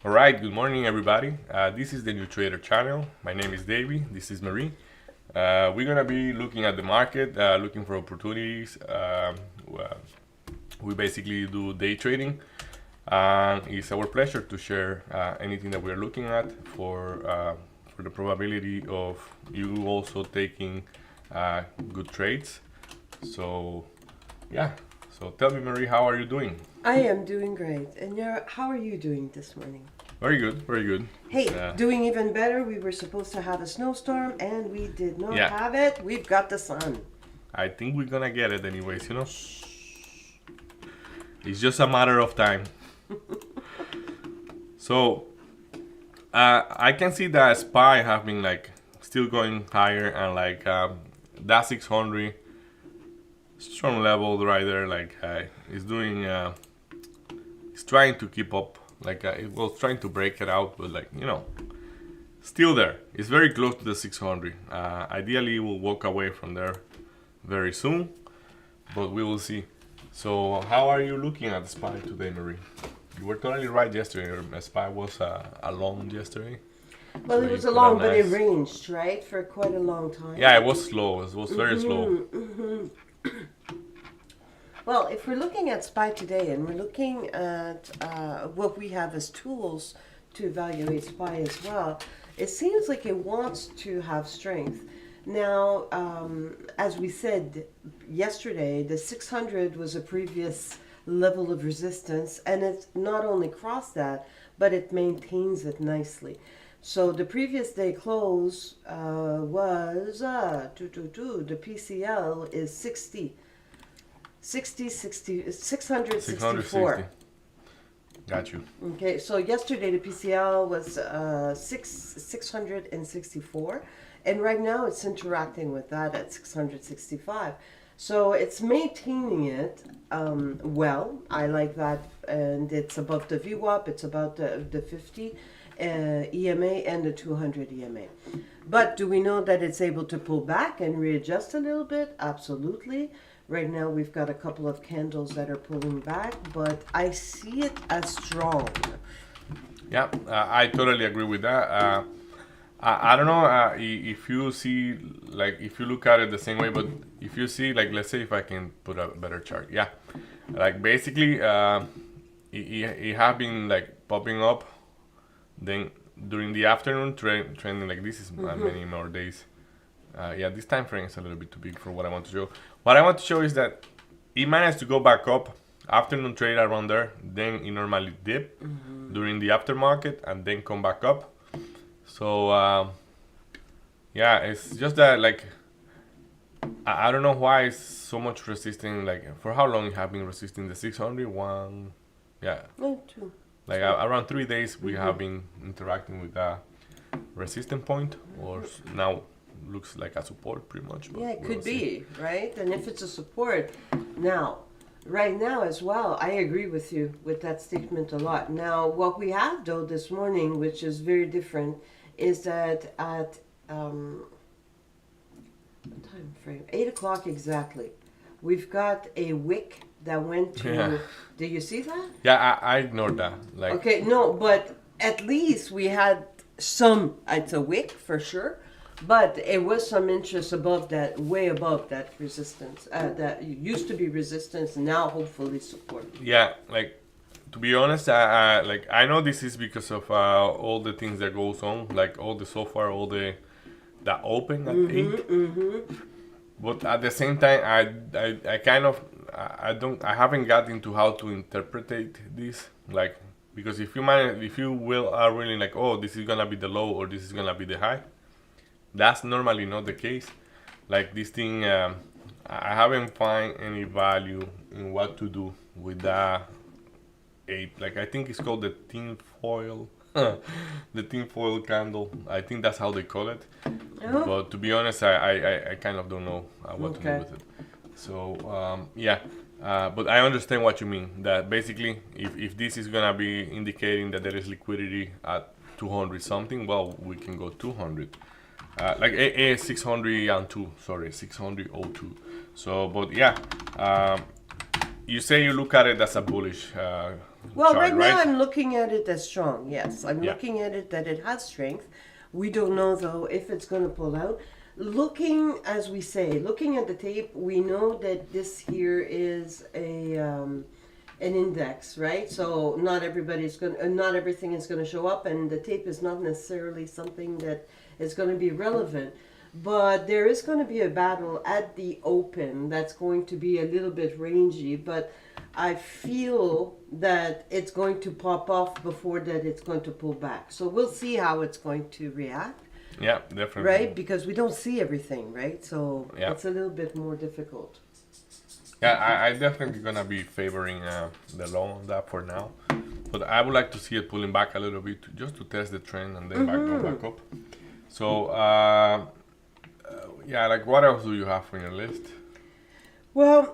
All right, good morning, everybody. This is the New Trader channel. My name is Davey. This is Marie. We're gonna be looking at the market, looking for opportunities. We basically do day trading, and it's our pleasure to share anything that we're looking at for the probability of you also taking good trades. So, yeah. So tell me, Marie, how are you doing? I am doing great. And how are you doing this morning? Very good, very good. Hey, doing even better. We were supposed to have a snowstorm and we did not Yeah. have it. We've got the sun. I think we're gonna get it anyways, you know? It's just a matter of time. So, I can see that SPY have been like still going higher, and like that 600 strong level right there, like is doing, it's trying to keep up. Like it was trying to break it out, but like, you know, still there. It's very close to the 600. Ideally, we'll walk away from there very soon, but we will see. So how are you looking at the SPY today, Marie? You were totally right yesterday. SPY was a long yesterday. Well, So it was you a put long, but it nice- ranged, right? For quite a long time. Yeah, it was slow. It was very slow. Well, if we're looking at SPY today and we're looking at what we have as tools to evaluate SPY as well, it seems like it wants to have strength. Now, as we said yesterday, the 600 was a previous level of resistance, and it's not only crossed that, but it maintains it nicely. So the previous day close was the PCL is 664. Got you. Okay, so yesterday the PCL was 664, and right now it's interacting with that at 665. So it's maintaining it well. I like that, and it's above the VWAP. It's about the 50 EMA and the 200 EMA. But do we know that it's able to pull back and readjust a little bit? Absolutely. Right now we've got a couple of candles that are pulling back, but I see it as strong. Yeah, I totally agree with that. I don't know if you see, like, if you look at it the same way, but if you see, like, let's say if I can put a better chart. Yeah, like basically, it have been like popping up, then during the afternoon trending like this is many more days. Yeah, this time frame is a little bit too big for what I want to show. What I want to show is that it managed to go back up, afternoon trade around there, then it normally dip during the aftermarket and then come back up. So yeah, it's just that like I don't know why it's so much resisting. Like for how long it have been resisting the 600 one? Yeah, Two. like around 3 days we have been interacting with that resistance point, or now looks like a support pretty much. Yeah, it we'll could see. be, right? And if it's a support, now, right now as well, I agree with you with that statement a lot. Now, what we have though this morning, which is very different, is that at what time frame? 8 o'clock exactly. We've got a wick that went to. Yeah. Did you see that? Yeah, I ignored that. Like Okay, no, but at least we had some. It's a wick for sure, but it was some interest above that, way above that resistance. That used to be resistance, and now hopefully support. yeah, like to be honest, I know this is because of all the things that goes on, like all the so far, all the that open at 8. But at the same time, I kind of I haven't got into how to interpret this, like, because if you are really like, oh, this is gonna be the low or this is gonna be the high, that's normally not the case. Like this thing, I haven't find any value in what to do with that 8. Like I think it's called the tin foil, the tin foil candle. I think that's how they call it. Oh. But to be honest, I kind of don't know what to do Okay. with it. So yeah, but I understand what you mean. That basically, if this is gonna be indicating that there is liquidity at 200 something, well, we can go 200. Like 602, sorry, 602. So, but yeah, you say you look at it as a bullish Well, chart, right now right? I'm looking at it as strong. Yes, I'm Yeah. looking at it that it has strength. We don't know though if it's going to pull out. Looking, as we say, looking at the tape, we know that this here is a an index, right? So not everybody's going, not everything is going to show up, and the tape is not necessarily something that is going to be relevant. But there is going to be a battle at the open that's going to be a little bit rangy, but I feel that it's going to pop off before that it's going to pull back. So we'll see how it's going to react, Yeah, definitely. right? Because we don't see everything, right? So Yeah. it's a little bit more difficult. Yeah, I definitely gonna be favoring the low on that for now, but I would like to see it pulling back a little bit just to test the trend and then go back up. So yeah, like what else do you have on your list? Well,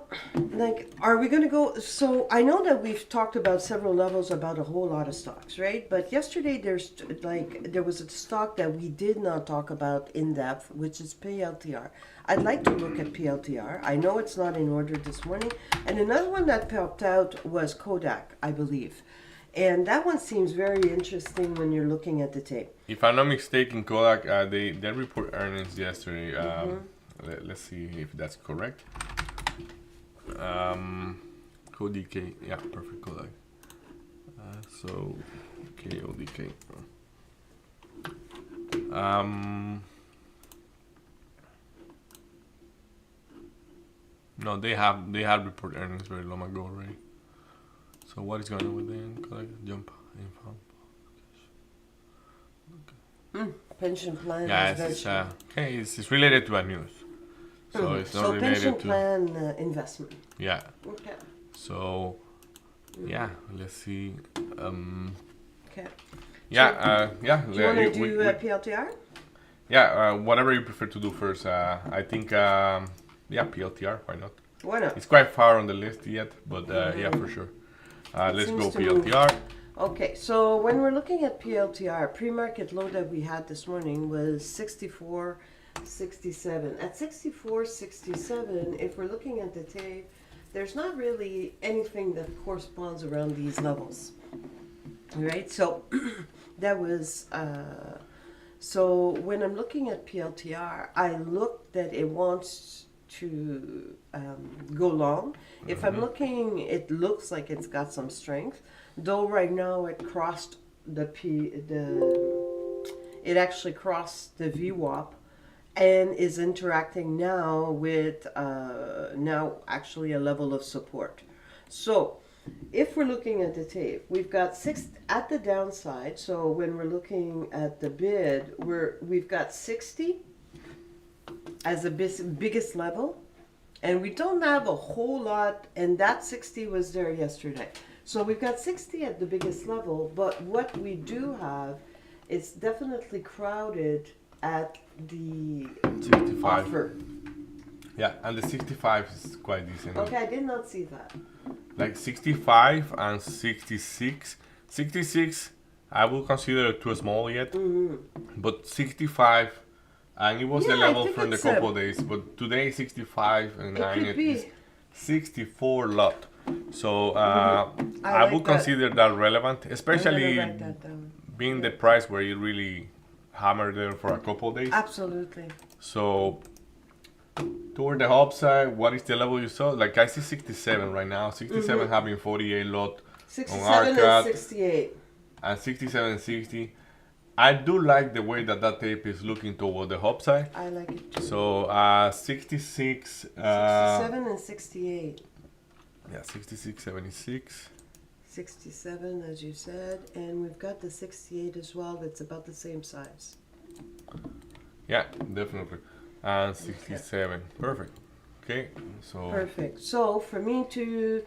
like, are we going to go? So I know that we've talked about several levels about a whole lot of stocks, right? But yesterday there was a stock that we did not talk about in depth, which is PLTR. I'd like to look at PLTR. I know it's not in order this morning. And another one that popped out was Kodak, I believe. And that one seems very interesting when you're looking at the tape. If I'm not mistaken, Kodak they report earnings yesterday. Let's see if that's correct. KODK, yeah, perfect Kodak. So KODK. No, they had report earnings very long ago already. So what is going on with them? Kodak jump info. Pension plan Yeah, is very okay, it's related to a news. So it's not so related pension to plan investment. yeah. Okay. So yeah, let's see. Okay. Yeah, yeah. Do you want to do PLTR? Yeah, whatever you prefer to do first. I think yeah, PLTR. Why not? Why not? It's quite far on the list yet, but yeah, for sure. Let's go seems to move. PLTR. Okay, so when we're looking at PLTR, pre-market low that we had this morning was 64.67. At 64.67, if we're looking at the tape, there's not really anything that corresponds around these levels. Right? So that was so when I'm looking at PLTR, I look that it wants to go long. If I'm looking, it looks like it's got some strength. Though right now it crossed it actually crossed the VWAP and is interacting now with now actually a level of support. So if we're looking at the tape, we've got 6 at the downside. So when we're looking at the bid, we've got 60 as the biggest level, and we don't have a whole lot, and that 60 was there yesterday. So we've got 60 at the biggest level, but what we do have is definitely crowded at the 65. offer. Yeah, and the 65 is quite decent. Okay, I did not see that. Like 65 and 66. 66, I will consider it too small yet. But 65, and it was the Yeah, I level think from the it's couple days. But today 65 and It 9 could be. is 64 lot. So I I like would that. consider that relevant, I'm especially gonna write that down. being the price where it really hammered there for a couple days. Absolutely. So toward the upside, what is the level you saw? Like I see 67 right now. 67 having 48 lot 67 on and Arcad 68. and 67 and 60. I do like the way that tape is looking toward the upside. I like it too. So 66, 67 and 68. yeah, 66, 76. 67, as you said, and we've got the 68 as well. That's about the same size. Yeah, definitely. And 67. Perfect. Okay, so Perfect. So for me to,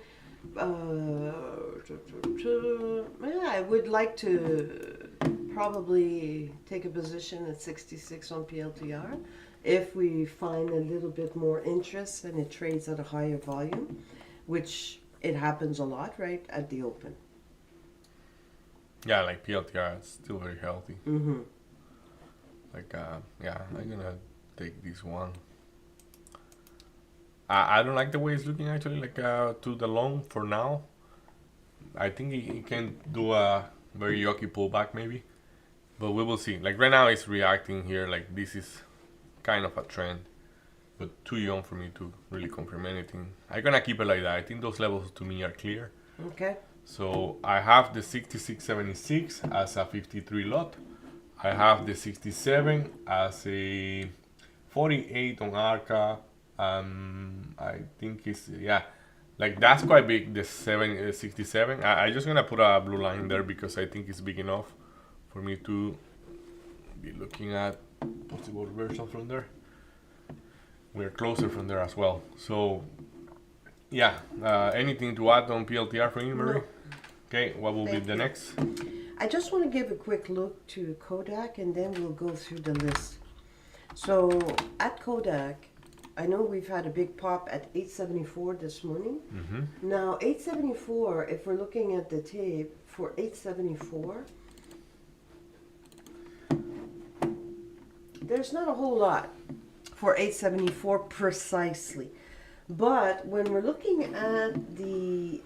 yeah, I would like to probably take a position at 66 on PLTR if we find a little bit more interest and it trades at a higher volume, which it happens a lot, right, at the open. yeah, like PLTR is still very healthy. Mm-hmm. Like yeah, I'm gonna take this one. I don't like the way it's looking actually, like to the long for now. I think he can do a very yucky pullback maybe, but we will see. Like right now, it's reacting here. Like this is kind of a trend, but too young for me to really confirm anything. I'm gonna keep it like that. I think those levels to me are clear. Okay. So I have the 66.76 as a 53 lot. I have the 67 as a 48 on Arca. I think it's, yeah, like that's quite big. The 67. I just gonna put a blue line there because I think it's big enough for me to be looking at possible reversal from there. We're closer from there as well. So yeah, anything to add on PLTR for you, Marie? No. Okay, what will be Thank the you. next? I just want to give a quick look to Kodak and then we'll go through the list. So at Kodak, I know we've had a big pop at 874 this morning. Mm-hmm. Now 874, if we're looking at the tape for 874, there's not a whole lot for 874 precisely. But when we're looking at the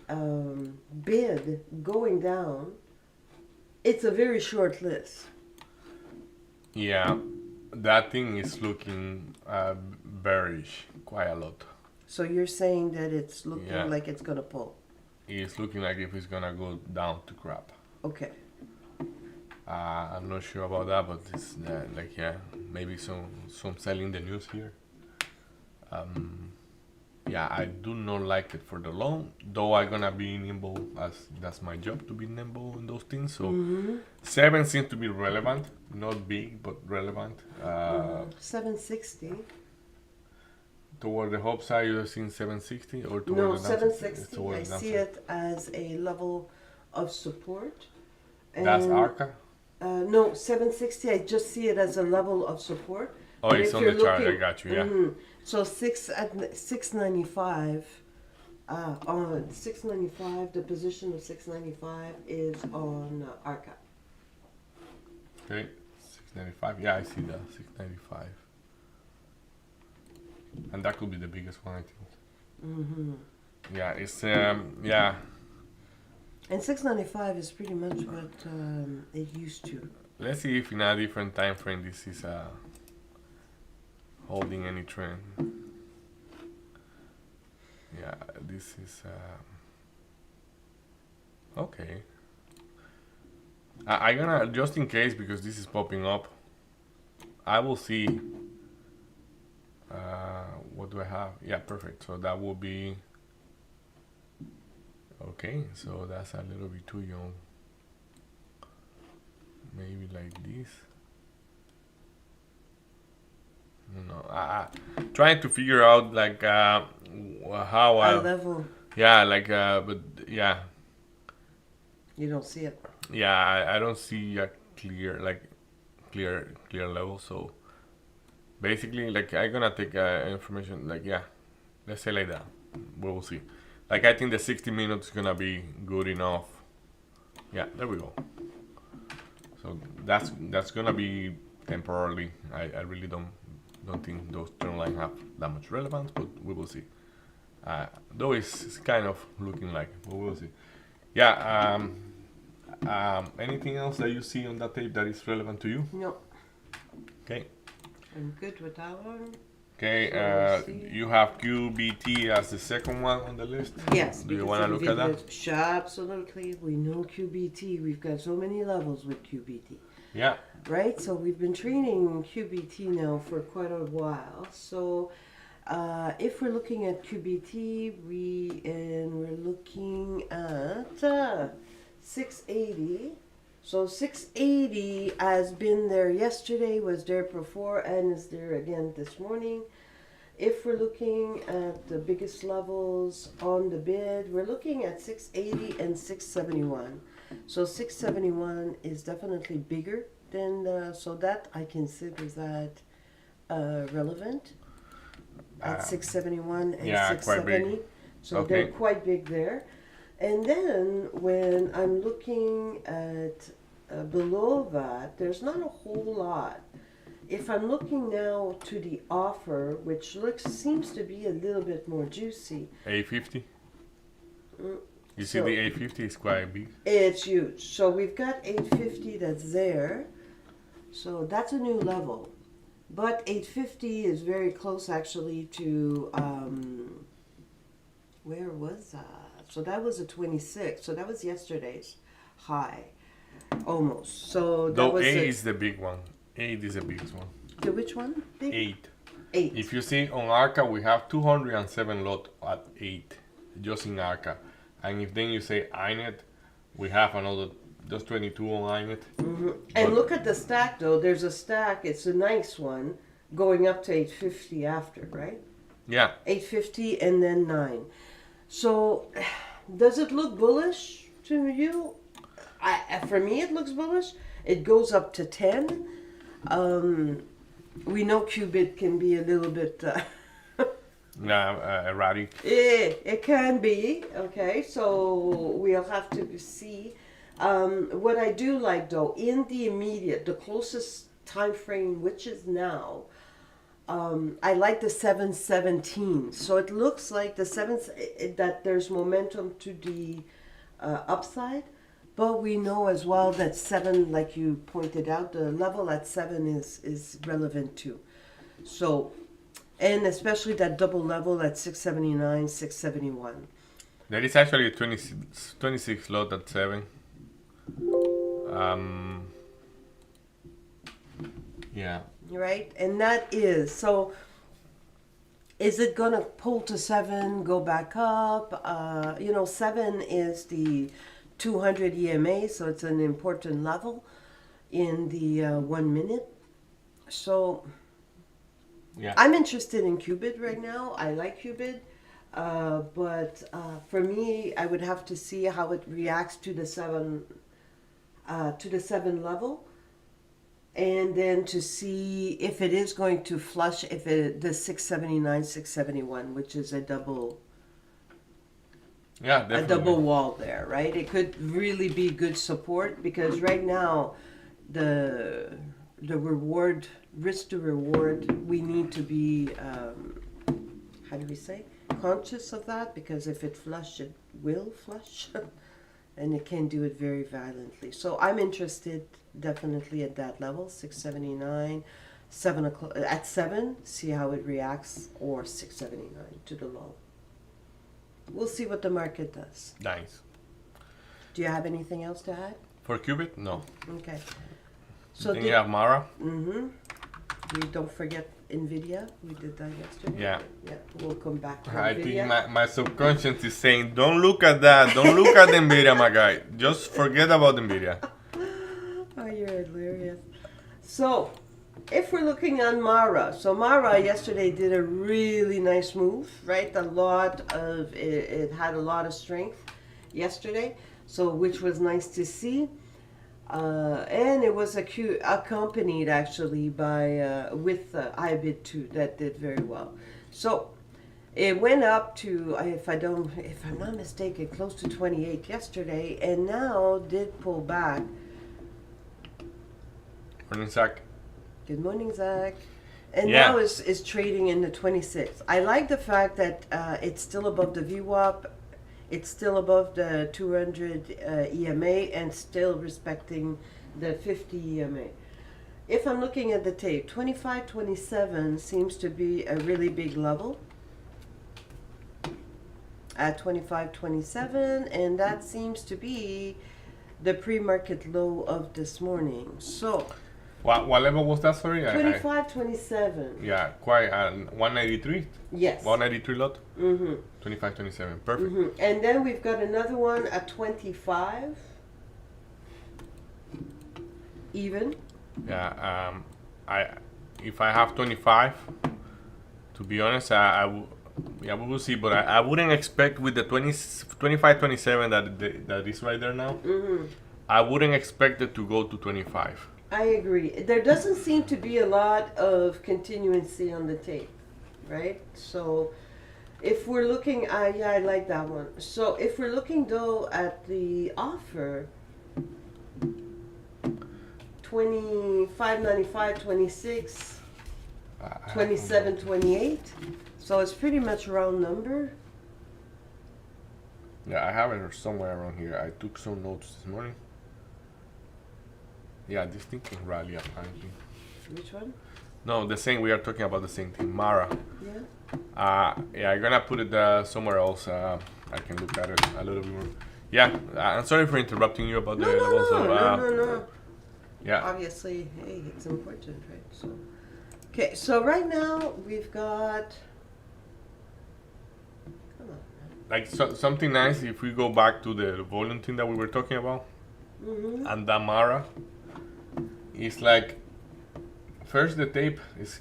bid going down, it's a very short list. Yeah, that thing is looking bearish quite a lot. So you're saying that it's looking Yeah. like it's gonna pull. It's looking like if it's gonna go down to crap. Okay. I'm not sure about that, but it's like yeah, maybe some selling the news here. Yeah, I do not like it for the long, though I'm gonna be nimble as that's my job to be nimble in those things. So 7 seems to be relevant, not big but relevant. 760. Toward the up side, you're seeing 760 or toward No, the downside? 760. Toward I the see downside. it as a level of support. That's And, Arca. No, 760. I just see it as a level of support. Oh, But it's if on the you're chart. I looking- got you. Yeah. So 695. On 695, the position of 695 is on Arca. Okay. 695. Yeah, I see that. 695. And that could be the biggest one, I think. Yeah, it's yeah. And 695 is pretty much what it used to. Let's see if in a different time frame this is holding any trend. Yeah, this is okay. I'm gonna, just in case, because this is popping up, I will see what do I have. Yeah, perfect. So that will be okay. So that's a little bit too young. Maybe like this. No, trying to figure out like how Eye level, yeah, like but yeah, you don't see it. yeah, I don't see a clear like clear level. So basically, like I'm gonna take information like yeah, let's say like that. We will see. Like I think the 60 minutes is gonna be good enough. Yeah, there we go. So that's gonna be temporarily. I really don't think those trend lines have that much relevance, but we will see. Though it's kind of looking like, but we will see. Yeah. Anything else that you see on that tape that is relevant to you? No, Okay. I'm good with that one. Okay. So we'll see. You have QBT as the second one on the list. Yes. Do you because want to of look at that? videos. Sure, absolutely. We know QBT. We've got so many levels with QBT. Yeah. Right? So we've been training QBT now for quite a while. So if we're looking at QBT, we're looking at 680. So 680 has been there yesterday, was there before, and is there again this morning. If we're looking at the biggest levels on the bid, we're looking at 680 and 671. So 671 is definitely bigger than so that I consider that relevant at 671 and yeah, quite big. 670. So Okay. they're quite big there. And then when I'm looking at below that, there's not a whole lot if I'm looking now to the offer, which seems to be a little bit more juicy. 850. Mm, You see so the 850 is quite big. it's huge. So we've got 850 that's there. So that's a new level. But 850 is very close actually to, where was that? So that was a 26. So that was yesterday's high. Almost. So that Though was 8 is the big one. 8 is the biggest one. the which one? Big? 8. 8. If you see on Arca, we have 207 lot at 8, just in Arca. And if then you say INET, we have another, just 22 on INET. Mm-hmm. And look at the stack though. There's a stack. It's a nice one going up to 850 after, right? Yeah. 850 and then 9. So does it look bullish to you? For me, it looks bullish. It goes up to 10. We know Qubit can be a little bit Erratic. it can be, okay, so we'll have to see. What I do like though, in the immediate, the closest time frame, which is now, I like the 717. So it looks like the that there's momentum to the upside, but we know as well that 7, like you pointed out, the level at 7 is relevant too. So, and especially that double level at 679, 671. There is actually a 26 lot at 7. Yeah. Right? And that is, so is it going to pull to 7, go back up? 7 is the 200 EMA, so it's an important level in the 1 minute. So Yeah. I'm interested in Qubit right now. I like Qubit. But for me, I would have to see how it reacts to the 7 level. And then to see if it is going to flush the 679, 671, which is a double Yeah, definitely. a double wall there, right? It could really be good support because right now the reward, risk to reward, we need to be how do we say, conscious of that, because if it flush, it will flush and it can do it very violently. So I'm interested definitely at that level, 679, 7 o'clock at 7, see how it reacts, or 679 to the low. We'll see what the market does. Nice. Do you have anything else to add? For Qubit, no. Okay. So Then you have Mara. Mm-hmm. We don't forget NVIDIA. We did that yesterday. Yeah. Yeah. We'll come back to I NVIDIA. think my subconscious is saying, don't look at that. Don't look at NVIDIA, my guy. Just forget about NVIDIA. Oh, you're hilarious. So, if we're looking on Mara, so Mara yesterday did a really nice move, right? It had a lot of strength yesterday, so which was nice to see. And it was accompanied actually by with IBID too, that did very well. So it went up to, if I'm not mistaken, close to 28 yesterday, and now did pull back. Morning, Zach. Good morning, Zach. And Yeah. now is trading in the 26. I like the fact that it's still above the VWAP, it's still above the 200 EMA, and still respecting the 50 EMA. If I'm looking at the tape, 25.27 seems to be a really big level at 25.27, and that seems to be the pre-market low of this morning. So What level was that, sorry? 25.27. Yeah, quite 193. Yes. 193 lot. Mm-hmm. 25.27. Perfect. Mm-hmm. And then we've got another one at 25. Even. Yeah. If I have 25, to be honest, we will see. But I wouldn't expect with the 25.27 that is right there now. Mm-hmm. I wouldn't expect it to go to 25. I agree. There doesn't seem to be a lot of continuancy on the tape, right? So if we're looking, I like that one. So if we're looking though at the offer, 25.95, 26, I don't 27, know. 28. So it's pretty much a round number. Yeah, I have it somewhere around here. I took some notes this morning. Yeah, this thing can rally apparently. Which one? No, the same. We are talking about the same thing. Mara. Yeah. Yeah, I'm gonna put it somewhere else. I can look at it a little bit more. Yeah, I'm sorry for interrupting you about No, the no, level. So, no. yeah, Obviously, hey, it's important, right? So, okay. So right now we've got. Come on. like something nice. If we go back to the volume thing that we were talking about, Mm-hmm. and the Mara, it's like first the tape is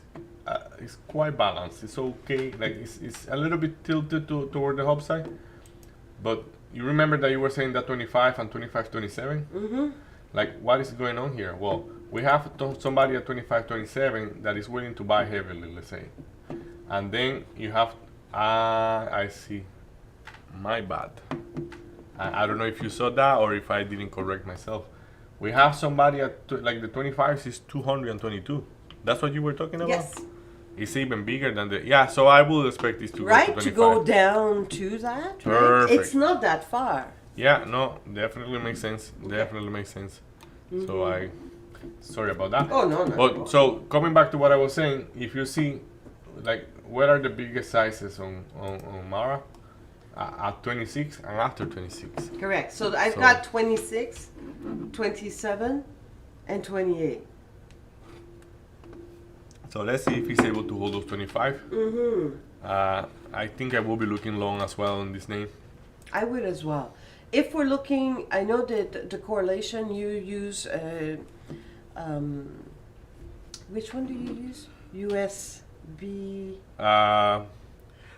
quite balanced. It's okay. Like it's a little bit tilted toward the hub side, but you remember that you were saying that 25 and 25 27. Mm-hmm. Like, what is going on here? Well, we have somebody at 25 27 that is willing to buy heavily, let's say, and then you have I see, my bad. I don't know if you saw that or if I didn't correct myself. We have somebody at like the 25s is 222. That's what you were talking about. Yes. It's even bigger than the so I would expect this to Right, go to to 25. go down to that. Right? Perfect. It's not that far. Yeah, no, definitely makes sense. Definitely makes sense. So I, sorry about that. Oh no, no. But so coming back to what I was saying, if you see, like, what are the biggest sizes on Mara? At 26 and after 26. Correct. So I've So- got 26, 27, and 28. So let's see if he's able to hold those 25. Mm-hmm. I think I will be looking long as well on this name. I would as well. If we're looking, I know that the correlation you use, which one do you use? USB.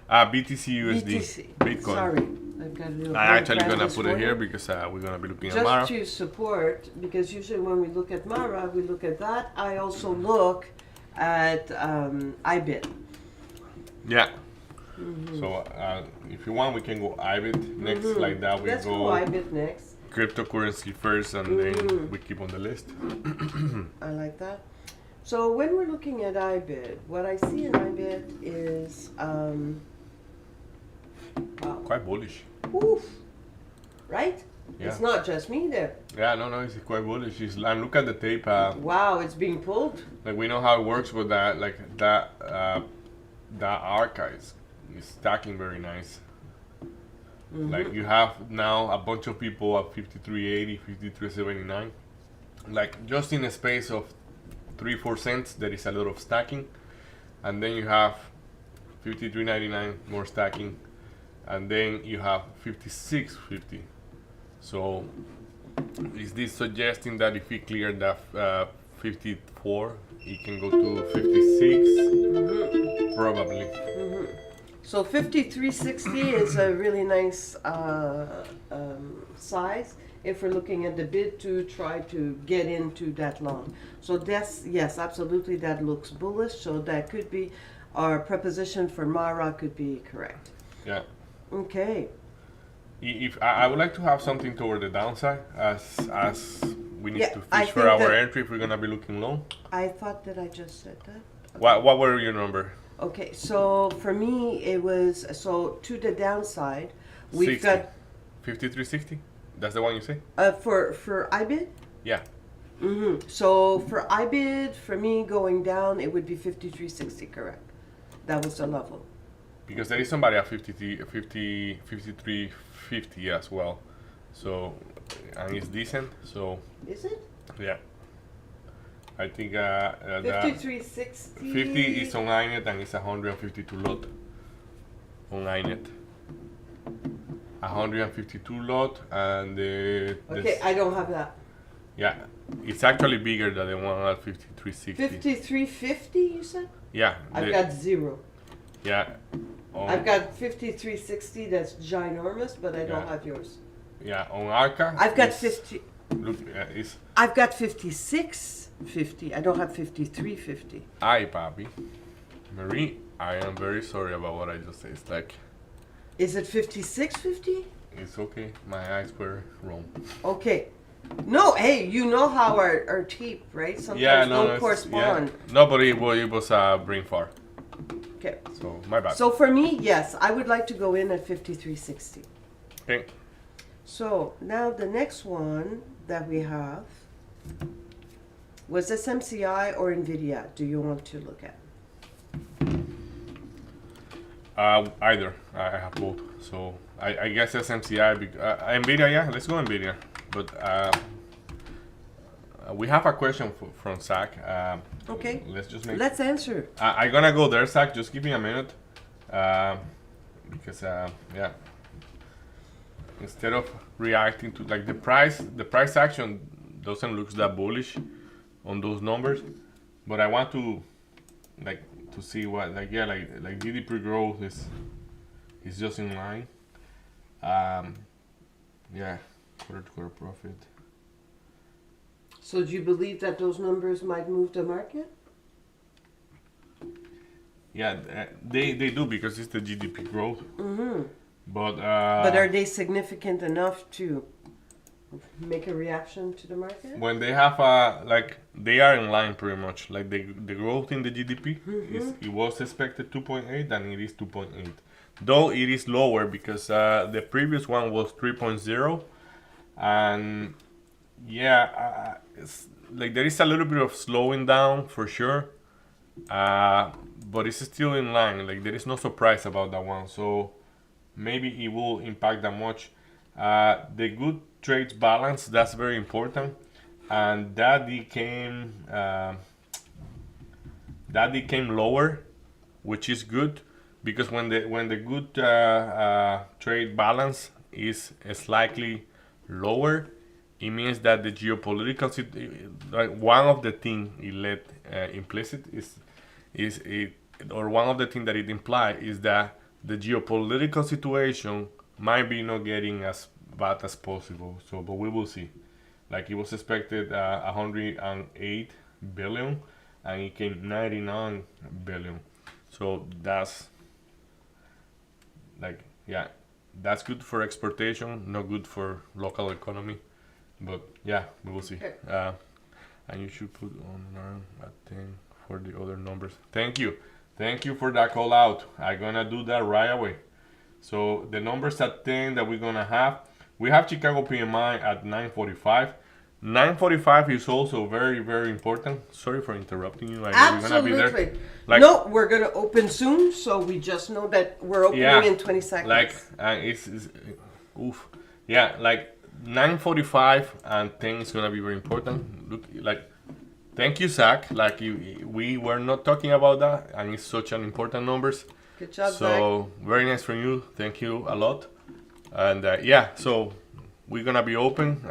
BTC USD. BTC. Bitcoin. Sorry, I've got a little. I'm actually brand gonna this put it here morning. because we're gonna be looking at Just Mara. to support, because usually when we look at Mara, we look at that. I also look at IBIT. Yeah. Mm-hmm. So if you want, we can go IBIT next. Like that, we Let's go go IBIT next. cryptocurrency first, and then we keep on the list. I like that. So when we're looking at IBIT, what I see in IBIT is, wow, Quite bullish. oof, right? Yeah. It's not just me there. Yeah, no, it's quite bullish. And look at the tape. Wow, it's being pulled. Like we know how it works with that. Like that arc is stacking very nice. Like you have now a bunch of people at 53.80, 53.79. Like just in a space of 3-4 cents, there is a lot of stacking, and then you have 53.99 more stacking, and then you have 56.50. So is this suggesting that if we clear that 54, it can go to 56? Probably. So 5360 is a really nice size if we're looking at the bid to try to get into that long. So that's, yes, absolutely, that looks bullish. So that could be, our preposition for Mara could be correct. Yeah. Okay. If I would like to have something toward the downside, as we need Yeah, to I fish for think our that- entry if we're gonna be looking long. I thought that I just said that. What were your number? Okay, so for me, it was, so to the downside, we've 60. got, 53.60. That's the one you say? for IBID, Yeah. so for IBID, for me going down, it would be 5360, correct? That was the level. Because there is somebody at 53.50 as well. So, and it's decent. So, Is it? yeah. I think that 5360. 50 is on INET and it's 152 lot on INET. 152 lot and Okay, I don't have that. yeah, it's actually bigger than the one at 5360. 5350, you said? Yeah, I've got 0. yeah. I've got 5360, that's ginormous, but I don't Yeah. have yours. Yeah, on Arca. I've got it's- 50. Look, it's I've got 5650. I don't have 5350. Ay, papi. Marie, I am very sorry about what I just said. It's like, Is it 5650? it's okay. My eyes were wrong. Okay. No, hey, you know how our tape, right? Yeah, Sometimes no, don't correspond. No, but it was brain far. Okay. So my bad. So for me, yes, I would like to go in at 5360. Okay. So now the next one that we have was SMCI or NVIDIA. Do you want to look at? Either. I have both. So I guess SMCI. Nvidia, yeah. Let's go Nvidia. But we have a question from Zach. Okay. Let's just make. Let's answer. I'm gonna go there, Zach. Just give me a minute. Because yeah. Instead of reacting to like the price action doesn't look that bullish on those numbers, but I want to like to see what like GDP growth is just in line. Yeah, quarter to quarter profit. So do you believe that those numbers might move the market? Yeah, they do because it's the GDP growth. Mm-hmm. But But are they significant enough to make a reaction to the market? when they have like they are in line pretty much. Like the growth in the GDP is it was expected 2.8 and it is 2.8. Though it is lower because the previous one was 3.0, and yeah, it's like there is a little bit of slowing down for sure, but it's still in line. Like there is no surprise about that one, so maybe it will impact that much. The good trades balance, that's very important, and that became lower, which is good because when the good trade balance is slightly lower, it means that the geopolitical like one of the things it let implicit is it or one of the things that it implies is that the geopolitical situation might be not getting as bad as possible. So, but we will see. Like it was expected 108 billion, and it came 99 billion. So that's like yeah, that's good for exportation, not good for local economy. But yeah, we will see. Okay. And you should put on a thing for the other numbers. Thank you for that call out. I'm gonna do that right away. So the numbers at 10 that we're gonna have, we have Chicago PMI at 945. 945 is also very very important. Sorry for interrupting you. I know we're gonna be there. Absolutely. Like No, we're going to open soon, so we just know that we're opening yeah, in 20 seconds. like it's oof. Yeah, like 945 and 10 is gonna be very important. Look, like thank you, Zach. Like we were not talking about that, and it's such an important numbers. Good job, Zach. So very nice from you. Thank you a lot. And yeah, so we're gonna be open.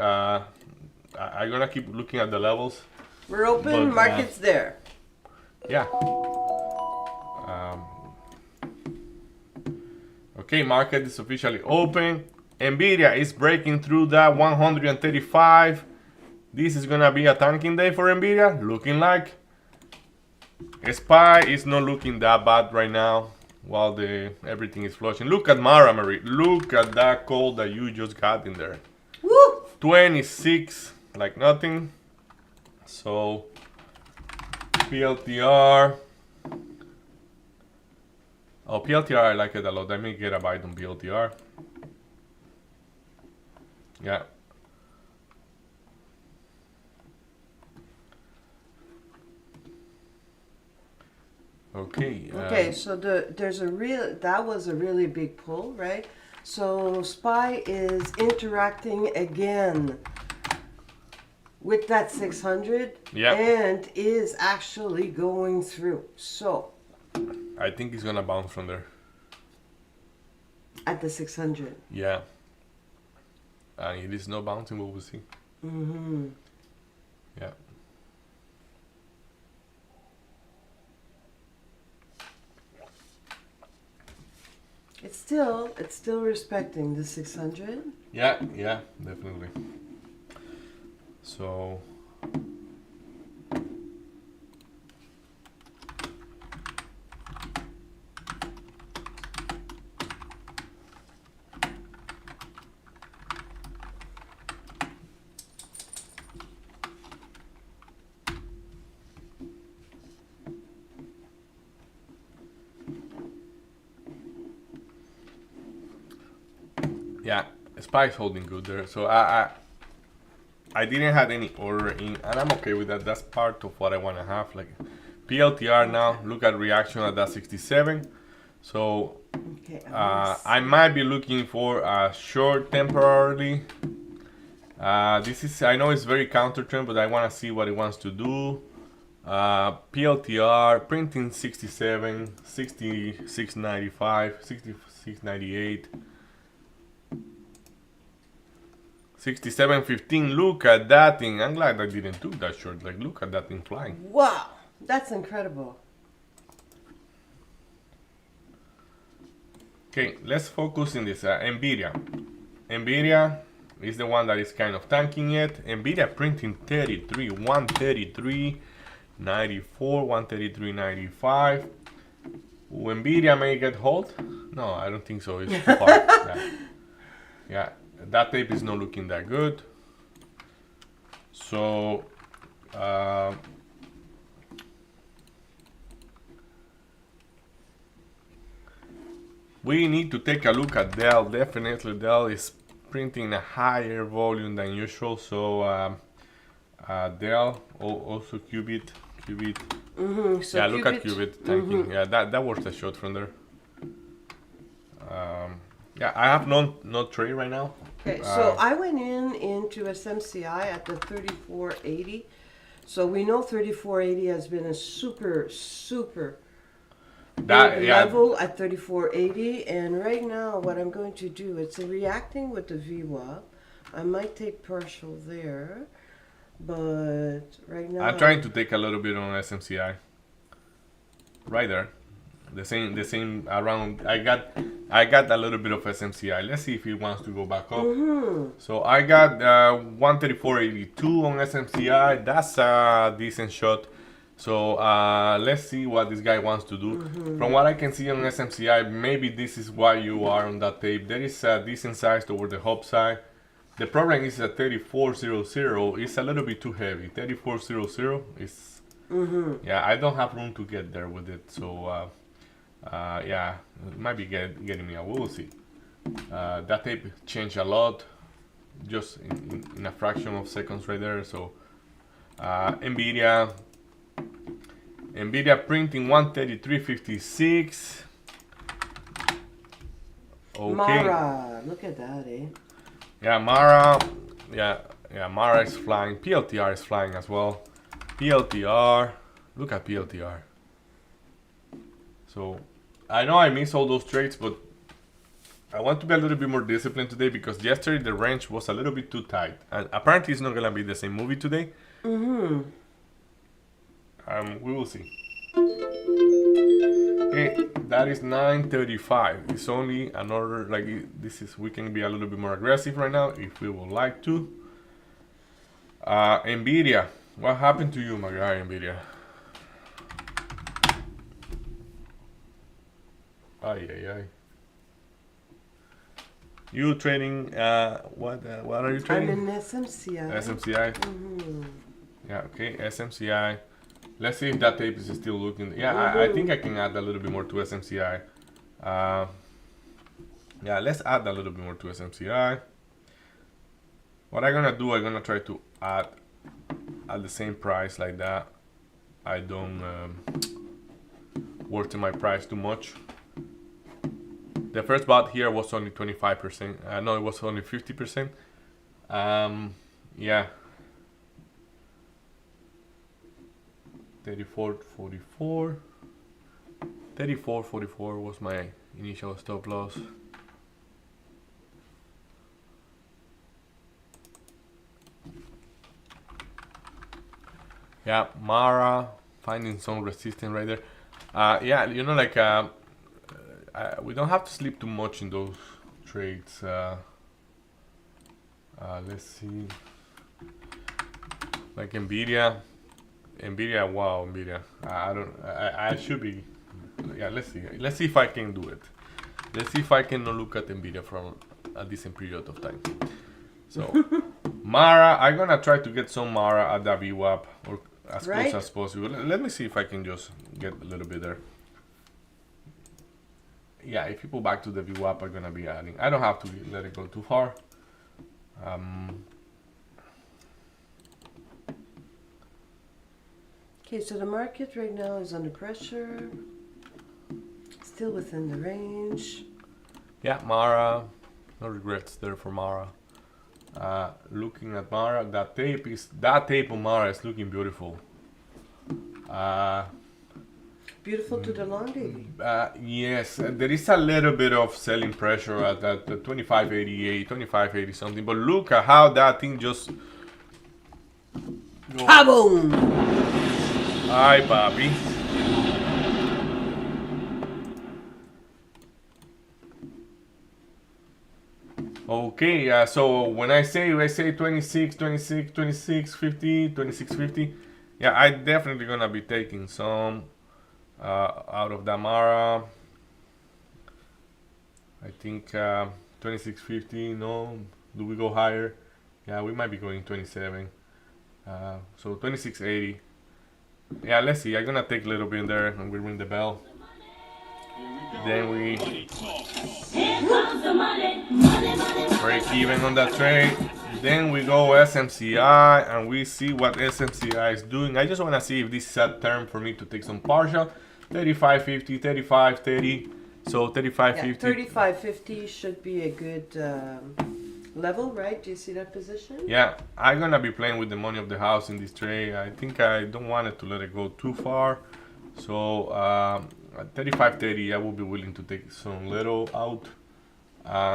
I'm gonna keep looking at the levels. We're open, But, market's there. Yeah. Okay, market is officially open. Nvidia is breaking through that 135. This is gonna be a tanking day for Nvidia. Looking like. SPY is not looking that bad right now while everything is flushing. Look at Mara Marie. Look at that call that you just got in there. Woo! 26 like nothing. So PLTR. Oh, PLTR I like it a lot. Let me get a bite on PLTR. Yeah. Okay. Okay, so that was a really big pull, right? So SPY is interacting again with that 600 Yeah. and is actually going through. So I think it's gonna bounce from there. at the 600. Yeah. And it is not bouncing, we will see. Mm-hmm. Yeah. It's still respecting the 600. Yeah, definitely. So Yeah, SPY is holding good there. So I didn't have any order in, and I'm okay with that. That's part of what I want to have. Like PLTR now. Look at reaction at that 67. So Okay, I might be looking for a short temporarily. This is, I know it's very counter trend, but I want to see what it wants to do. PLTR printing 67, 66.95, 66.98, 67.15. Look at that thing. I'm glad I didn't do that short. Like, look at that thing flying. wow, that's incredible. Okay, let's focus in this Nvidia. Nvidia is the one that is kind of tanking it. Nvidia printing 33, 133, 94, 133.95. Nvidia may get hold. No, I don't think so. It's too far. Yeah, that tape is not looking that good. So we need to take a look at Dell. Definitely Dell is printing a higher volume than usual. So Dell, also Qubit. So Yeah, look at Qubit tanking. Yeah, that was the shot from there. Yeah, I have no trade right now. Okay, so I went into SMCI at the 3480. So we know 3480 has been a super big level at 3480, and right now what I'm going to do, it's reacting with the VWAP. I might take partial there, but right now I'm trying to take a little bit on SMCI. Right there. The same around. I got a little bit of SMCI. Let's see if it wants to go back up. So I got 134.82 on SMCI. That's a decent shot. So let's see what this guy wants to do. From what I can see on SMCI, maybe this is why you are on that tape. There is a decent size toward the hop side. The problem is that 3400 is a little bit too heavy. 3400 is, yeah, I don't have room to get there with it. So yeah, it might be getting me out. We will see. That tape changed a lot, just in a fraction of seconds right there. So Nvidia printing 133.56. Okay. Mara, look at that, eh? Yeah, Mara. Yeah, Mara is flying. PLTR is flying as well. PLTR. Look at PLTR. So I know I miss all those trades, but I want to be a little bit more disciplined today because yesterday the range was a little bit too tight, and apparently it's not gonna be the same movie today. We will see. Okay, that is 9:35. It's only another, like, this is, we can be a little bit more aggressive right now if we would like to. Nvidia, what happened to you, my guy, Nvidia? Ay. You trading, what are you trading? I'm in SMCI. SMCI? Yeah, okay, SMCI. Let's see if that tape is still looking. Yeah, I think I can add a little bit more to SMCI. Yeah, let's add a little bit more to SMCI. What I'm gonna do, I'm gonna try to add at the same price like that. I don't work to my price too much. The first bot here was only 25%. No, it was only 50%. Yeah. 34.44. 34.44 was my initial stop loss. Yeah, Mara finding some resistance right there. Yeah, you know, like we don't have to sleep too much in those trades. Let's see, like Nvidia, wow, Nvidia. I should be. Yeah, let's see if I can do it. Let's see if I can look at Nvidia from a decent period of time. So Mara, I'm gonna try to get some Mara at the VWAP or as close as possible. Let me see if I can just get a little bit there. yeah, if you pull back to the VWAP, I'm gonna be adding. I don't have to let it go too far. Okay, so the market right now is under pressure. Still within the range. Yeah, Mara, no regrets there for Mara. Looking at Mara, that tape on Mara is looking beautiful. Beautiful to the long day. Yes, there is a little bit of selling pressure at that 2588, 2580 something, but look at how that thing just. Kaboom! Hi, Bobby. Okay, so when I say 26, 26, 26, 50, 26, 50, yeah, I definitely gonna be taking some out of Damara. I think 26.50. No, do we go higher? Yeah, we might be going 27. So 26.80. Yeah, let's see. I'm gonna take a little bit in there, and we ring the bell. Then we break even on that trade. Then we go SMCI, and we see what SMCI is doing. I just wanna see if this is a term for me to take some partial. 35.50, 35.30. So 35.50. Yeah, 35.50 should be a good level, right? Do you see that position? Yeah, I'm gonna be playing with the money of the house in this trade. I think I don't want it to let it go too far. So at 35.30, I will be willing to take some little out.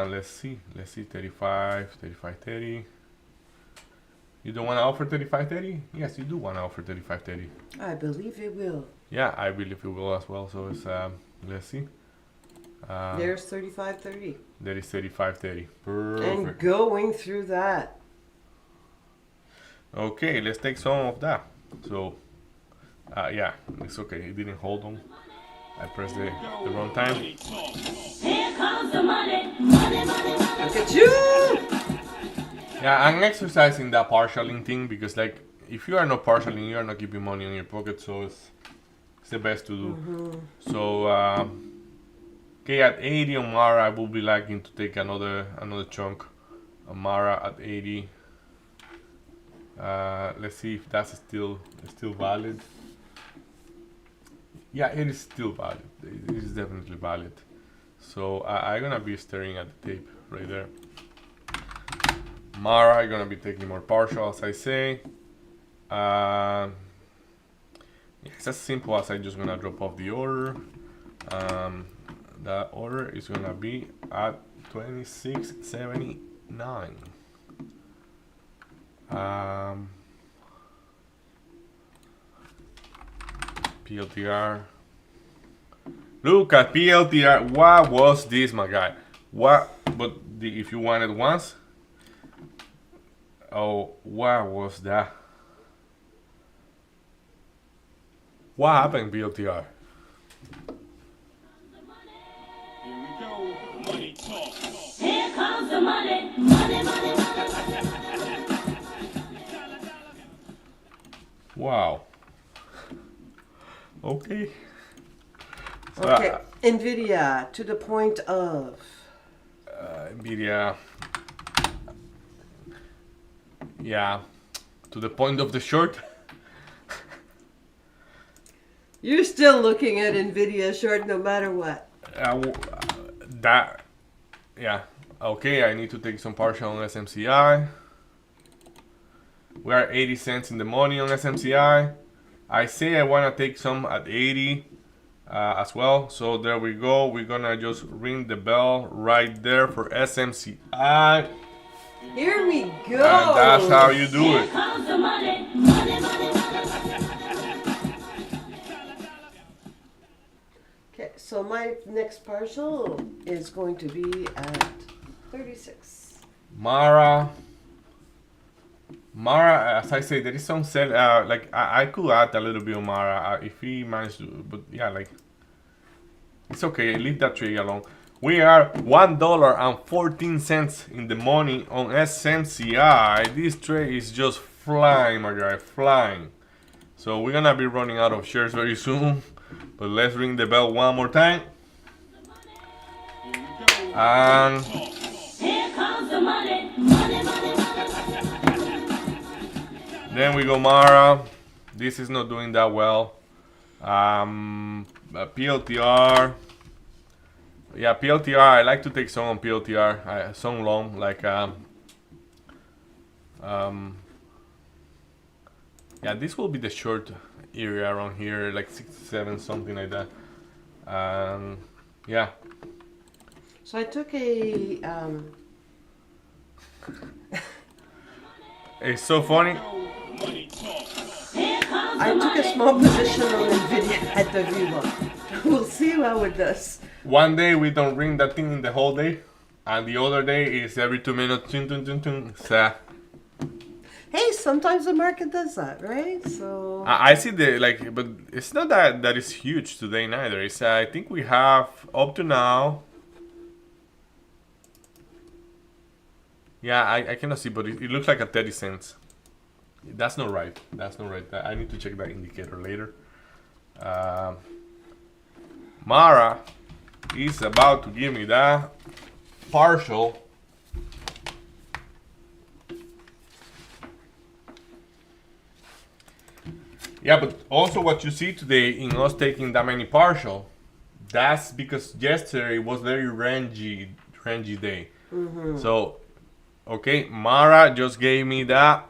Let's see, 35, 35.30. You don't want to offer 35.30? Yes, you do want to offer 35.30. I believe it will. Yeah, I believe it will as well. So it's let's see. There's 35.30. There is 35.30. Perfect. And going through that. Okay, let's take some of that. So, yeah, it's okay. It didn't hold on. I pressed the wrong time. Here comes the money, money, money, money. Look at you! Yeah, I'm exercising that partialing thing because, like, if you are not partialing, you are not keeping money in your pocket. So it's the best to do. So, okay, at 80 on Mara, I will be liking to take another chunk. On Mara at 80. Let's see if that's still valid. Yeah, it is still valid. It is definitely valid. So I'm gonna be staring at the tape right there. Mara, I'm gonna be taking more partial, as I say. Yeah, it's as simple as I'm just gonna drop off the order. That order is gonna be at 26.79. PLTR. Look at PLTR. What was this, my guy? What? But if you want it once. Oh, what was that? What happened, PLTR? Here comes the money, money, money, money. Wow. Okay. So, Okay, NVIDIA to the point of. Nvidia. Yeah. To the point of the short. You're still looking at NVIDIA short no matter what. That. Yeah. Okay, I need to take some partial on SMCI. We are 80 cents in the money on SMCI. I say I want to take some at 80 as well. So there we go. We're going to just ring the bell right there for SMCI. Here we go. And that's how you do Here it. comes the money, money, money, money. Okay, so my next partial is going to be at 36. Mara, as I say, there is some sell. Like I could add a little bit on Mara if he managed to, but yeah, like it's okay. Leave that trade alone. We are $1.14 in the money on SMCI. This trade is just flying, my guy, flying. So we're gonna be running out of shares very soon. But let's ring the bell one more time. And Here comes the money. Money, money, money. then we go Mara. This is not doing that well. PLTR. Yeah, PLTR. I like to take some on PLTR. Some long, like yeah, this will be the short area around here, like 67, something like that. Yeah. So I took a It's so funny. Here comes I the took a money. small position on Nvidia at the Viva. We'll see how it does. One day we don't ring that thing in the whole day, and the other day is every 2 minutes. Tun, tun, tun, tun. So, Hey, sometimes the market does that, right? So I see the like, but it's not that is huge today neither. It's I think we have up to now. Yeah, I cannot see, but it looks like a 30 cents. That's not right. That's not right. I need to check that indicator later. Mara is about to give me that partial. Yeah, but also what you see today in us taking that many partial, that's because yesterday was very rangy day. So, okay, Mara just gave me that.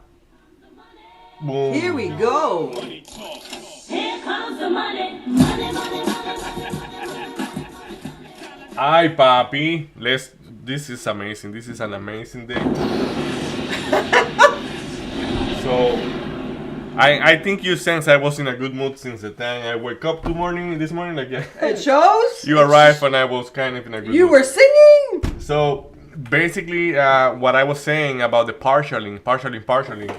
Boom. here we go. Here comes the money. Money, money, money. Ay, papi. This is amazing. This is an amazing day. So, I think you sense I was in a good mood since the time I wake up this morning, like yeah. It shows. You arrived and I was kind of in a good You mood. were singing. So basically, what I was saying about the partialing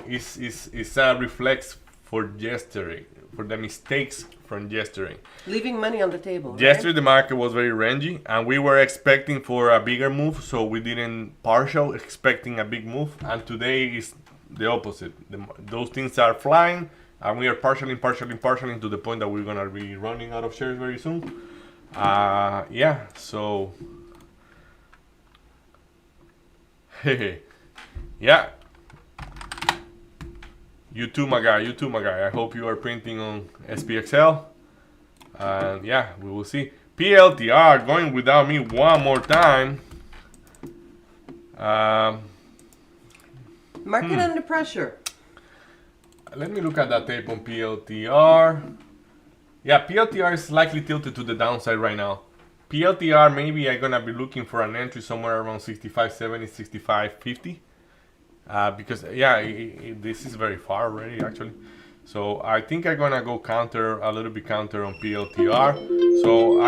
is a reflex for yesterday, for the mistakes from yesterday. Leaving money on the table. right? Yesterday the market was very rangy, and we were expecting for a bigger move, so we didn't partial expecting a big move. And today is the opposite. Those things are flying, and we are partialing to the point that we're gonna be running out of shares very soon. Yeah. So. Yeah. You too, my guy. You too, my guy. I hope you are printing on SPXL. And yeah, we will see. PLTR going without me one more time. Market under pressure. Let me look at that tape on PLTR. Yeah, PLTR is slightly tilted to the downside right now. PLTR, maybe I'm gonna be looking for an entry somewhere around 65.70, 65.50. Because yeah, this is very far already actually. So I think I'm gonna go a little bit counter on PLTR. So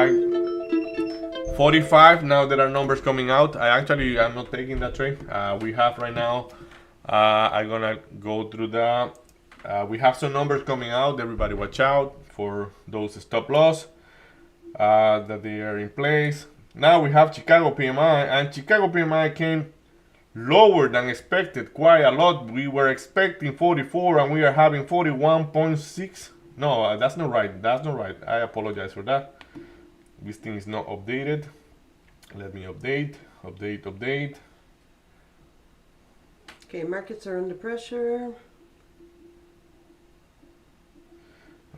45, now there are numbers coming out. I'm not taking that trade. We have right now, I'm gonna go through that. We have some numbers coming out. Everybody watch out for those stop loss that they are in place. Now we have Chicago PMI, and Chicago PMI came lower than expected quite a lot. We were expecting 44 and we are having 41.6. No, that's not right. That's not right. I apologize for that. This thing is not updated. Let me update. Okay, markets are under pressure.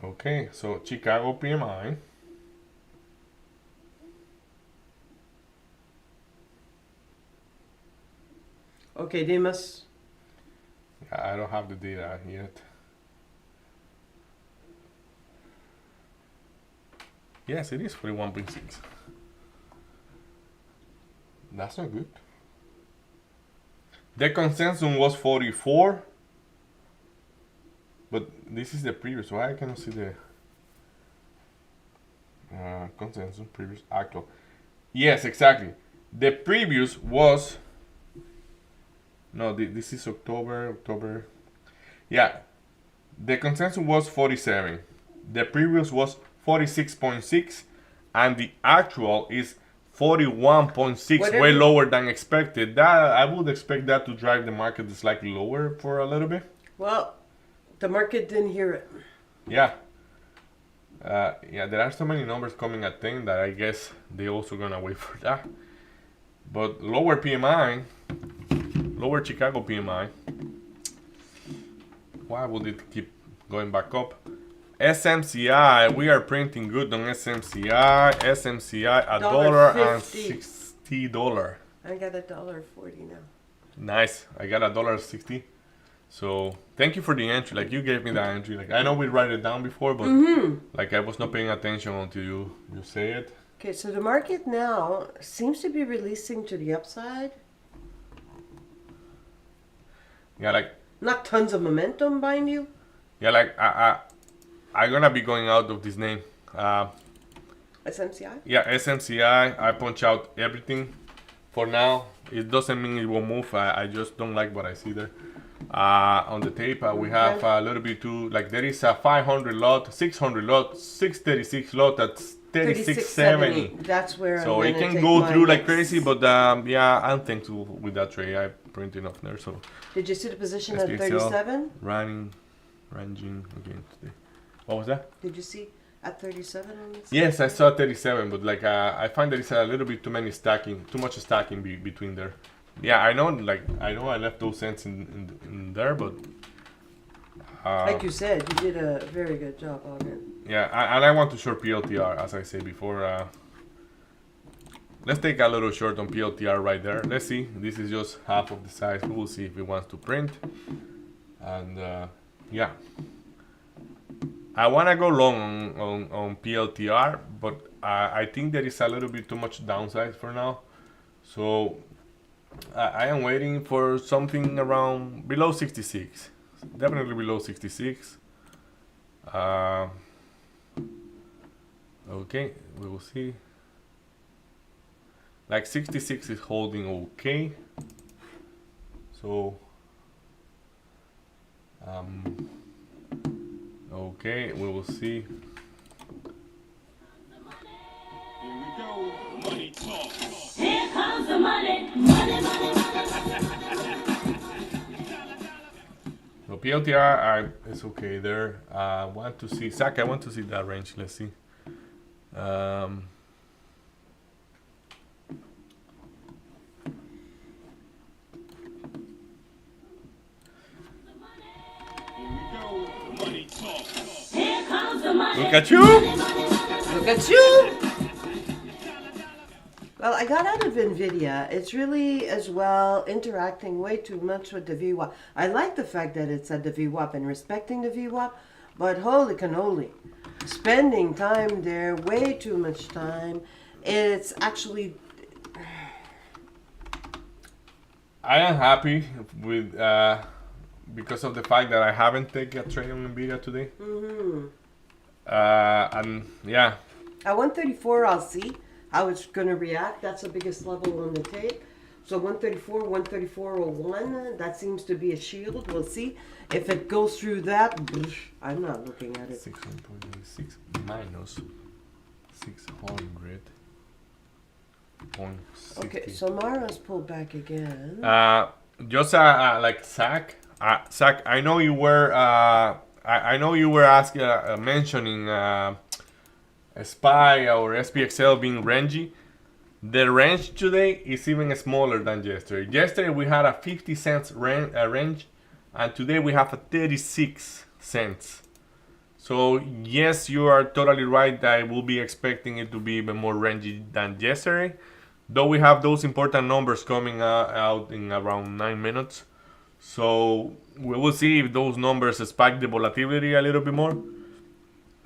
Okay, so Chicago PMI. Okay, they must. I don't have the data yet. Yes, it is 41.6. That's not good. The consensus was 44. But this is the previous. Why I cannot see the consensus previous actual? Yes, exactly. The previous was. No, this is October. Yeah, the consensus was 47. The previous was 46.6, and the actual is 41.6, way lower than expected. That I would expect that to drive the market slightly lower for a little bit. Well, the market didn't hear it. Yeah. Yeah, there are so many numbers coming at 10 that I guess they also gonna wait for that. But lower PMI, lower Chicago PMI. Why would it keep going back up? SMCI, we are printing good on SMCI. SMCI $1.60. I got $1.40 now. Nice. I got $1.60. So thank you for the entry. Like you gave me that entry. Like I know we write it down before, but like I was not paying attention until you say it. Okay, so the market now seems to be releasing to the upside. Yeah, like Not tons of momentum, mind you. yeah, like I'm gonna be going out of this name. SMCI? Yeah, SMCI. I punch out everything for now. It doesn't mean it will move. I just don't like what I see there. On the tape, we have a little bit too, like there is a 500 lot, 600 lot, 636 lot, that's 3670. That's where So I'm it gonna can take go my through like next- crazy, but yeah, I'm thankful with that trade. I print enough there, so Did you see the position at SPXL. 37? ranging again today. What was that? Did you see at 37 on this? Yes, I saw 37, but like I find there is a little bit too much stacking between there. Yeah, I know I left those cents in there, but Like you said, you did a very good job on it. yeah, and I want to short PLTR as I said before. Let's take a little short on PLTR right there. Let's see. This is just half of the size. We will see if it wants to print. And yeah, I want to go long on PLTR, but I think there is a little bit too much downside for now. So I am waiting for something around below 66. Definitely below 66. Okay, we will see. Like 66 is holding okay. So okay, we will see. Here comes the money, money, money, money. So PLTR is okay there. I want to see Zach. I want to see that range. Let's see. Here comes the money. Look at you. Look at you! Well, I got out of NVIDIA. It's really, as well, interacting way too much with the VWAP. I like the fact that it's at the VWAP and respecting the VWAP, but holy cannoli. Spending time there, way too much time. It's actually... I am happy with because of the fact that I haven't taken a trade on Nvidia today. And yeah, At 134, I'll see how it's going to react. That's the biggest level on the tape. So 134, 134.01, that seems to be a shield. We'll see. If it goes through that, I'm not looking at it. 6.86 minus 600.60. Okay, so Mara's pulled back again. Just like Zach, Zach, I know you were I know you were asking mentioning SPY or SPXL being rangy. The range today is even smaller than yesterday. Yesterday we had a 50 cents range, and today we have a 36 cents. So yes, you are totally right that I will be expecting it to be even more rangy than yesterday. Though we have those important numbers coming out in around 9 minutes. So we will see if those numbers spike the volatility a little bit more.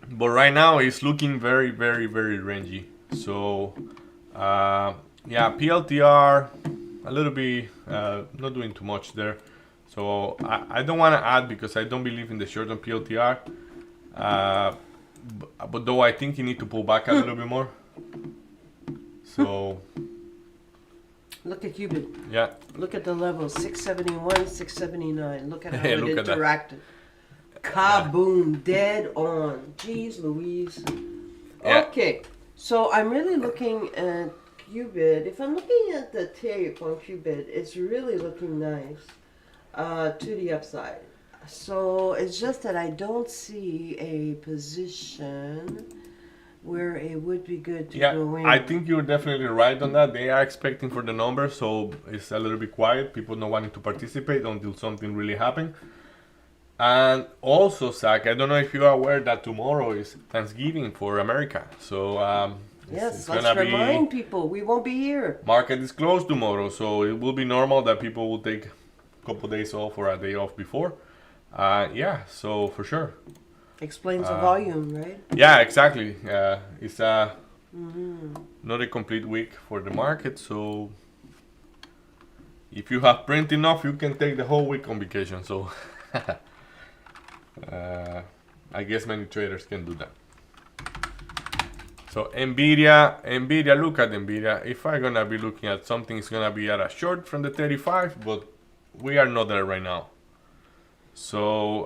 But right now it's looking very, very, very rangy. So yeah, PLTR a little bit not doing too much there. So I don't want to add because I don't believe in the short on PLTR. But though I think you need to pull back a little bit more. So Look at Cupid. yeah, Look at the levels, 671, 679. Look at how it Look at that. interacted. Kaboom, dead on. Jeez Louise. Yeah. Okay, so I'm really looking at Cupid. If I'm looking at the tape on Cupid, it's really looking nice to the upside. So it's just that I don't see a position where it would be good to Yeah, go in. I think you're definitely right on that. They are expecting for the numbers, so it's a little bit quiet. People not wanting to participate until something really happens. And also, Zach, I don't know if you are aware that tomorrow is Thanksgiving for America. So Yes, it's let's gonna remind be people we won't be here. market is closed tomorrow, so it will be normal that people will take a couple days off or a day off before. Yeah, so for sure. Explains the volume, right? Yeah, exactly. It's not a complete week for the market, so if you have print enough, you can take the whole week on vacation. So I guess many traders can do that. So Nvidia, look at Nvidia. If I'm gonna be looking at something, it's gonna be at a short from the 35, but we are not there right now. So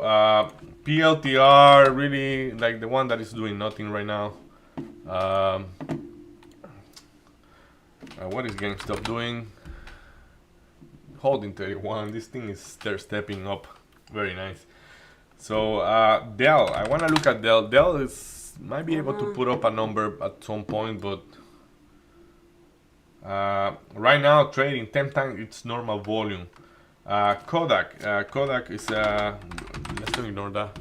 PLTR, really like the one that is doing nothing right now. What is GameStop doing? Holding 31. This thing is they're stepping up. Very nice. So Dell, I want to look at Dell. Dell is might be able to put up a number at some point, but right now trading 10 times its normal volume. Kodak is let's not ignore that.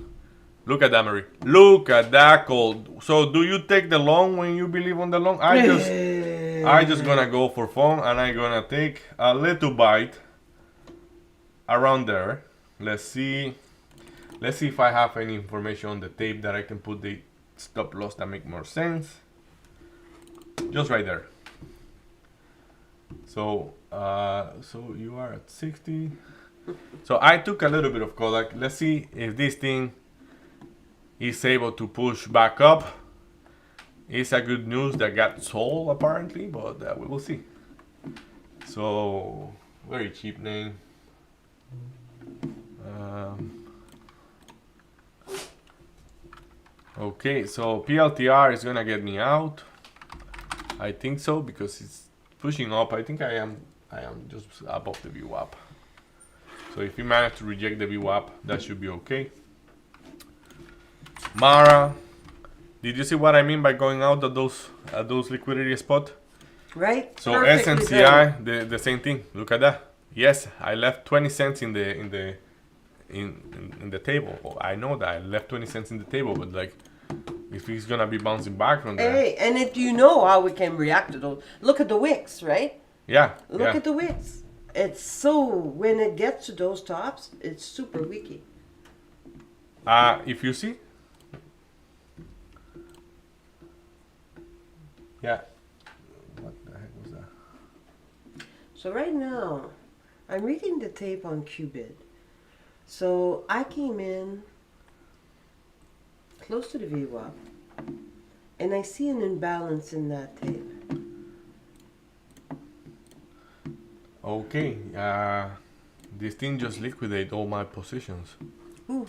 Look at that, Mary. Look at that call. So do you take the long when you believe on the long? I just gonna go for fun and I gonna take a little bite around there. Let's see if I have any information on the tape that I can put the stop loss that make more sense. Just right there. So so you are at 60. So I took a little bit of Kodak. Let's see if this thing is able to push back up. It's a good news that got sold apparently, but we will see. So very cheap name. Okay, so PLTR is gonna get me out. I think so because it's pushing up. I think I am just above the VWAP. So if you manage to reject the VWAP, that should be okay. Mara, did you see what I mean by going out at those liquidity spot? Right? So Perfectly SNCI, the same thing. Look at that. Yes, I left 20 cents in the table. I know that I left 20 cents in the table, but like if he's gonna be bouncing back from there. Hey, and if you know how we can react to those, look at the wicks, right? Yeah. Look at the wicks. It's so, when it gets to those tops, it's super weaky. If you see. Yeah. What the heck was that? So right now, I'm reading the tape on Qubit. So I came in close to the VWAP, and I see an imbalance in that tape. Okay. This thing just liquidate all my positions. Ooh.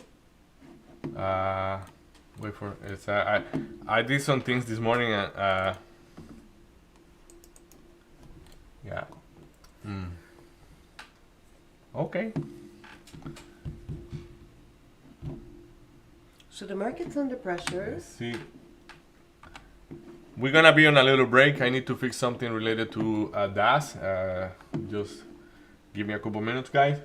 Wait for it's. I did some things this morning and yeah. Okay. So the market's under pressure. Let's see. We're gonna be on a little break. I need to fix something related to DAS. Just give me a couple minutes, guys.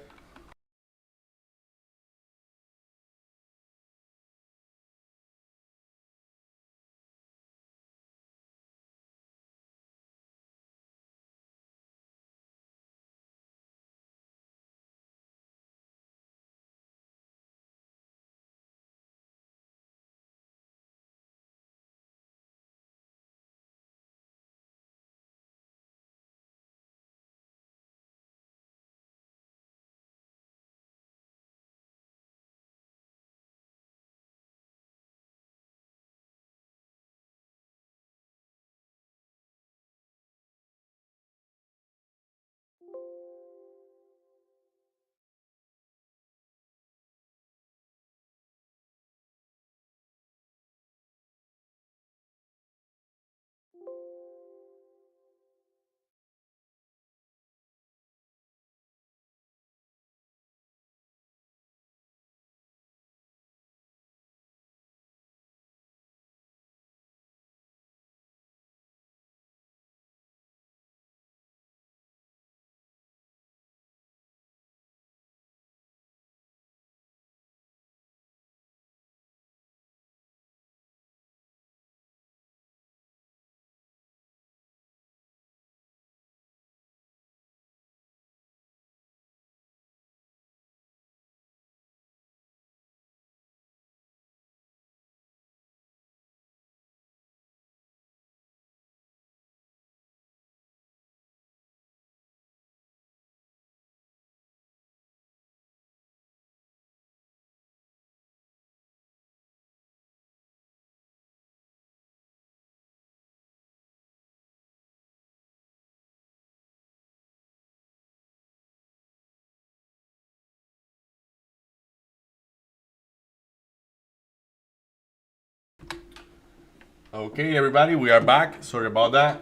Okay, everybody, we are back. Sorry about that.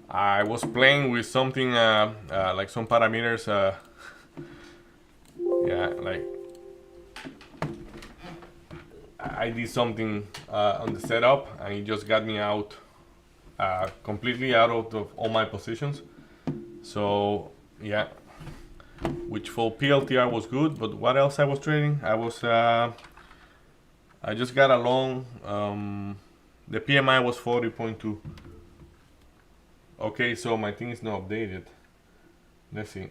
I was playing with something like some parameters. Yeah, like I did something on the setup, and it just got me out completely out of all my positions. So yeah, which for PLTR was good. But what else I was trading? I just got along. The PMI was 40.2. Okay, so my thing is not updated. Let's see.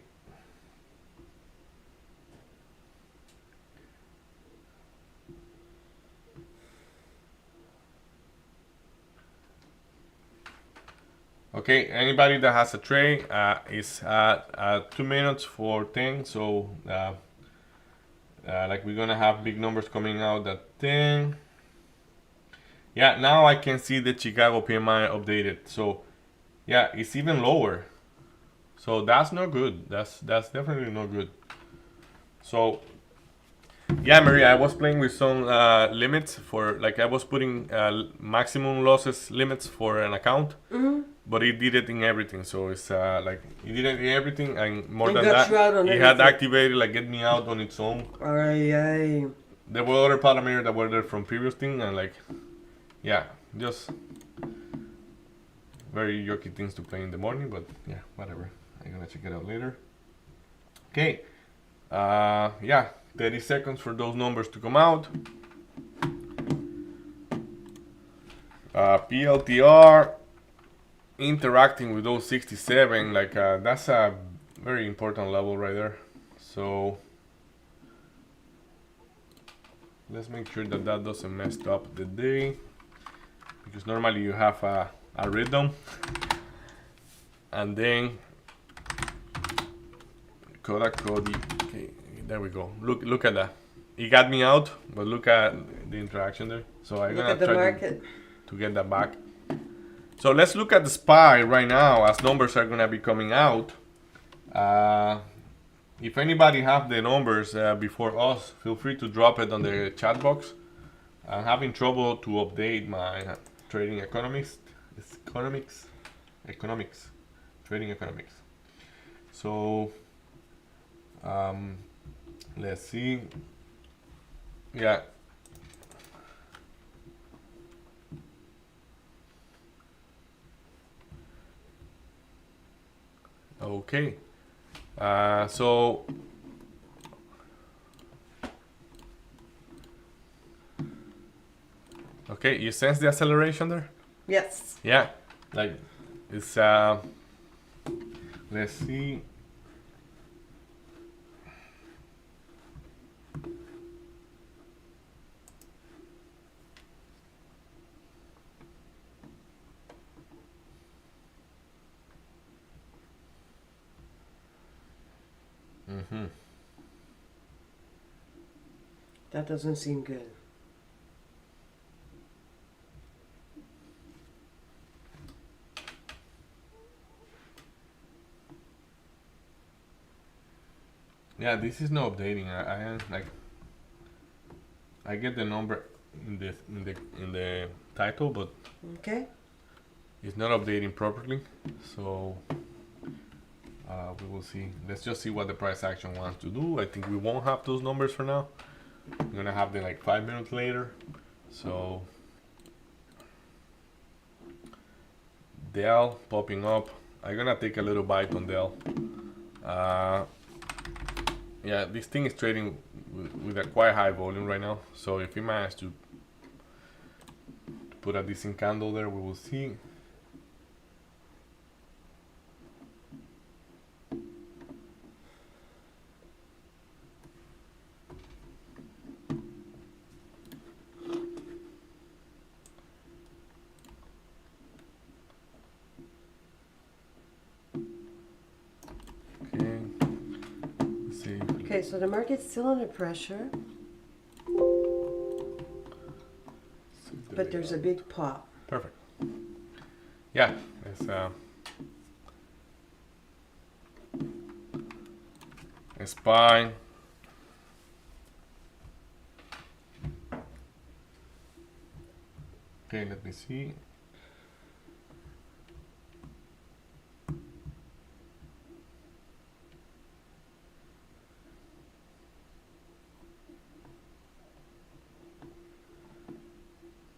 Okay, anybody that has a trade is at 2 minutes for 10. So like we're gonna have big numbers coming out at 10. Yeah, now I can see the Chicago PMI updated. So yeah, it's even lower. So that's not good. That's definitely not good. So yeah, Maria, I was playing with some limits for like I was putting maximum losses limits for an account, but it did it in everything. So it's like it did it in everything, and more It than got that, you out on it had everything. activated like get me out on its own. Ay. There were other parameters that were there from previous thing, and like yeah, just very yucky things to play in the morning. But yeah, whatever. I'm gonna check it out later. Okay. Yeah, 30 seconds for those numbers to come out. PLTR interacting with those 67, like that's a very important level right there. So let's make sure that that doesn't mess up the day, because normally you have a rhythm, and then Kodak Cody. Okay, there we go. Look at that. It got me out, but look at the interaction there. So I'm Look gonna at the try market. to get that back. So let's look at the SPY right now as numbers are gonna be coming out. If anybody have the numbers before us, feel free to drop it on the chat box. I'm having trouble to update my trading economics, trading economics. So let's see. Yeah. Okay. So okay, you sense the acceleration there? Yes. Yeah. Like it's let's see. That doesn't seem good. Yeah, this is not updating. I like I get the number in the title, but Okay. it's not updating properly. So we will see. Let's just see what the price action wants to do. I think we won't have those numbers for now. We're gonna have them like 5 minutes later. So Dell popping up. I'm gonna take a little bite on Dell. Yeah, this thing is trading with a quite high volume right now. So if we manage to put a decent candle there, we will see. Okay. Let's see. Okay, so the market's still under pressure, but there's a big pop. Perfect. Yeah, it's fine. Okay, let me see.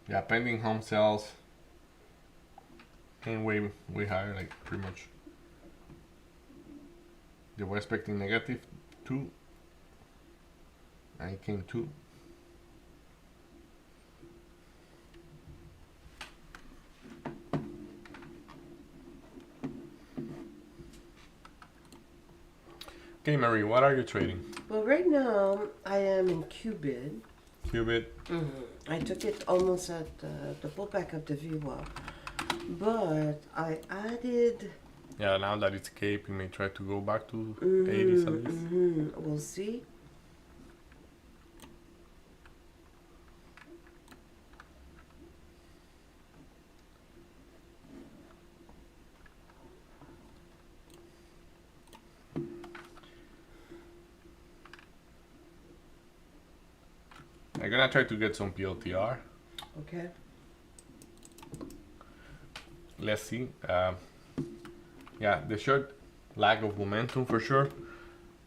Yeah, pending home sales came way higher, like pretty much. They were expecting negative 2, and it came 2. Okay, Marie, what are you trading? Well, right now I am in Qubit. Qubit. I took it almost at the pullback of the VWAP, but I added. Yeah, now that it's cape, you may try to go back to 80s at least. We'll see. I'm gonna try to get some PLTR. Okay. Let's see. Yeah, the short lack of momentum for sure.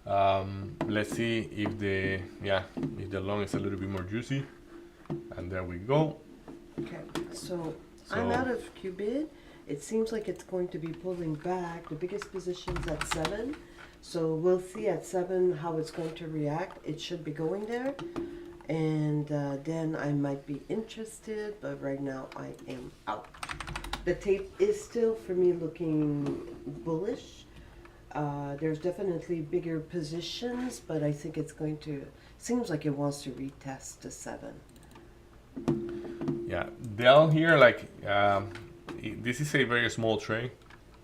Let's see if the long is a little bit more juicy. And there we go. Okay. So I'm out of Qubit. It seems like it's going to be pulling back. The biggest position's at 7. So we'll see at 7 how it's going to react. It should be going there. And then I might be interested, but right now I am out. The tape is still, for me, looking bullish. There's definitely bigger positions, but I think it's going to, seems like it wants to retest to 7. Yeah, Dell here, like, this is a very small trade.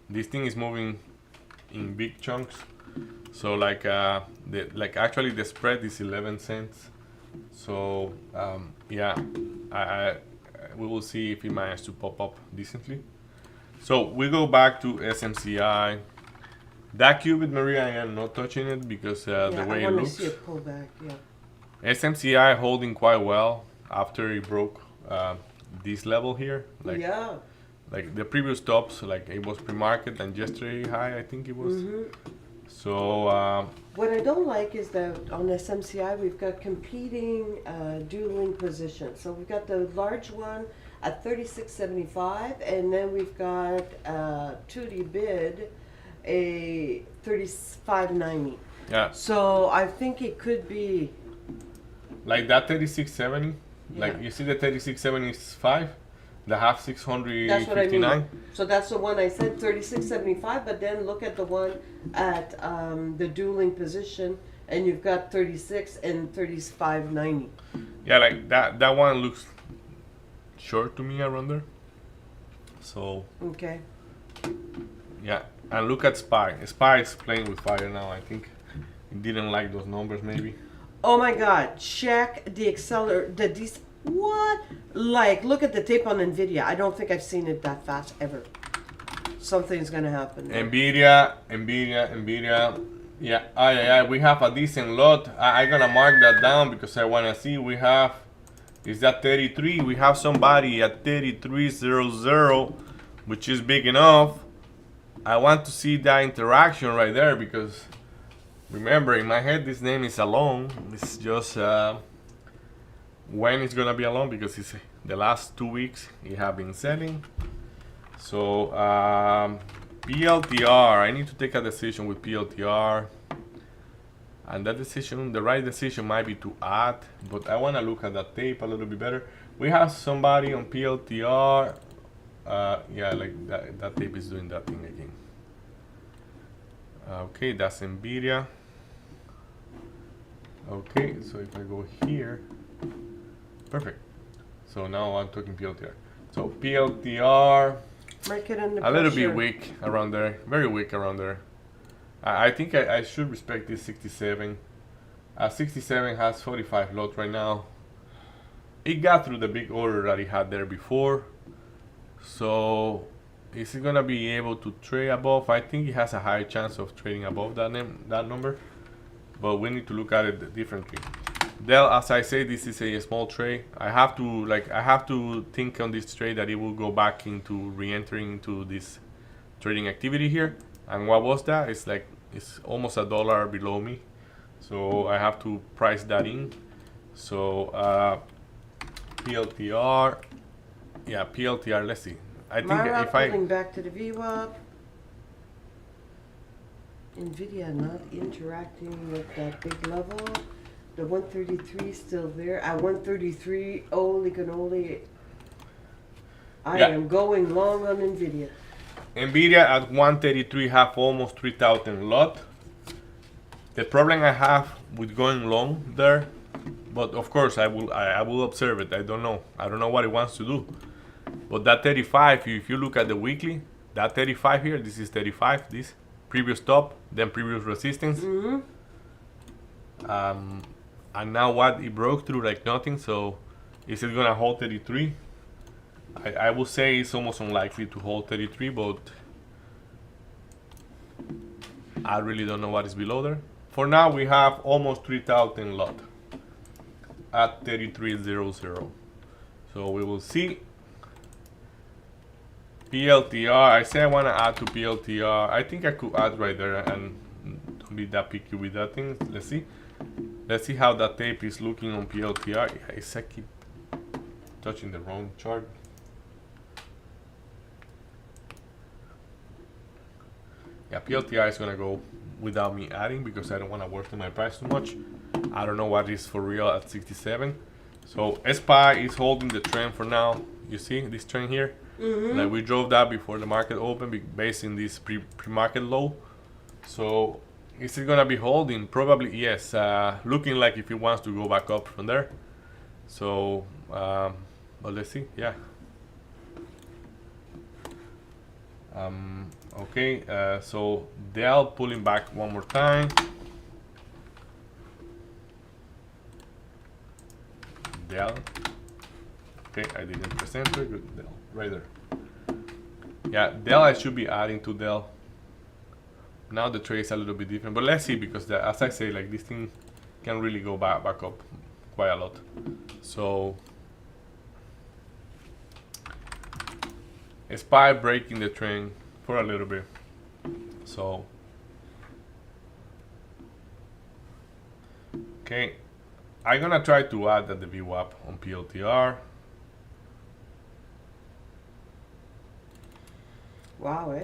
This thing is moving in big chunks. So like, actually the spread is 11 cents. So yeah, we will see if it manages to pop up decently. So we go back to SMCI. That Qubit, Maria, I am not touching it because the way it looks. I want to see it pull back. Yeah. SMCI holding quite well after it broke this level here. Like, yeah. Like the previous tops, like it was pre-market and yesterday high, I think it was. So what I don't like is that on SMCI we've got competing dueling positions. So we've got the large one at 36.75, and then we've got to the bid a 35.90. yeah, So I think it could be. like that 36.70, like Yeah. you see the 36.75, the half 659. That's what I mean. So that's the one I said 36.75, but then look at the one at the dueling position, and you've got 36 and 35.90. Yeah, like that one looks short to me around there. So Okay. yeah, and look at SPY. SPY is playing with fire now. I think it didn't like those numbers maybe. Oh my God! Check the what? Like, look at the tape on Nvidia. I don't think I've seen it that fast ever. Something's gonna happen. Nvidia. Yeah, we have a decent lot. I'm gonna mark that down because I wanna see. We have, is that 33? We have somebody at 33.00, which is big enough. I want to see that interaction right there because remember, in my head, this name is alone. It's just when it's gonna be alone because it's the last 2 weeks it have been selling. So PLTR, I need to take a decision with PLTR, and that decision, the right decision might be to add, but I want to look at that tape a little bit better. We have somebody on PLTR. Yeah, like that tape is doing that thing again. Okay, that's Nvidia. Okay, so if I go here, perfect. So now I'm talking PLTR. So PLTR, Market under a little pressure. bit weak around there, very weak around there. I think I should respect this 67. 67 has 45 lot right now. It got through the big order that it had there before. So is it gonna be able to trade above? I think it has a high chance of trading above that number, but we need to look at it differently. Dell, as I say, this is a small trade. I have to think on this trade that it will go back into re-entering into this trading activity here. And what was that? It's almost $1 below me, so I have to price that in. So PLTR, yeah, PLTR. Let's see. I think Mara if I pulling back to the VWAP. Nvidia not interacting with that big level. The 133 still there. At 133, holy cannoli. I Yeah. am going long on Nvidia. Nvidia at 133 have almost 3,000 lot. The problem I have with going long there, but of course I will observe it. I don't know what it wants to do. But that 35, if you look at the weekly, that 35 here, this is 35, this previous top, then previous resistance. And now what, it broke through like nothing. So is it gonna hold 33? I would say it's almost unlikely to hold 33, but I really don't know what is below there. For now, we have almost 3,000 lot at 33.00. So we will see. PLTR, I say I want to add to PLTR. I think I could add right there and don't be that picky with that thing. Let's see. Let's see how that tape is looking on PLTR. I keep touching the wrong chart. Yeah, PLTR is gonna go without me adding because I don't want to worsen my price too much. I don't know what is for real at 67. So SPY is holding the trend for now. You see this trend here? Like we drove that before the market opened based in this pre-market low. So is it gonna be holding? Probably yes. Looking like if it wants to go back up from there. So, but let's see. Yeah. Okay, so Dell pulling back one more time. Dell. Okay, I didn't present it. Good, Dell, right there. Yeah, Dell, I should be adding to Dell. Now the trade is a little bit different, but let's see because as I say, like this thing can really go back up quite a lot. So SPY breaking the trend for a little bit. So okay, I'm gonna try to add the VWAP on PLTR. Wow, eh?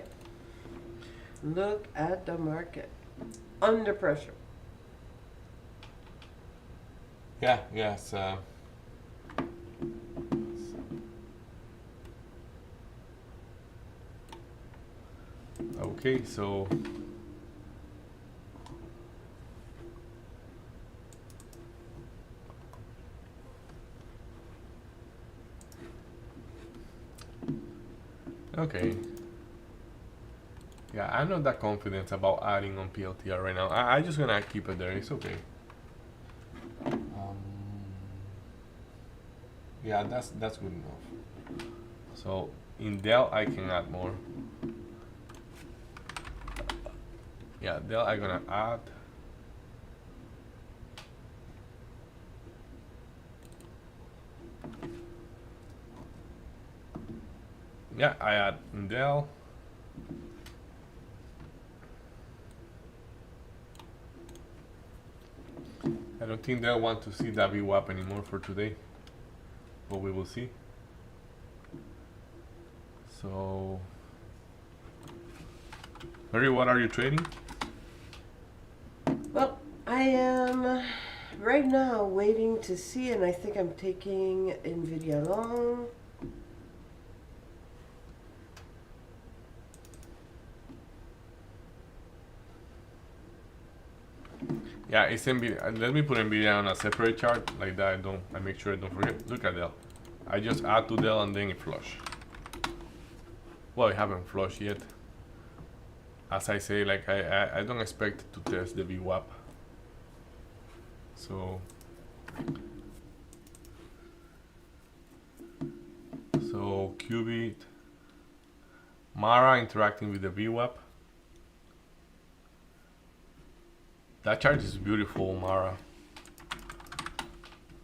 Look at the market. Under pressure. Yeah, yes. Okay, so okay. Yeah, I'm not that confident about adding on PLTR right now. I just gonna keep it there. It's okay. Yeah, that's good enough. So in Dell, I can add more. Yeah, Dell, I'm gonna add. Yeah, I add in Dell. I don't think they'll want to see that VWAP anymore for today, but we will see. So, Mary, what are you trading? Well, I am right now waiting to see, and I think I'm taking Nvidia long. Yeah, it's NVIDIA. Let me put NVIDIA on a separate chart like that. I make sure I don't forget. Look at Dell. I just add to Dell and then it flush. Well, it haven't flushed yet. As I say, like I don't expect to test the VWAP. So Qubit, Mara interacting with the VWAP. That chart is beautiful, Mara.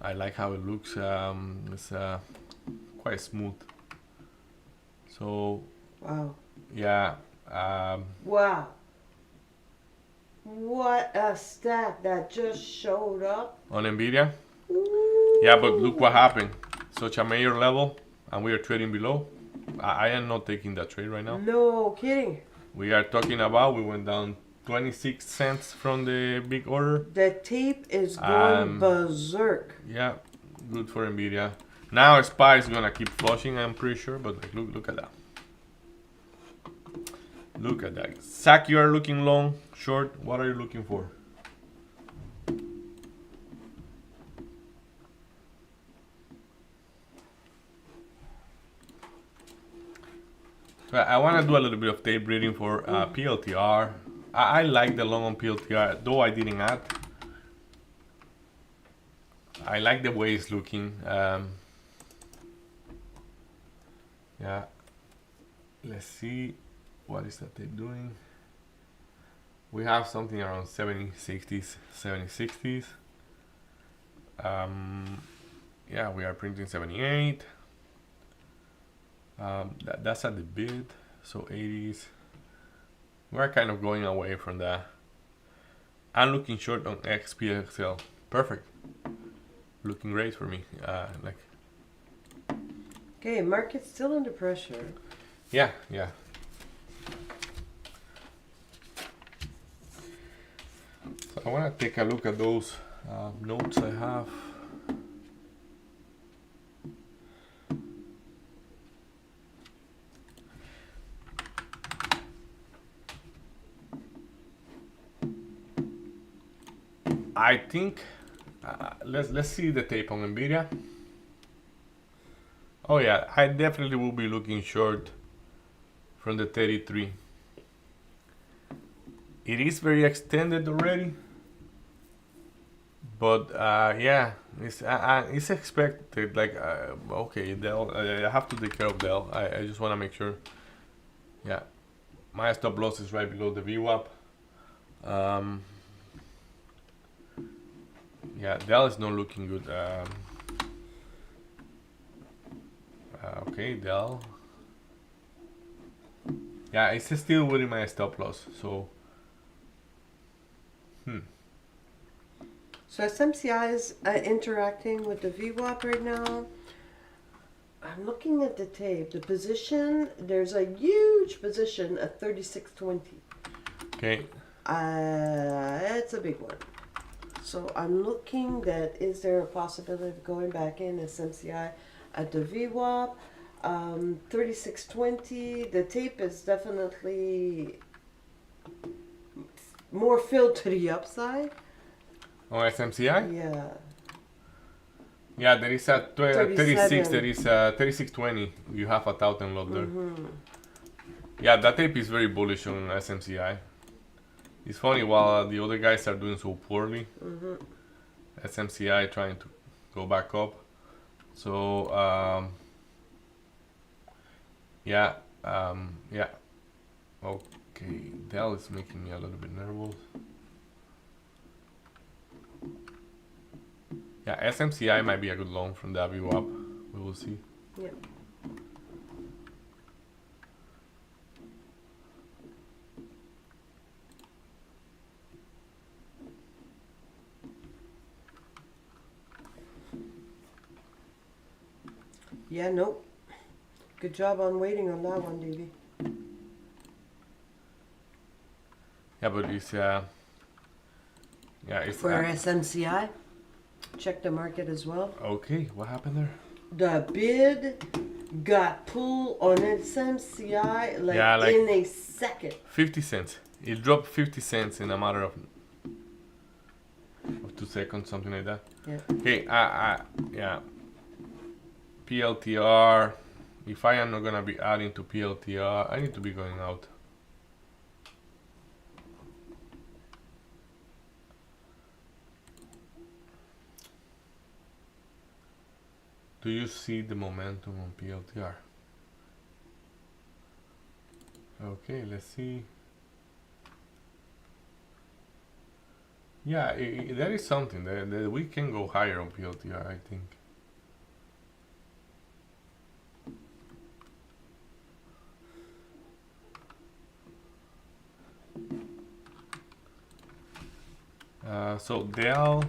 I like how it looks. It's quite smooth. So Wow. yeah, Wow. What a stack that just showed up. on Nvidia. Ooh. Yeah, but look what happened. Such a major level, and we are trading below. I am not taking that trade right now. No kidding. We are talking about we went down 26 cents from the big order. The tape is going Um, berserk. Yeah, good for Nvidia. Now SPY is gonna keep flushing, I'm pretty sure. But like, look at that. Look at that. Zach, you are looking long, short. What are you looking for? So I want to do a little bit of tape reading for PLTR. I like the long on PLTR, though I didn't add. I like the way it's looking. Yeah. Let's see. What is that tape doing? We have something around 70, 60s, 70, 60s. Yeah, we are printing 78. That's at the bid, so 80s. We're kind of going away from that. I'm looking short on XPXL. Perfect. Looking great for me. Like, Okay, market's still under pressure. yeah, yeah. So I want to take a look at those notes I have. I think let's see the tape on Nvidia. Oh yeah, I definitely will be looking short from the 33. It is very extended already, but yeah, it's expected. Like okay, Dell. I have to take care of Dell. I just want to make sure. Yeah, my stop loss is right below the VWAP. Yeah, Dell is not looking good. Okay, Dell. Yeah, it's still within my stop loss. So, So SMCI is interacting with the VWAP right now. I'm looking at the tape. The position, there's a huge position at 36.20. okay. It's a big one. So I'm looking that is there a possibility of going back in SMCI at the VWAP? 36.20. The tape is definitely more filled to the upside. On SMCI? Yeah. Yeah, there is a 36, 37. there is a 3620. You have a 1,000 lot there. Yeah, that tape is very bullish on SMCI. It's funny, while the other guys are doing so poorly, SMCI trying to go back up. So, yeah, yeah. Okay, Dell is making me a little bit nervous. Yeah, SMCI might be a good long from the VWAP. We will see. Yeah. Yeah, nope. Good job on waiting on that one, Davey. Yeah, but it's yeah, it's For SMCI, check the market as well. okay. What happened there? The bid got pulled on SMCI like, Yeah, like- in a second. 50 cents. It dropped 50 cents in a matter of 2 seconds, something like that. Yeah. Okay, yeah. PLTR. If I am not gonna be adding to PLTR, I need to be going out. Do you see the momentum on PLTR? Okay, let's see. Yeah, that is something that we can go higher on PLTR, I think. So Dell,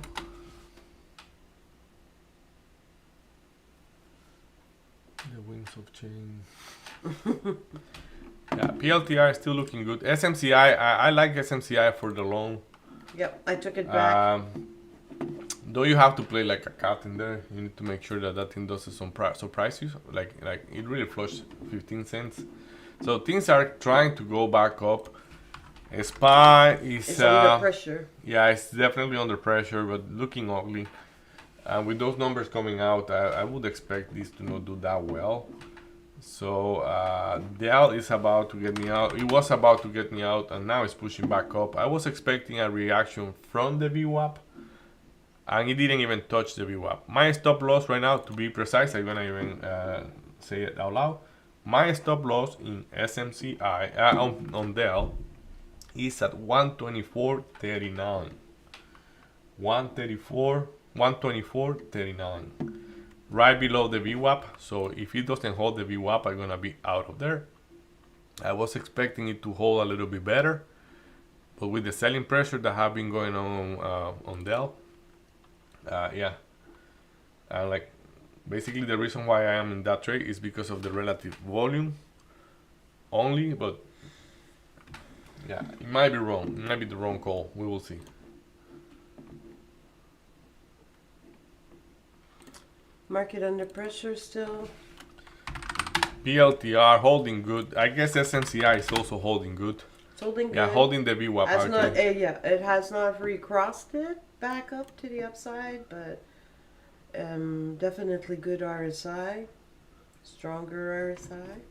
the wings of change. Yeah, PLTR is still looking good. SMCI, I like SMCI for the long. Yep, I took it back. Though you have to play like a cat in there, you need to make sure that that thing doesn't surprise you. Like it really flushed 15 cents. So things are trying to go back up. SPY is It's under pressure. yeah, it's definitely under pressure, but looking ugly. With those numbers coming out, I would expect this to not do that well. So Dell is about to get me out. It was about to get me out, and now it's pushing back up. I was expecting a reaction from the VWAP, and it didn't even touch the VWAP. My stop loss right now, to be precise, I'm gonna even say it out loud. My stop loss in SMCI on Dell is at 124.39. 124.39. Right below the VWAP. So if it doesn't hold the VWAP, I'm gonna be out of there. I was expecting it to hold a little bit better, but with the selling pressure that have been going on Dell, yeah, like basically the reason why I am in that trade is because of the relative volume only. But yeah, it might be wrong. It might be the wrong call. We will see. Market under pressure still. PLTR holding good. I guess SMCI is also holding good. It's holding good. Yeah, holding the VWAP. Has not, actually. yeah, it has not recrossed it back up to the upside, but definitely good RSI, stronger RSI.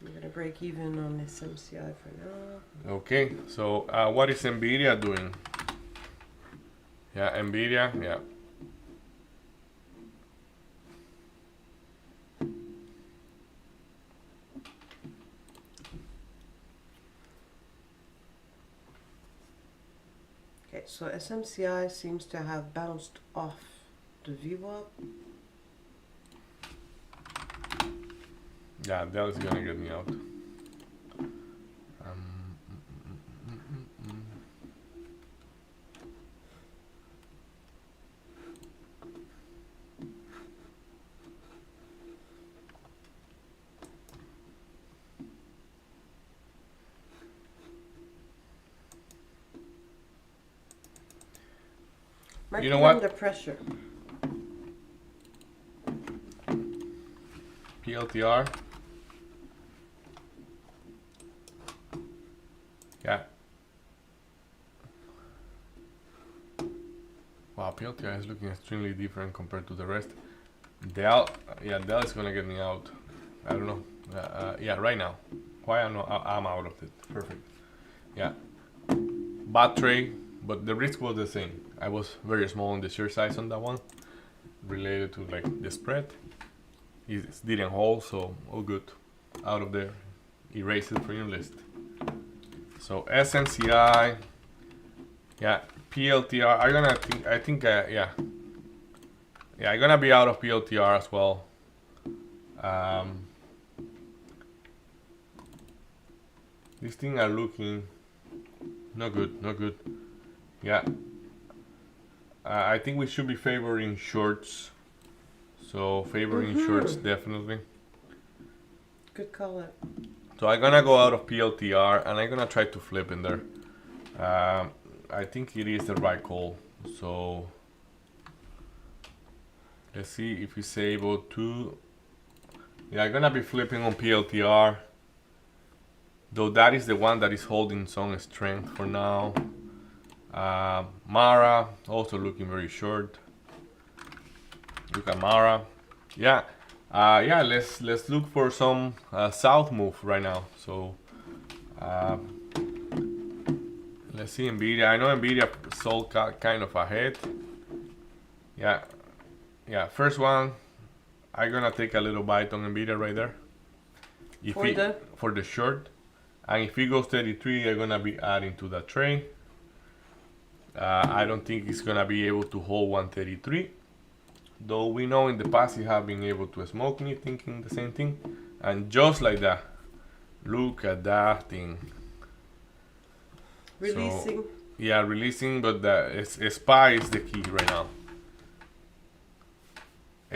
I'm gonna break even on this MCI for now. Okay, so what is Nvidia doing? Yeah, Nvidia, yeah. Okay, so SMCI seems to have bounced off the VWAP. Yeah, that is gonna get me out. Market You know what? under pressure. PLTR. Yeah. Wow, PLTR is looking extremely different compared to the rest. Dell, yeah, Dell is gonna get me out. I don't know. Yeah, right now. Why I'm out of it. Perfect. Yeah. Bad trade, but the risk was the same. I was very small on the share size on that one, related to like the spread. It didn't hold, so all good. Out of there. Erase it from your list. So SNCI, yeah, PLTR. Yeah, I'm gonna be out of PLTR as well. These things are looking not good, not good. Yeah, I think we should be favoring shorts. So favoring shorts definitely. Good call it. So I'm gonna go out of PLTR and I'm gonna try to flip in there. I think it is the right call. So let's see if it's able to. Yeah, I'm gonna be flipping on PLTR. Though that is the one that is holding some strength for now. Mara also looking very short. Look at Mara. Yeah. Yeah, let's look for some south move right now. So let's see Nvidia. I know Nvidia sold kind of ahead. Yeah, yeah. First one, I'm gonna take a little bite on Nvidia right there. For the short, And if it goes 33, I'm gonna be adding to the trade. I don't think it's gonna be able to hold 133. Though we know in the past he have been able to smoke me thinking the same thing. And just like that, look at that thing. Releasing. So, yeah, releasing, but the SPY is the key right now.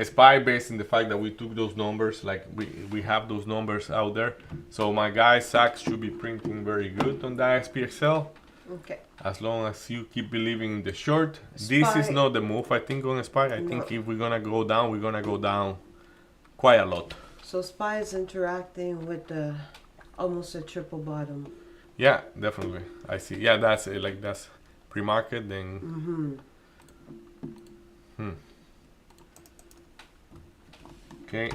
SPY based in the fact that we took those numbers, like we have those numbers out there. So my guy Sachs should be printing very good on that SPXL. Okay. As long as you keep believing in the short. This is SPY. not the move I think on SPY. I think if we're gonna go down, we're gonna go down quite a lot. So SPY is interacting with the almost a triple bottom. Yeah, definitely. I see. Yeah, that's it. Like that's pre-market. Then. Okay.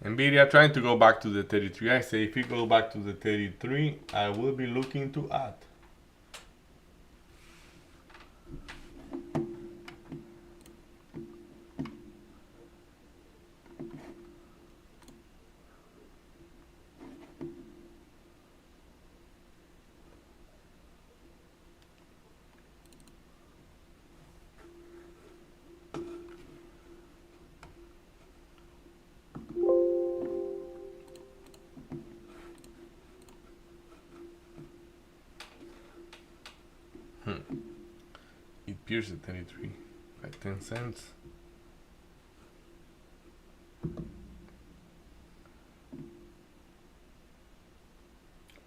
Nvidia trying to go back to the 33. I say if you go back to the 33, I will be looking to add. It pierced at 33 by 10 cents.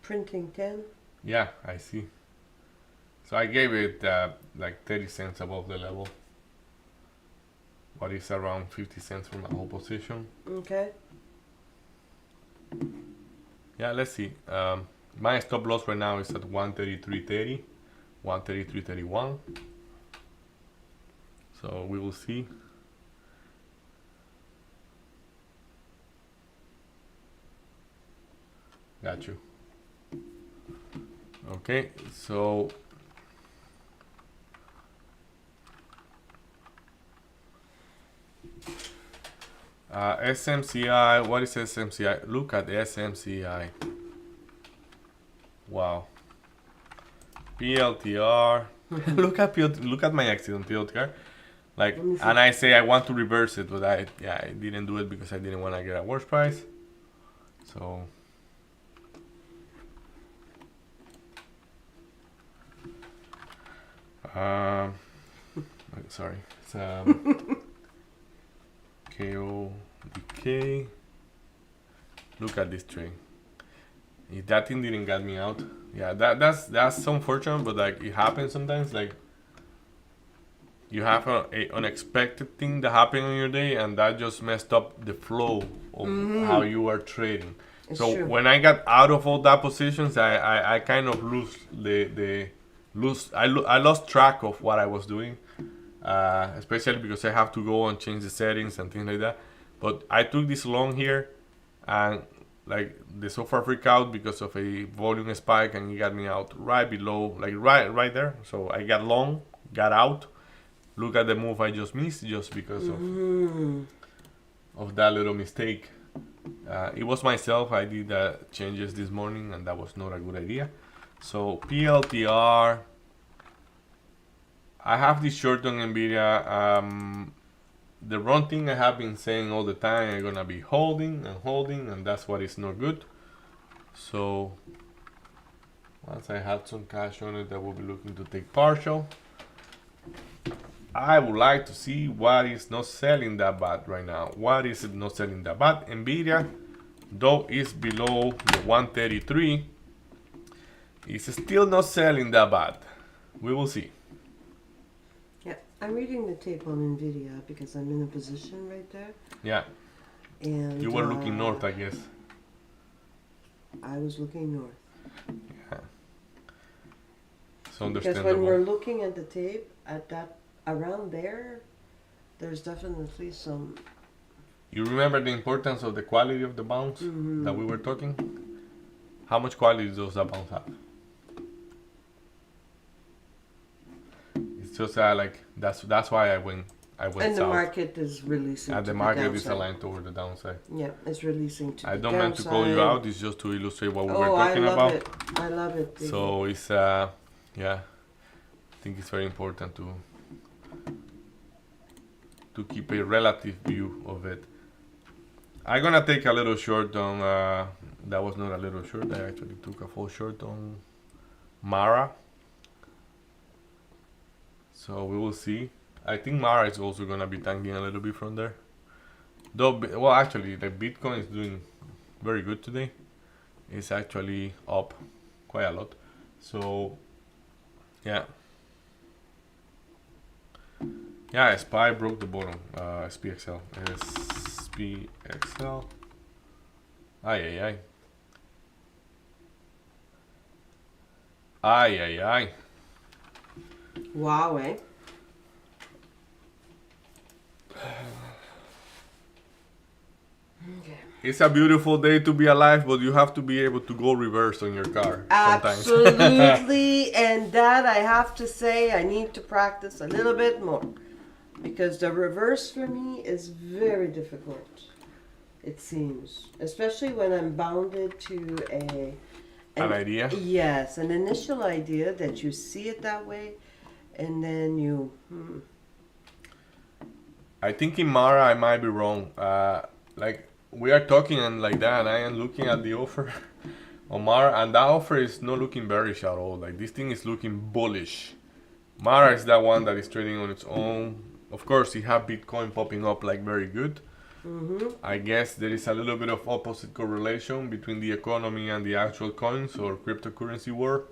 Printing 10. Yeah, I see. So I gave it like 30 cents above the level. What is around 50 cents from my whole position. Okay. Yeah, let's see. My stop loss right now is at 133.30, 133.31. So we will see. Got you. Okay, so SMCI. What is SMCI? Look at SMCI. Wow. PLTR. Look at my exit on PLTR. Like, and I say I want to reverse it, but I didn't do it because I didn't want to get a worse price. So sorry, it's KODK. Look at this trade. If that thing didn't get me out, yeah, that's unfortunate, but like it happens sometimes. Like you have a unexpected thing that happened on your day, and that just messed up the flow of how you are trading. It's so true. when I got out of all that positions, I kind of I lost track of what I was doing, especially because I have to go and change the settings and things like that. But I took this long here, and like the SOFR freak out because of a volume spike, and it got me out right below, like right there. So I got long, got out. Look at the move I just missed just because of that little mistake. It was myself. I did changes this morning, and that was not a good idea. So PLTR. I have this short on Nvidia. The wrong thing I have been saying all the time, I'm gonna be holding, and that's what is not good. So once I had some cash on it, I will be looking to take partial. I would like to see what is not selling that bad right now. What is it not selling that bad? Nvidia, though is below the 133, is still not selling that bad. We will see. Yeah, I'm reading the tape on Nvidia because I'm in a position right there. Yeah, And you were looking north, I guess. I was looking north. Yeah. It's Because understandable. when we're looking at the tape, at that around there, there's definitely some. You remember the importance of the quality of the bounce that we were talking? How much quality does that bounce have? It's just like that's why I went I went And the south. market is releasing And to the market is downside. aligned toward the downside. Yeah, it's releasing to I the don't mean to call you downside. out. It's just to illustrate what we were Oh, I talking love about. it. I love it. Biggie. So it's yeah, I think it's very important to keep a relative view of it. I'm gonna take a little short on that was not a little short. I actually took a full short on Mara. So we will see. I think Mara is also gonna be tanking a little bit from there. Though, well, actually, the Bitcoin is doing very good today. It's actually up quite a lot. So, yeah. Yeah, SPY broke the bottom. SPXL. SPXL. Ay, ay, ay. Ay, ay, ay. Wow, eh? Okay. It's a beautiful day to be alive, but you have to be able to go reverse on your car sometimes. Absolutely, and that I have to say I need to practice a little bit more because the reverse for me is very difficult. It seems, especially when I'm bounded to An idea? Yes, an initial idea that you see it that way, and then you. I think in Mara I might be wrong. Like we are talking and like that, and I am looking at the offer on Mara, and that offer is not looking bearish at all. Like this thing is looking bullish. Mara is that one that is trading on its own. Of course, you have Bitcoin popping up like very good. I guess there is a little bit of opposite correlation between the economy and the actual coins or cryptocurrency war,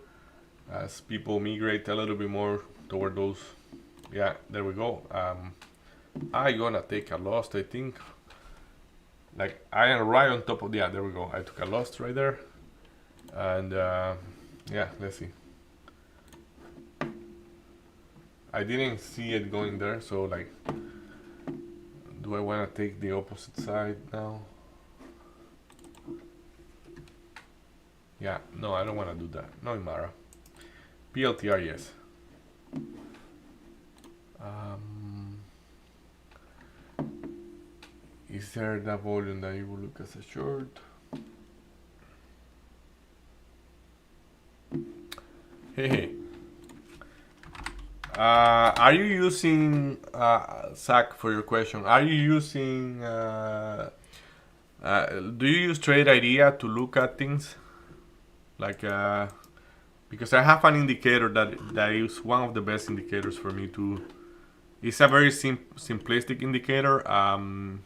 as people migrate a little bit more toward those. Yeah, there we go. I'm gonna take a loss, I think. Like I am right on top of, yeah, there we go. I took a loss right there, and yeah, let's see. I didn't see it going there, so like, do I want to take the opposite side now? Yeah, no, I don't want to do that. No, Mara. PLTR, yes. Is there that volume that you will look as a short? Hey, hey. Are you using, Zach, for your question, are you using, do you use Trade Idea to look at things? Like, because I have an indicator that is one of the best indicators for me to, it's a very simplistic indicator, and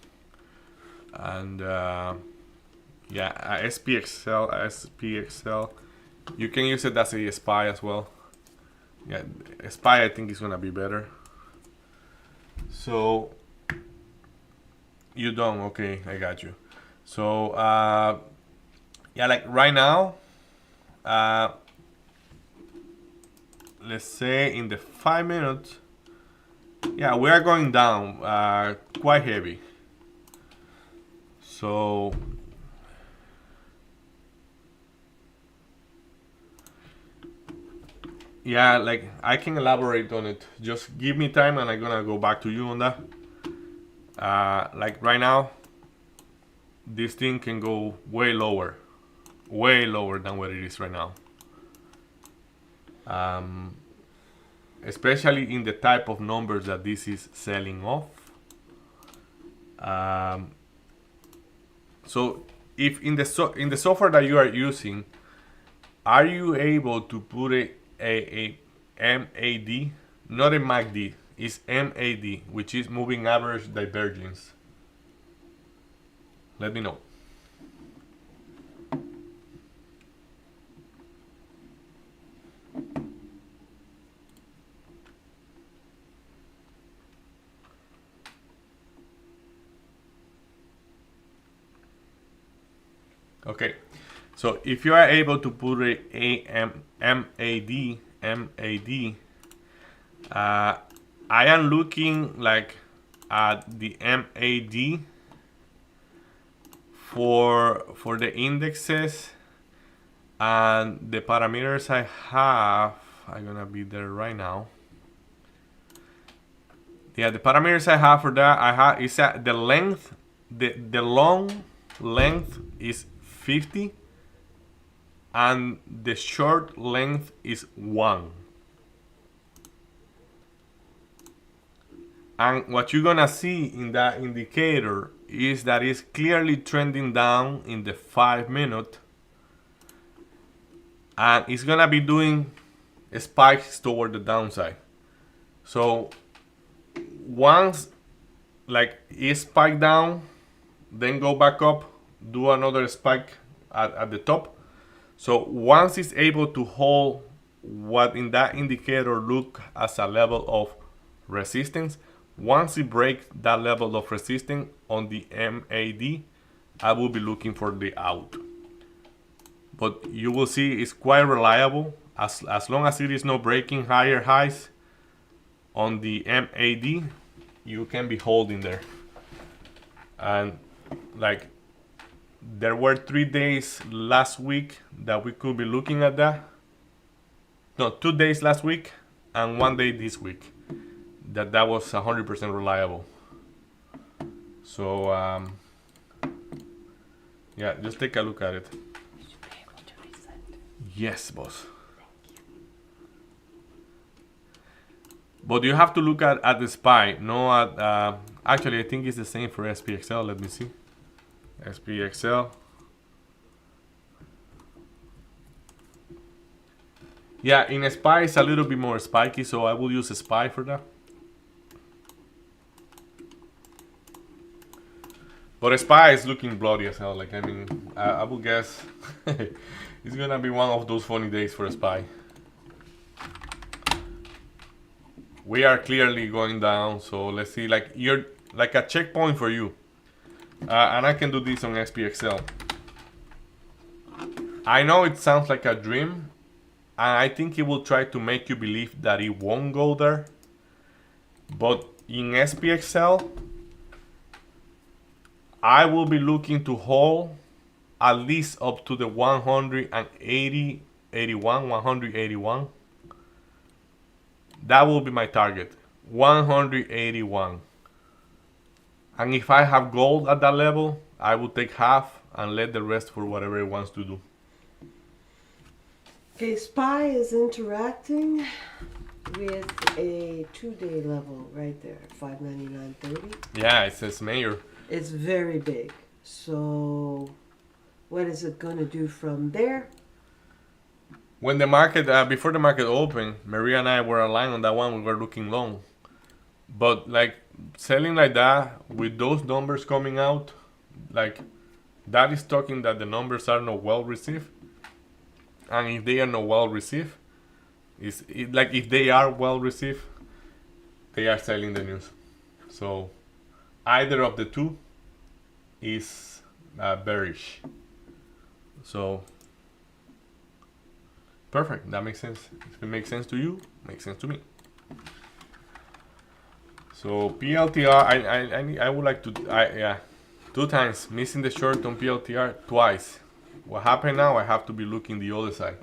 yeah, SPXL, you can use it as a SPY as well. Yeah, SPY I think is gonna be better. So you don't, okay, I got you. So yeah, like right now, let's say in the 5 minutes, yeah, we are going down quite heavy. So yeah, like I can elaborate on it. Just give me time and I'm gonna go back to you on that. Like right now, this thing can go way lower than what it is right now. Especially in the type of numbers that this is selling off. So if in the software that you are using, are you able to put a MAD, not a MACD, it's MAD, which is moving average divergence? Let me know. Okay, so if you are able to put a MAD, I am looking like at the MAD for the indexes and the parameters I have. I'm gonna be there right now. Yeah, the parameters I have for that, I have is that the length, the long length is 50, and the short length is 1. And what you're gonna see in that indicator is that it's clearly trending down in the 5 minute, and it's gonna be doing spikes toward the downside. So once like it spike down, then go back up, do another spike at the top. So once it's able to hold what in that indicator look as a level of resistance, once it breaks that level of resistance on the MAD, I will be looking for the out. But you will see it's quite reliable as long as it is not breaking higher highs on the MAD, you can be holding there. And like there were 3 days last week that we could be looking at that. No, 2 days last week and 1 day this week that was 100% reliable. So yeah, just take a look at it. Yes, boss. But you have to look at the SPY, no at actually I think it's the same for SPXL. Let me see. SPXL. Yeah, in SPY it's a little bit more spiky, so I will use a SPY for that. But SPY is looking bloody as hell. Like, I mean, I would guess it's gonna be one of those funny days for SPY. We are clearly going down, so let's see. Like you're like a checkpoint for you, and I can do this on SPXL. I know it sounds like a dream, and I think it will try to make you believe that it won't go there. But in SPXL, I will be looking to hold at least up to the 180, 81, 181. That will be my target, 181. And if I have gold at that level, I will take half and let the rest for whatever it wants to do. Okay, SPY is interacting with a 2-day level right there, 599.30. Yeah, it says mayor. It's very big. So what is it going to do from there? When the market, before the market opened, Maria and I were aligned on that one. We were looking long. But like selling like that with those numbers coming out, like that is talking that the numbers are not well received. And if they are not well received, like if they are well received, they are selling the news. So either of the two is bearish. So perfect. That makes sense. If it makes sense to you, it makes sense to me. So PLTR, I would like to, yeah, 2 times missing the short on PLTR twice. What happened now? I have to be looking the other side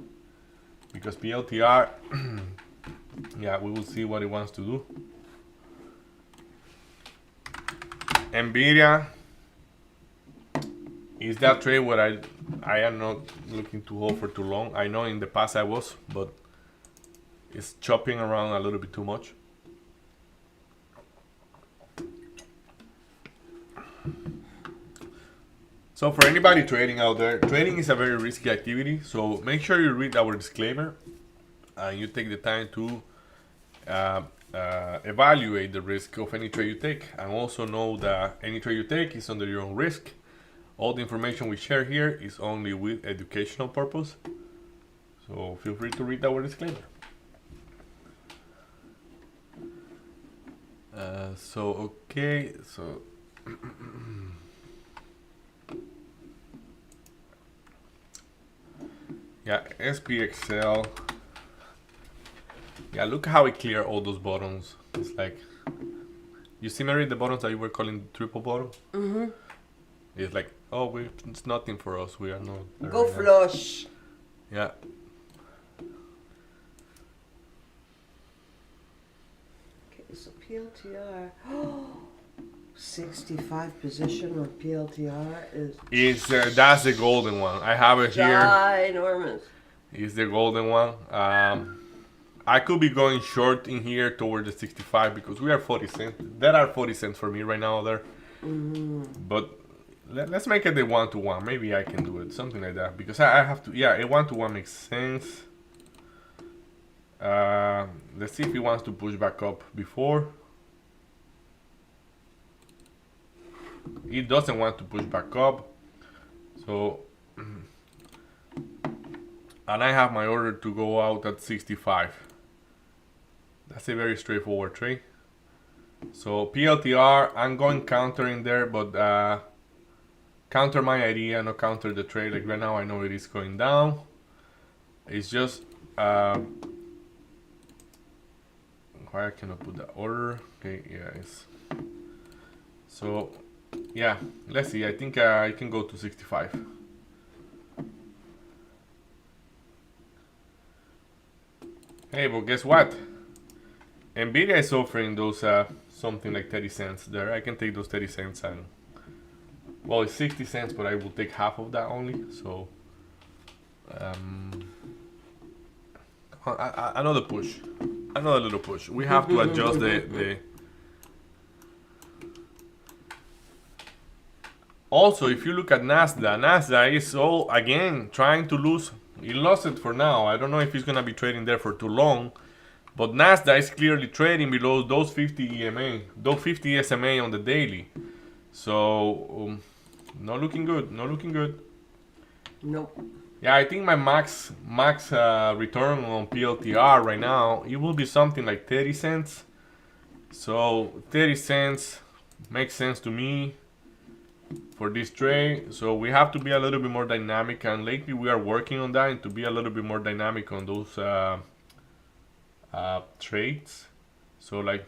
because PLTR, yeah, we will see what it wants to do. Nvidia is that trade where I am not looking to hold for too long. I know in the past I was, but it's chopping around a little bit too much. So for anybody trading out there, trading is a very risky activity. So make sure you read our disclaimer and you take the time to evaluate the risk of any trade you take, and also know that any trade you take is under your own risk. All the information we share here is only with educational purpose. So feel free to read our disclaimer. Okay, so yeah, SPXL. Yeah, look how it cleared all those bottoms. It's like, you see, Mary, the bottoms that you were calling triple bottom? Mm-hmm. It's like, oh, it's nothing for us. We are not. Go flush. Yeah. Okay, So PLTR. 65 position on PLTR is That's the golden one. I have it here. ginormous. Is the golden one. I could be going short in here toward the 65 because we are 40 cents. There are 40 cents for me right now there. But let's make it a 1-to-1. Maybe I can do it. Something like that. Because I have to. Yeah, a 1-to-1 makes sense. Let's see if he wants to push back up before. He doesn't want to push back up. So. And I have my order to go out at 65. That's a very straightforward trade. So PLTR, I'm going counter in there, but counter my idea, not counter the trade. Like right now, I know it is going down. It's just why I cannot put the order. Okay, yeah, it's so yeah. Let's see. I think I can go to 65. Hey, but guess what? Nvidia is offering those something like 30 cents there. I can take those 30 cents and well, it's 60 cents, but I will take half of that only. So another push, another little push. We have to adjust the. Also, if you look at Nasdaq is all again trying to lose. He lost it for now. I don't know if he's gonna be trading there for too long, but Nasdaq is clearly trading below those 50 EMA, those 50 SMA on the daily. So not looking good. Not looking good. Nope. Yeah, I think my max return on PLTR right now it will be something like 30 cents. So 30 cents makes sense to me for this trade. So we have to be a little bit more dynamic, and lately we are working on that and to be a little bit more dynamic on those trades. So like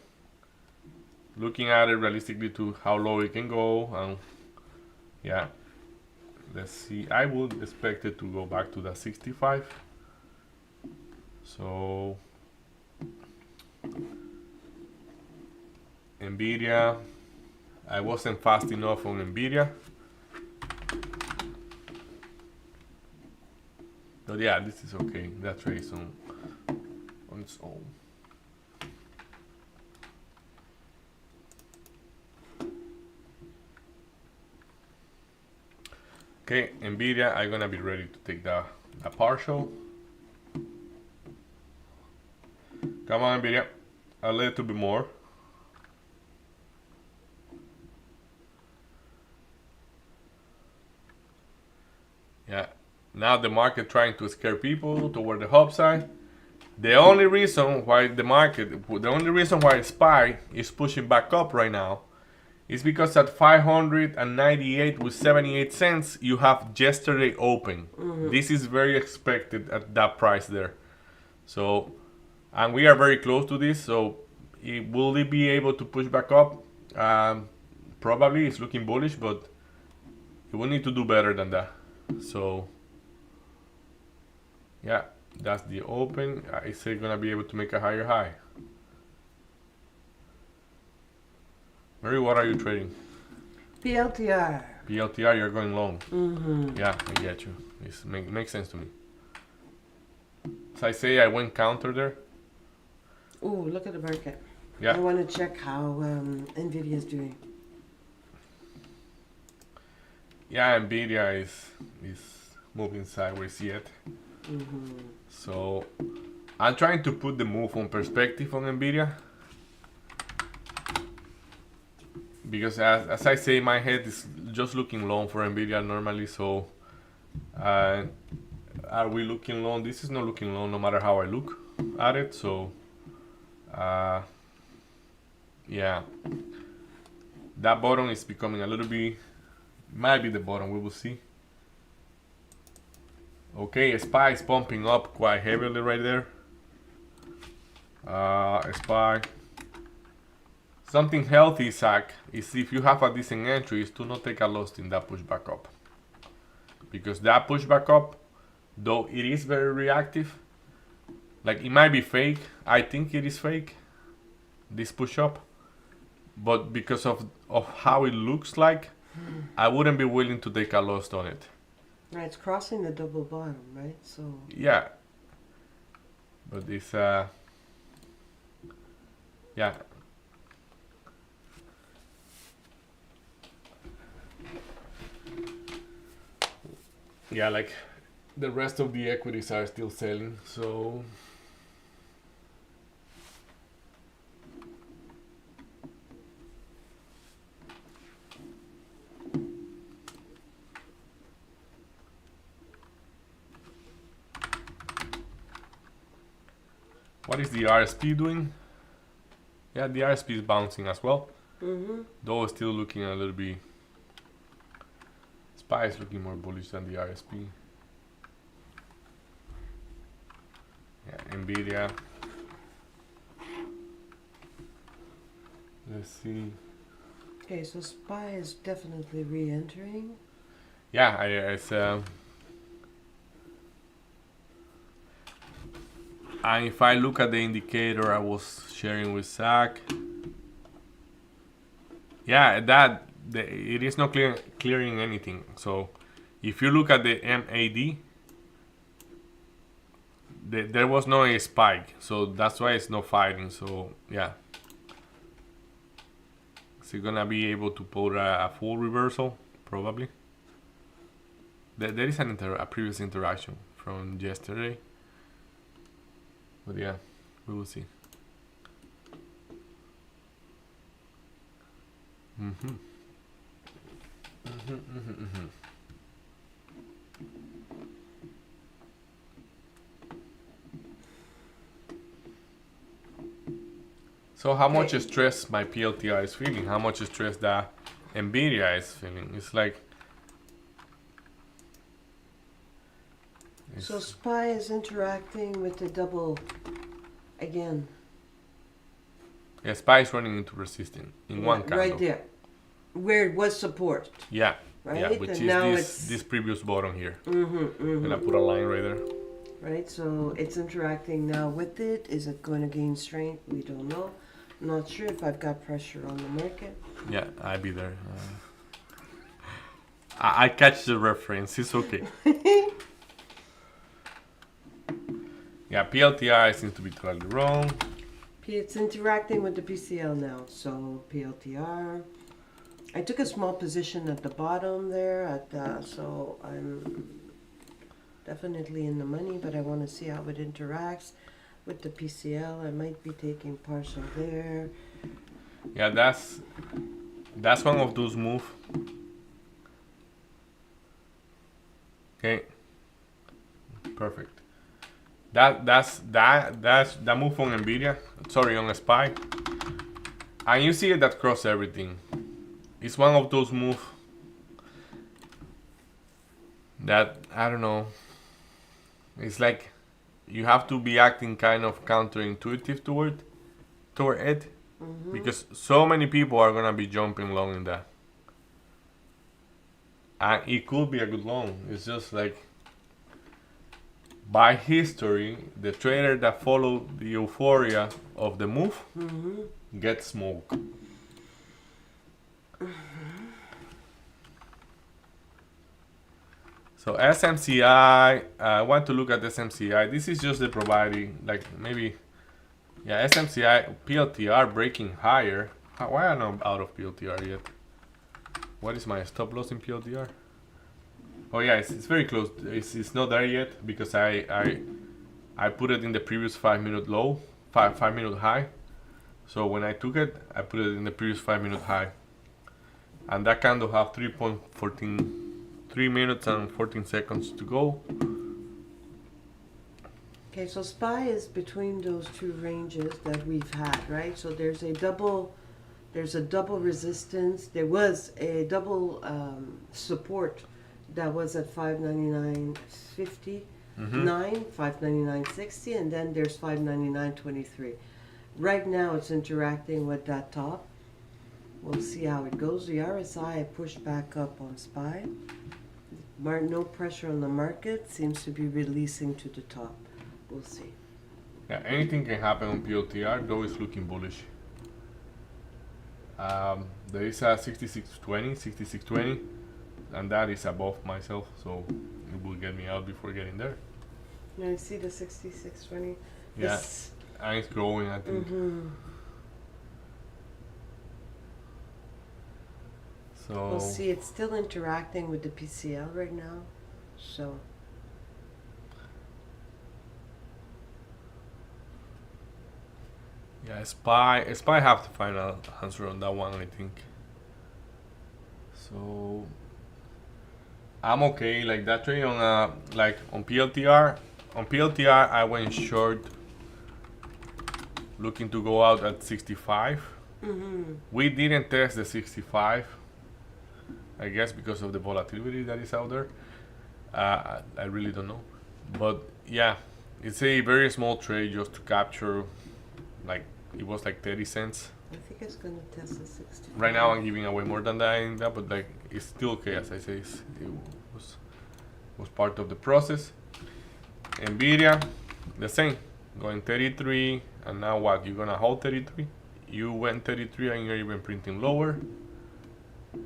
looking at it realistically to how low it can go, and yeah, let's see. I would expect it to go back to that 65. So Nvidia, I wasn't fast enough on Nvidia. But yeah, this is okay. That trade is on its own. Okay, Nvidia, I'm gonna be ready to take the partial. Come on, Nvidia, a little bit more. Yeah, now the market trying to scare people toward the upside. The only reason why SPY is pushing back up right now is because at 598 with 78 cents, you have yesterday open. This is very expected at that price there. So, and we are very close to this. So, will it be able to push back up? Probably it's looking bullish, but it will need to do better than that. So yeah, that's the open. Is it gonna be able to make a higher high? Mary, what are you trading? PLTR. PLTR, you're going long. Yeah, I get you. It makes sense to me. So I say I went counter there. Ooh, look at the market. Yeah. I want to check how Nvidia is doing. Yeah, Nvidia is moving sideways yet. So I'm trying to put the move on perspective on Nvidia, because as I say, my head is just looking long for Nvidia normally. So are we looking long? This is not looking long no matter how I look at it. So yeah, that bottom is becoming a little bit. Might be the bottom, we will see. Okay, SPY is pumping up quite heavily right there. SPY. Something healthy, Zach, is if you have a decent entry, is to not take a loss in that pushback up. Because that pushback up, though it is very reactive, like it might be fake. I think it is fake. this push up, but because of how it looks like, I wouldn't be willing to take a loss on it. Right, it's crossing the double bottom, right? So Yeah, but it's yeah. Yeah, like the rest of the equities are still selling, so what is the RSP doing? Yeah, the RSP is bouncing as well. Though it's still looking a little bit. SPY is looking more bullish than the RSP. Yeah, Nvidia. Let's see. okay, so SPY is definitely re-entering. Yeah, it's and if I look at the indicator I was sharing with Zach, yeah, it is not clearing anything. So if you look at the MAD, there was no a spike, so that's why it's not fighting. So yeah, is it gonna be able to pull a full reversal? Probably. There is a previous interaction from yesterday, but yeah, we will see. So how much stress my PLTR is feeling? How much stress that Nvidia is feeling? It's like So SPY is interacting with the double again. yeah, SPY is running into resistance in one candle. Right there. Where it was support. Yeah, Right? yeah, which And is now this previous bottom here. Mm-hmm. Gonna put a line right there. Right, so it's interacting now with it. Is it going to gain strength? We don't know. I'm not sure if I've got pressure on the market. Yeah, I'll be there. I catch the reference. It's okay. Yeah, PLTI seems to be totally wrong. It's interacting with the PCL now. So PLTR. I took a small position at the bottom there. So I'm definitely in the money, but I want to see how it interacts with the PCL. I might be taking partial there. Yeah, that's one of those moves. Okay, perfect. That's that move on Nvidia. Sorry, on SPY, and you see it that cross everything. It's one of those moves that I don't know. It's like you have to be acting kind of counterintuitive toward it, because so many people are gonna be jumping long in that, and it could be a good long. It's just like by history, the trader that followed the euphoria of the move gets smoked. So SMCI, I want to look at SMCI. This is just the providing, like maybe, yeah, SMCI, PLTR breaking higher. Why am I not out of PLTR yet? What is my stop loss in PLTR? Oh yeah, it's very close. It's not there yet because I put it in the previous 5-minute low, 5-minute high. So when I took it, I put it in the previous 5-minute high, and that candle have 3 minutes and 14 seconds to go. Okay, so SPY is between those two ranges that we've had, right? So there's a double resistance. There was a double support that was at 599.50, 599.60, and then there's 599.23. Right now it's interacting with that top. We'll see how it goes. The RSI pushed back up on SPY. No pressure on the market. Seems to be releasing to the top. We'll see. Yeah, anything can happen on PLTR, though it's looking bullish. There is a 6620, and that is above myself, so it will get me out before getting there. Now you see the 6620. Yeah, and it's growing, I think. Mm-hmm. So We'll see. It's still interacting with the PCL right now, so. yeah, SPY have to find an answer on that one, I think. So I'm okay. Like that trade on like on PLTR. On PLTR, I went short, looking to go out at 65. Mm-hmm. We didn't test the 65. I guess because of the volatility that is out there. I really don't know, but yeah, it's a very small trade just to capture. Like it was like 30 cents. I think it's gonna test the 60. Right now I'm giving away more than that in that, but like it's still okay. As I say, it was part of the process. Nvidia, the same, going 33, and now what? You're gonna hold 33? You went 33 and you're even printing lower.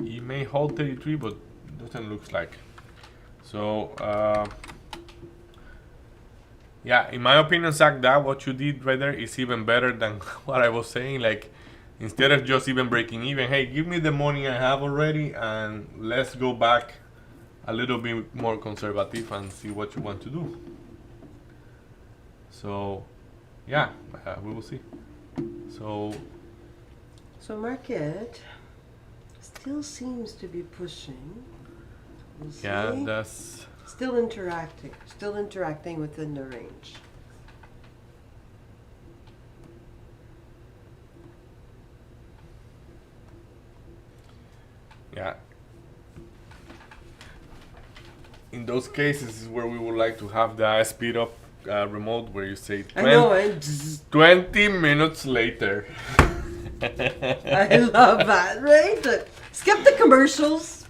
You may hold 33, but doesn't look like. So yeah, in my opinion, Zach, that what you did right there is even better than what I was saying. Like instead of just even breaking even, hey, give me the money I have already, and let's go back a little bit more conservative and see what you want to do. So yeah, we will see. So market still seems to be pushing. We'll yeah, see. that's Still interacting within the range. yeah. In those cases is where we would like to have the speed up remote where you say I know, 20 minutes later. I love that, right? Skip the commercials.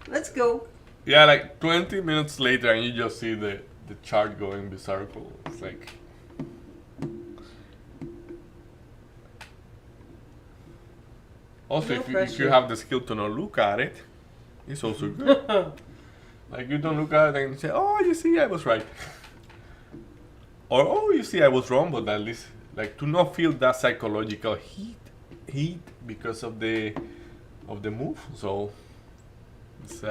Let's go. Yeah, like 20 minutes later, and you just see the chart going bizarre. It's like. Also, No if you pressure. have the skill to not look at it, it's also good. Like, you don't look at it and you say, oh, you see, I was right. Or, oh, you see, I was wrong, but at least, like, to not feel that psychological heat because of the move. So, it's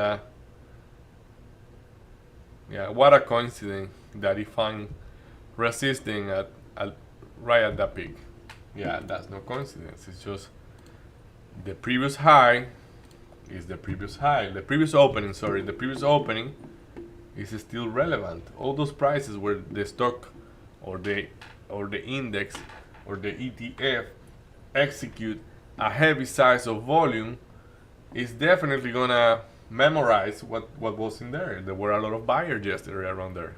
yeah, what a coincidence that he find resisting at right at that peak. Yeah, that's no coincidence. It's just the previous high is the previous high. The previous opening, sorry, the previous opening is still relevant. All those prices where the stock or the index or the ETF execute a heavy size of volume is definitely gonna memorize what was in there. There were a lot of buyers yesterday around there,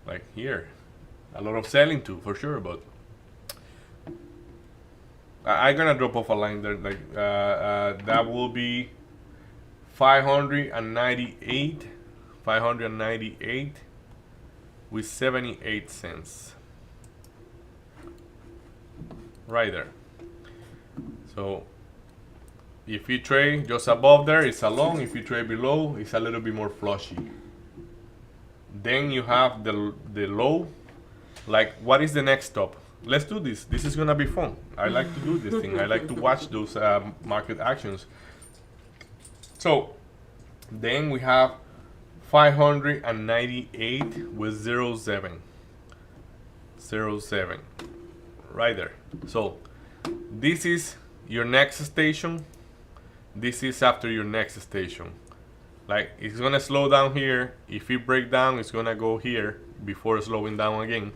like here, a lot of selling too for sure. But I'm gonna drop off a line there, like that will be 598 with 78 cents right there. So if you trade just above there, it's a long. If you trade below, it's a little bit more flushy. Then you have the low. Like, what is the next stop? Let's do this. This is gonna be fun. I like to do this thing. I like to watch those market actions. So then we have 598 with 07. Right there. So this is your next station. This is after your next station. Like, it's gonna slow down here. If it break down, it's gonna go here before slowing down again.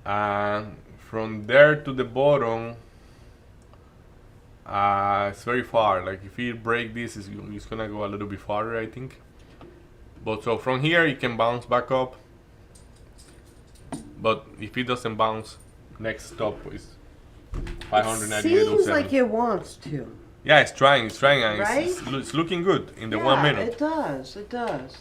And from there to the bottom, it's very far. Like, if you break this, it's gonna go a little bit farther, I think. But so from here, it can bounce back up. But if it doesn't bounce, next stop is 598.07. Seems like it wants to. Yeah, it's trying, and Right? it's looking good in the Yeah, 1 minute. it does. It does.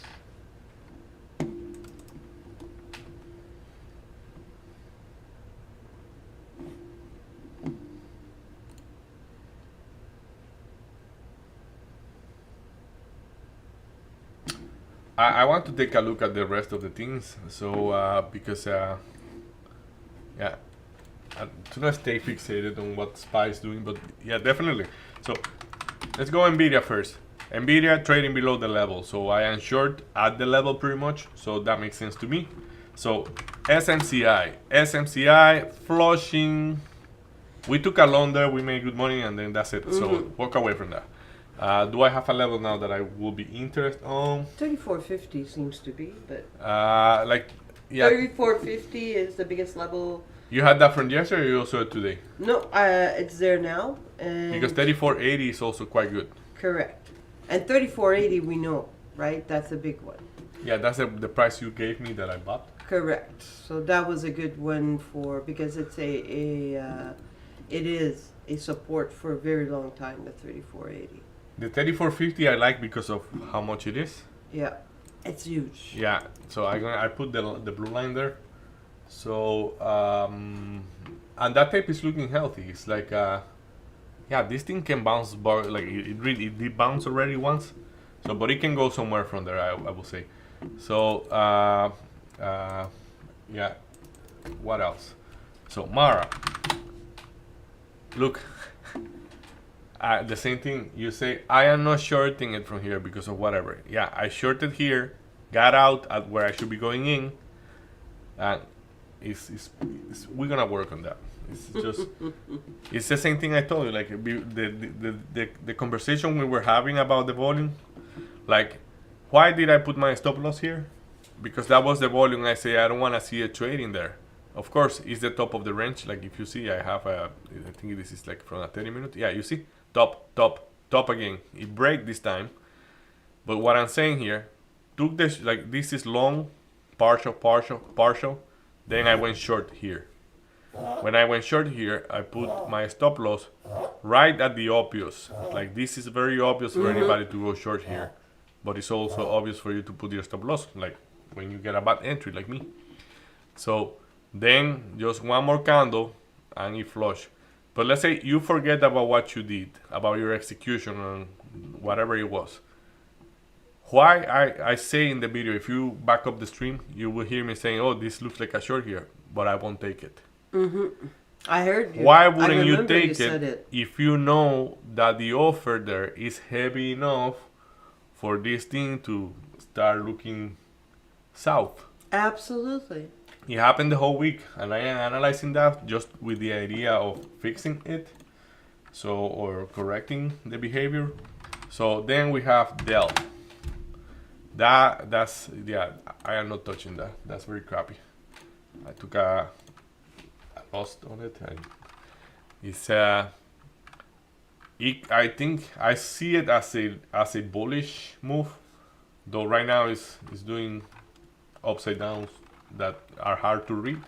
I want to take a look at the rest of the things. So because yeah, I do not stay fixated on what SPY is doing, but yeah, definitely. So let's go Nvidia first. Nvidia trading below the level, so I am short at the level pretty much. So that makes sense to me. So SMCI flushing. We took a loan there, we made good money, and then that's it. So walk away from that. Do I have a level now that I will be interested on? 3450 seems to be, but Like, yeah. 3450 is the biggest level. You had that from yesterday, or you also had today? No, it's there now. And Because 3480 is also quite good. correct. And 3480 we know, right? That's a big one. Yeah, that's the price you gave me that I bought. Correct. So that was a good one for because it's it is a support for a very long time. The 3480. The 3450 I like because of how much it is. Yeah, it's huge. Yeah, so I put the blue line there. So and that tape is looking healthy. It's like yeah, this thing can bounce like it did bounce already once. So but it can go somewhere from there. I will say. So yeah, what else? So Mara, look. The same thing you say, I am not shorting it from here because of whatever. Yeah, I shorted here, got out at where I should be going in, and we're gonna work on that. It's just it's the same thing I told you. Like the conversation we were having about the volume, like why did I put my stop loss here? Because that was the volume. I say I don't want to see a trade in there. Of course, it's the top of the range. Like if you see, I have I think this is like from a 30-minute. Yeah, you see. Top again. It break this time. But what I'm saying here, took this like this is long, partial. Then I went short here. When I went short here, I put my stop loss right at the obvious. Like this is very obvious for anybody to go short here. But it's also obvious for you to put your stop loss, like when you get a bad entry like me. So then just one more candle and it flush. But let's say you forget about what you did, about your execution and whatever it was. Why I say in the video, if you back up the stream, you will hear me saying, oh, this looks like a short here, but I won't take it. I heard you. Why wouldn't you remember take said it if you know that the offer there is heavy enough for this thing to start looking south? Absolutely. It happened the whole week, and I am analyzing that just with the idea of fixing it, so or correcting the behavior. So then we have Dell. That's yeah. I am not touching that. That's very crappy. I took a loss on it, and it's I think I see it as a bullish move, though right now it's doing upside downs that are hard to read.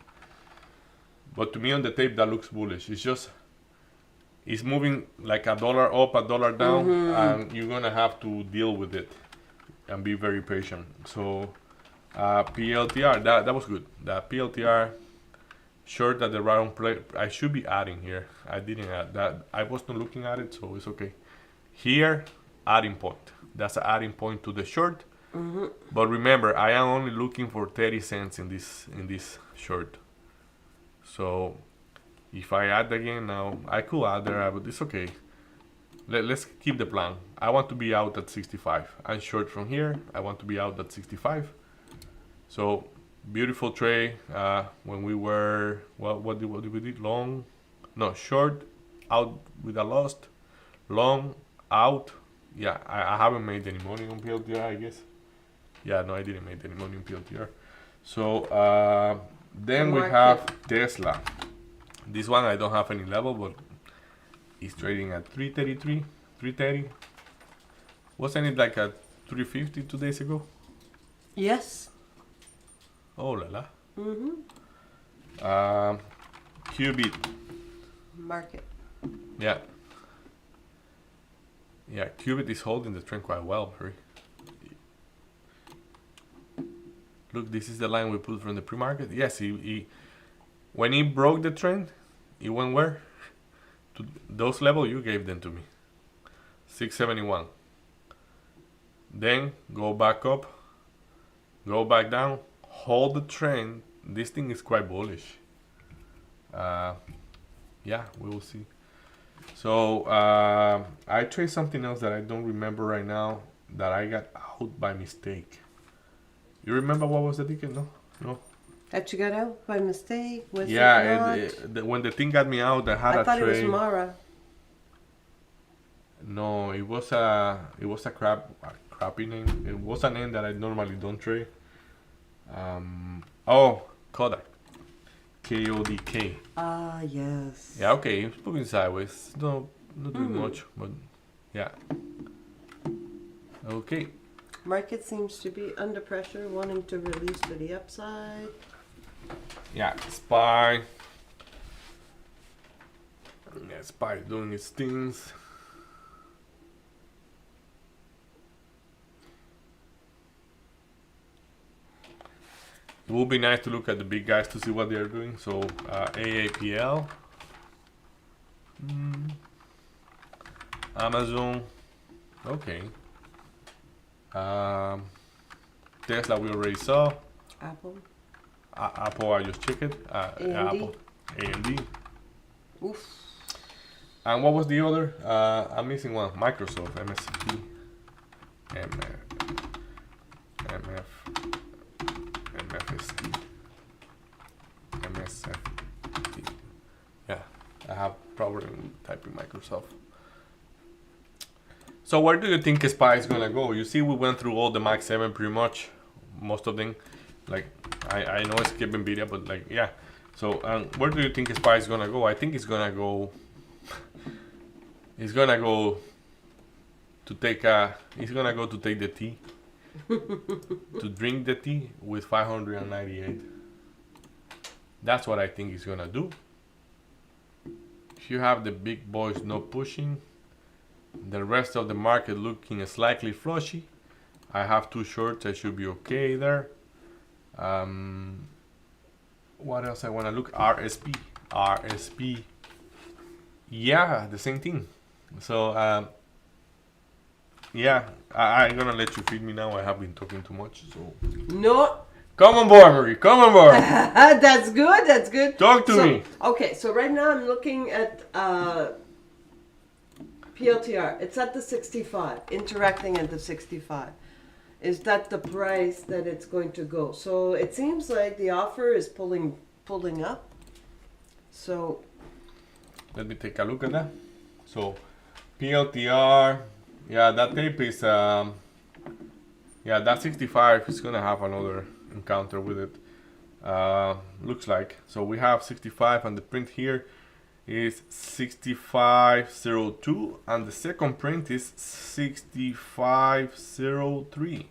But to me on the tape that looks bullish. It's moving like $1 up, $1 down, and you're gonna have to deal with it and be very patient. So PLTR, that was good. That PLTR short at the round play. I should be adding here. I didn't add that. I was not looking at it, so it's okay. Here, adding point. That's an adding point to the short. But remember, I am only looking for 30 cents in this short. So if I add again now, I could add there, but it's okay. Let's keep the plan. I want to be out at 65. I'm short from here. I want to be out at 65. So beautiful trade. When we were what did we do? Long, no, short, out with a loss, long, out. Yeah, I haven't made any money on PLTR, I guess. Yeah, no, I didn't make any money on PLTR. So then we have Tesla. This one I don't have any level, but it's trading at 333, 330. Wasn't it like at 350 2 days ago? Yes. Oh la la. Qubit. Market. Yeah. Yeah, Qubit is holding the trend quite well, Barry. Look, this is the line we put from the pre-market. Yes, he when he broke the trend, he went where? To those levels you gave them to me. 671. Then go back up go back down, hold the trend. This thing is quite bullish. Yeah, we will see. So I trade something else that I don't remember right now that I got out by mistake. You remember what was the ticket? No, no. That you got out by mistake? Was Yeah, it not? when the thing got me out, I had I a thought it was trade. Mara. No, it was a crappy name. It was a name that I normally don't trade. Oh, Kodak. KODK. Ah, yes. Yeah, okay, it's moving sideways. No, not doing much, but yeah. Okay. Market seems to be under pressure, wanting to release to the upside. Yeah, SPY. Yeah, SPY doing its things. It would be nice to look at the big guys to see what they are doing. So AAPL, Amazon, okay. Tesla we already saw. Apple. Apple I just checked. AMD. Apple, AMD. Oof. And what was the other? I'm missing one. Microsoft, MSCP, MFSD, MSFD. Yeah, I have problem typing Microsoft. So where do you think SPY is gonna go? You see, we went through all the Max 7 pretty much, most of them. Like I know it's skip NVIDIA, but like yeah. So where do you think SPY is gonna go? I think it's gonna go. It's gonna go to take a. It's gonna go to take the tea. To drink the tea with 598. That's what I think he's gonna do. If you have the big boys not pushing, the rest of the market looking slightly flushy, I have two shorts. I should be okay there. What else I wanna look? RSP. Yeah, the same thing. So yeah, I'm gonna let you feed me now. I have been talking too much. So No. come on board, Marie. Come on board. That's good. That's good. Talk to me. Okay, so right now I'm looking at PLTR. It's at the 65, interacting at the 65. Is that the price that it's going to go? So it seems like the offer is pulling up. So Let me take a look at that. So PLTR, yeah, that tape is yeah, that 65 is gonna have another encounter with it. Looks like. So we have 65 and the print here is 6502 and the second print is 6503.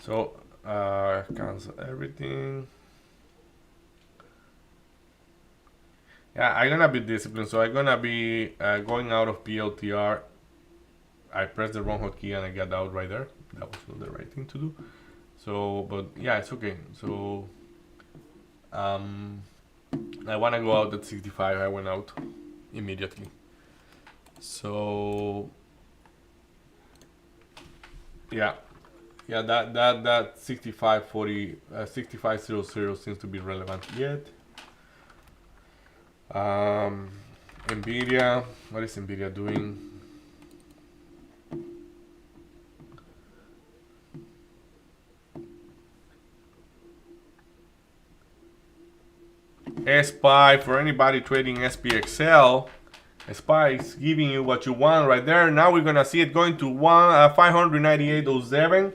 So cancel everything. Yeah, I'm gonna be disciplined, so I'm gonna be going out of PLTR. I pressed the wrong hotkey and I got out right there. That was not the right thing to do. So, but yeah, it's okay. So, I wanna go out at 65. I went out immediately. So, yeah, that 6540, 6500 seems to be relevant yet. NVIDIA, what is NVIDIA doing? SPY, for anybody trading SPXL, SPY is giving you what you want right there. Now we're gonna see it going to 598.07,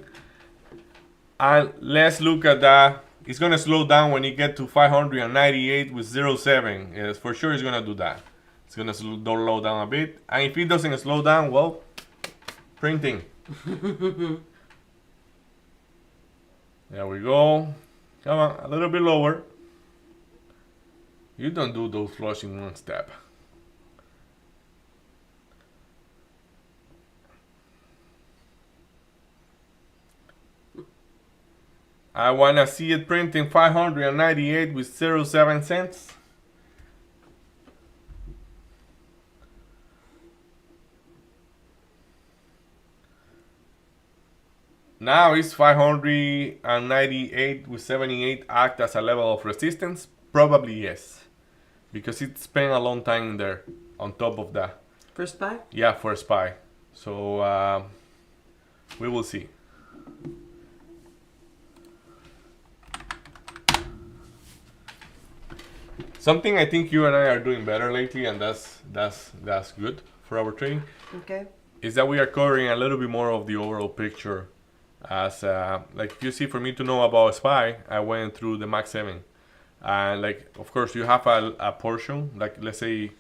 and let's look at that. It's gonna slow down when you get to 598 with 0.7. Yes, for sure it's gonna do that. It's gonna slow down a bit, and if it doesn't slow down, well, printing. There we go. Come on, a little bit lower. You don't do those flush in one step. I wanna see it printing 598 with 0.7 cents. Now it's 598 with 78 act as a level of resistance. Probably yes, because it spent a long time in there. On top of that, For SPY? yeah, for a spy. So we will see. Something I think you and I are doing better lately, and that's good for our trading, Okay. is that we are covering a little bit more of the overall picture. As like you see, for me to know about SPY, I went through the Max 7, and like of course you have a portion, like let's say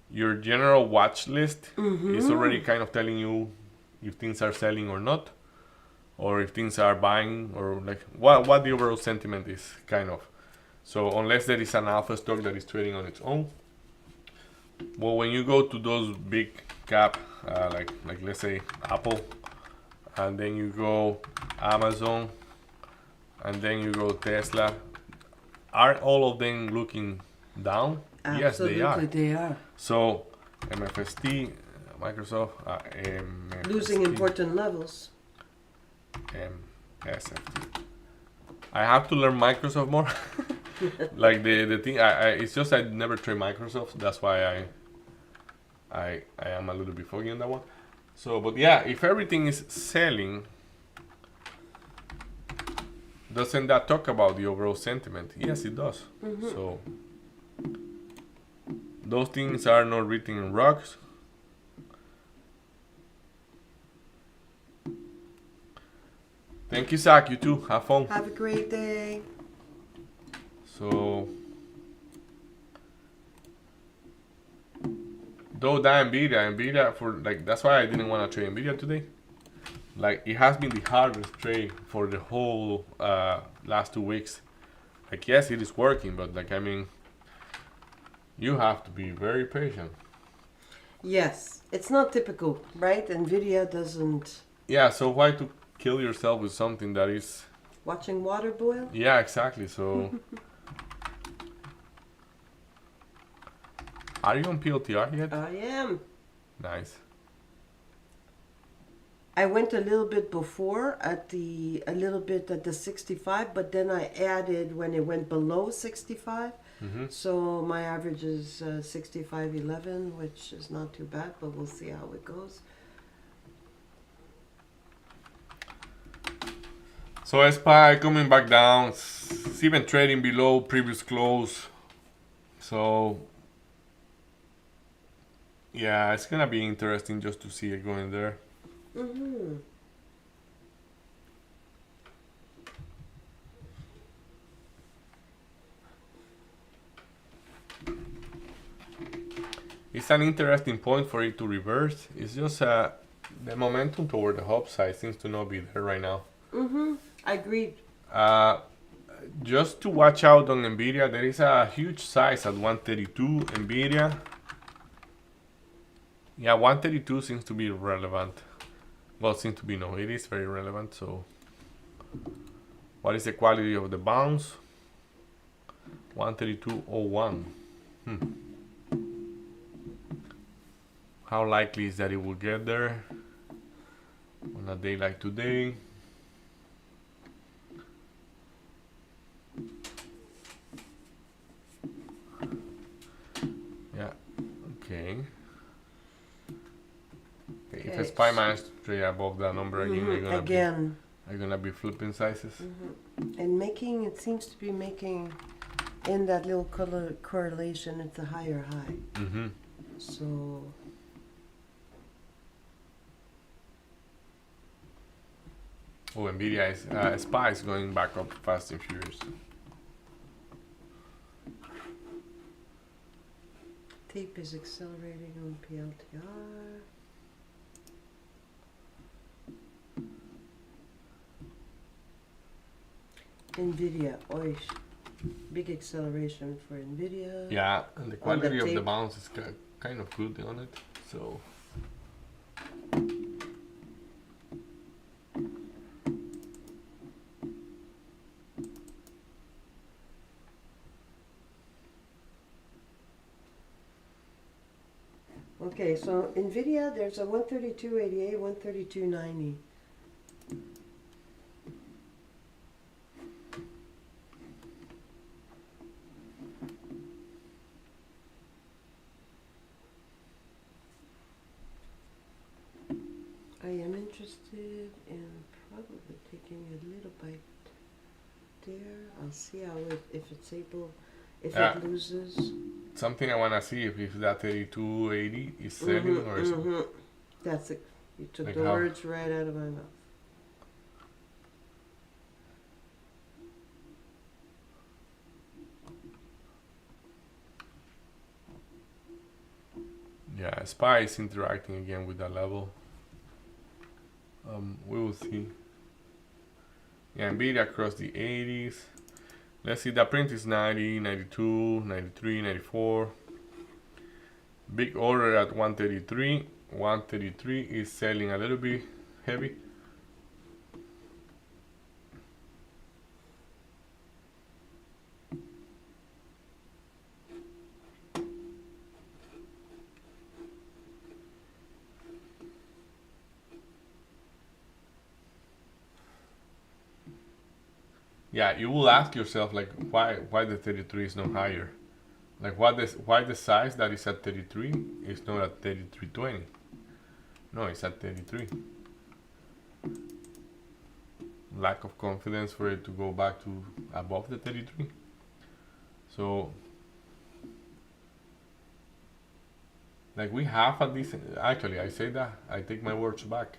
your general watch list is already kind of telling you if things are selling or not, or if things are buying, or like what the overall sentiment is, kind of. So unless there is an alpha stock that is trading on its own, well, when you go to those big cap, like let's say Apple, and then you go Amazon, and then you go Tesla, are all of them looking down? Yes, they are. Absolutely, they are. So MFST, Microsoft, Losing important levels. MSFT. I have to learn Microsoft more. Like the thing, it's just I never trade Microsoft. That's why I am a little bit foggy on that one. So, but yeah, if everything is selling, doesn't that talk about the overall sentiment? Yes, it does. So those things are not written in rocks. Thank you, Zach. You too. Have fun. Have a great day. So, though that Nvidia for like, that's why I didn't want to trade Nvidia today. Like, it has been the hardest trade for the whole last 2 weeks. Like, yes, it is working, but like, I mean, you have to be very patient. Yes, it's not typical, right? Nvidia doesn't. Yeah, so why to kill yourself with something that is... Watching water boil? Yeah, exactly. So, are you on PLTR yet? I am. Nice. I went a little bit before at the 65, but then I added when it went below 65. So my average is 65.11, which is not too bad, but we'll see how it goes. So SPY coming back down. It's even trading below previous close. So yeah, it's gonna be interesting just to see it going there. It's an interesting point for it to reverse. It's just the momentum toward the upside seems to not be there right now. I agreed. Just to watch out on Nvidia, there is a huge size at 132 Nvidia. Yeah, 132 seems to be relevant. Well, seems to be, no, it is very relevant. So what is the quality of the bounce? 132.01. How likely is that it will get there on a day like today? Yeah, okay. If a SPY managed to trade above that number again, they're gonna be flipping sizes. And it seems to be making, in that little color correlation, it's a higher high. So oh, Nvidia is SPY is going back up fast and furious. tape is accelerating on PLTR. Nvidia, oish. Big acceleration for Nvidia. Yeah, and the quality of the tape. bounce is kind of good on it. So Okay, so Nvidia, there's a 132.88, 132.90. interested in probably taking a little bite there. I'll see how if it's able, if Yeah. it loses. Something I wanna see if that 32.80 is selling or is That's it. You took Like the how? words right out of my mouth. yeah, SPY is interacting again with that level. We will see. Yeah, Nvidia across the 80s. Let's see, the print is 90, 92, 93, 94. Big order at 133. 133 is selling a little bit heavy. Yeah, you will ask yourself like why the 33 is not higher. Like why the size that is at 33 is not at 33.20. No, it's at 33. Lack of confidence for it to go back to above the 33. So like we have a decent, actually I say that, I take my words back.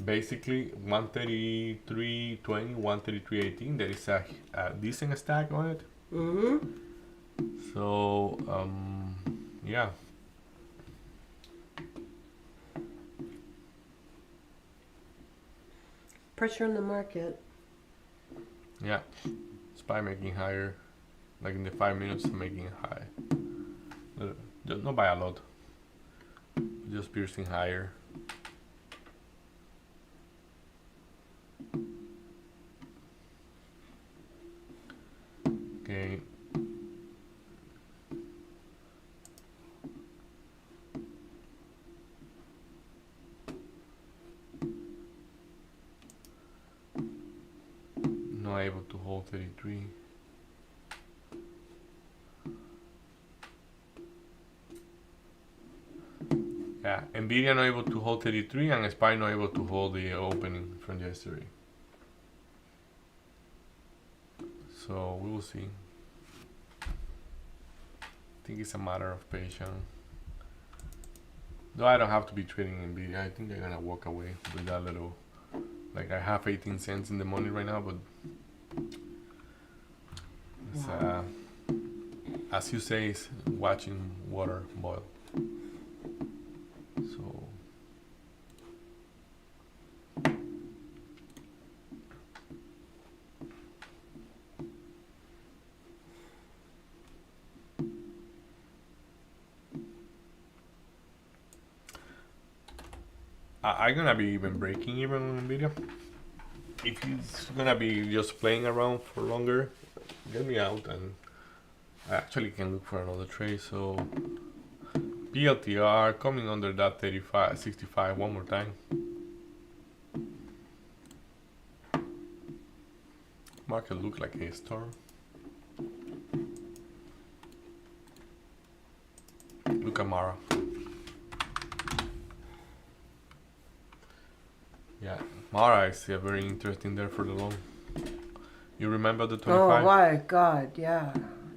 Basically 133.20, 133.18, there is a decent stack on it. Mm-hmm. So yeah. Pressure in the market. Yeah, SPY making higher, like in the 5 minutes making it high. Not by a lot, just piercing higher. Okay. Not able to hold 33. Yeah, Nvidia not able to hold 33 and SPY not able to hold the opening from yesterday. So we will see. I think it's a matter of patience. Though I don't have to be trading Nvidia, I think I'm gonna walk away with that little. Like I have 18 cents in the money right now, but it's as you say, it's watching water boil. So I'm gonna be even breaking even on Nvidia. If he's gonna be just playing around for longer, get me out and I actually can look for another trade. So PLTR coming under that 35, 65 one more time. Market look like a storm. Look at Mara. Yeah, Mara is very interesting there for the long. You remember the 25? Oh my God! Yeah.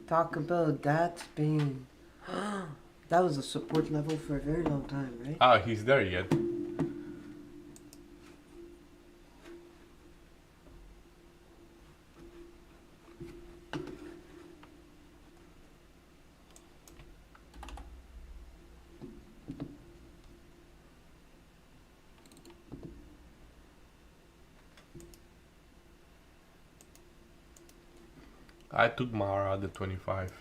Talk about that being. That was a support level for a very long time, right? Ah, he's there yet. I took Mara at the 25.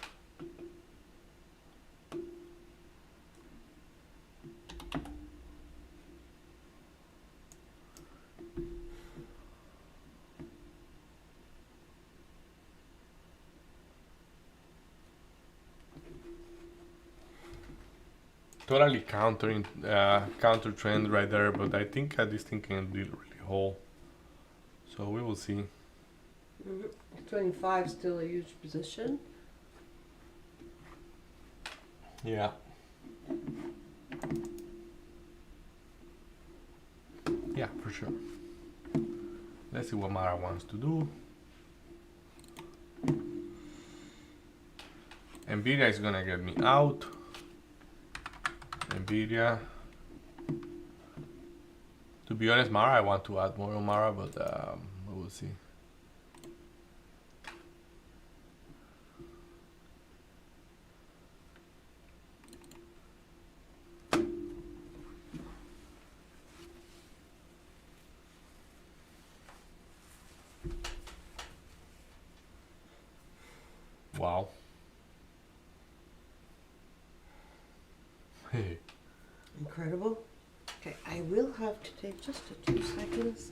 Totally counter trend right there, but I think this thing can really hold. So we will see. 25 still a huge position. Yeah. Yeah, for sure. Let's see what Mara wants to do. Nvidia is gonna get me out. Nvidia. To be honest, Mara, I want to add more on Mara, but we'll see. Wow. Incredible. Okay, I will have to take just a 2 seconds.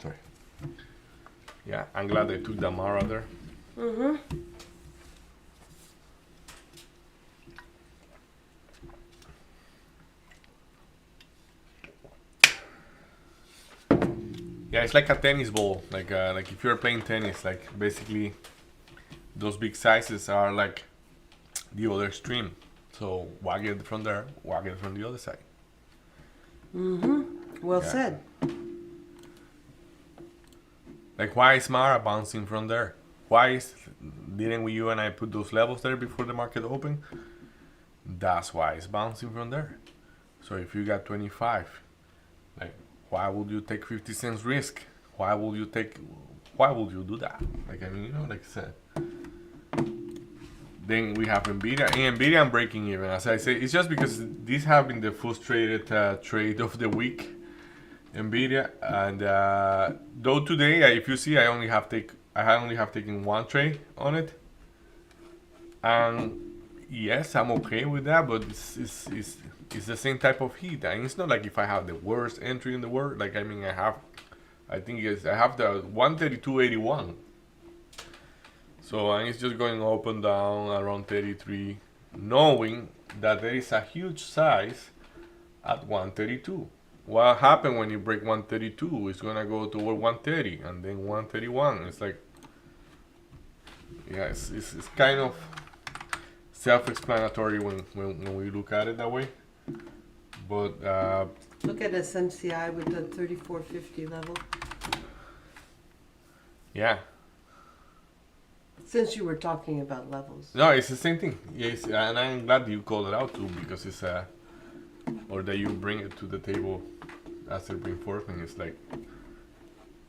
Sorry. Yeah, I'm glad they took the Mara there. Mm-hmm. Yeah, it's like a tennis ball. Like if you're playing tennis, like basically those big sizes are like the other extreme. So whack it from there, whack it from the other side. Mm-hmm. Well Yeah. said. Like why is Mara bouncing from there? Why is didn't we you and I put those levels there before the market opened? That's why it's bouncing from there. So if you got 25, like why would you take 50 cents risk? Why would you do that? Like I mean, like I said. Then we have Nvidia. In Nvidia, I'm breaking even. As I say, it's just because these have been the frustrated trade of the week. Nvidia, and though today, if you see, I only have taken one trade on it, and yes, I'm okay with that. But it's the same type of heat, and it's not like if I have the worst entry in the world. Like I mean, I have the 132.81. So and it's just going up and down around 33, knowing that there is a huge size at 132. What happened when you break 132? It's gonna go toward 130 and then 131. It's like, yeah, it's kind of self-explanatory when we look at it that way. But Look at SMCI with the 3450 level. yeah, Since you were talking about levels. no, it's the same thing. Yes, and I'm glad you called it out too because it's or that you bring it to the table as a reinforcement. It's like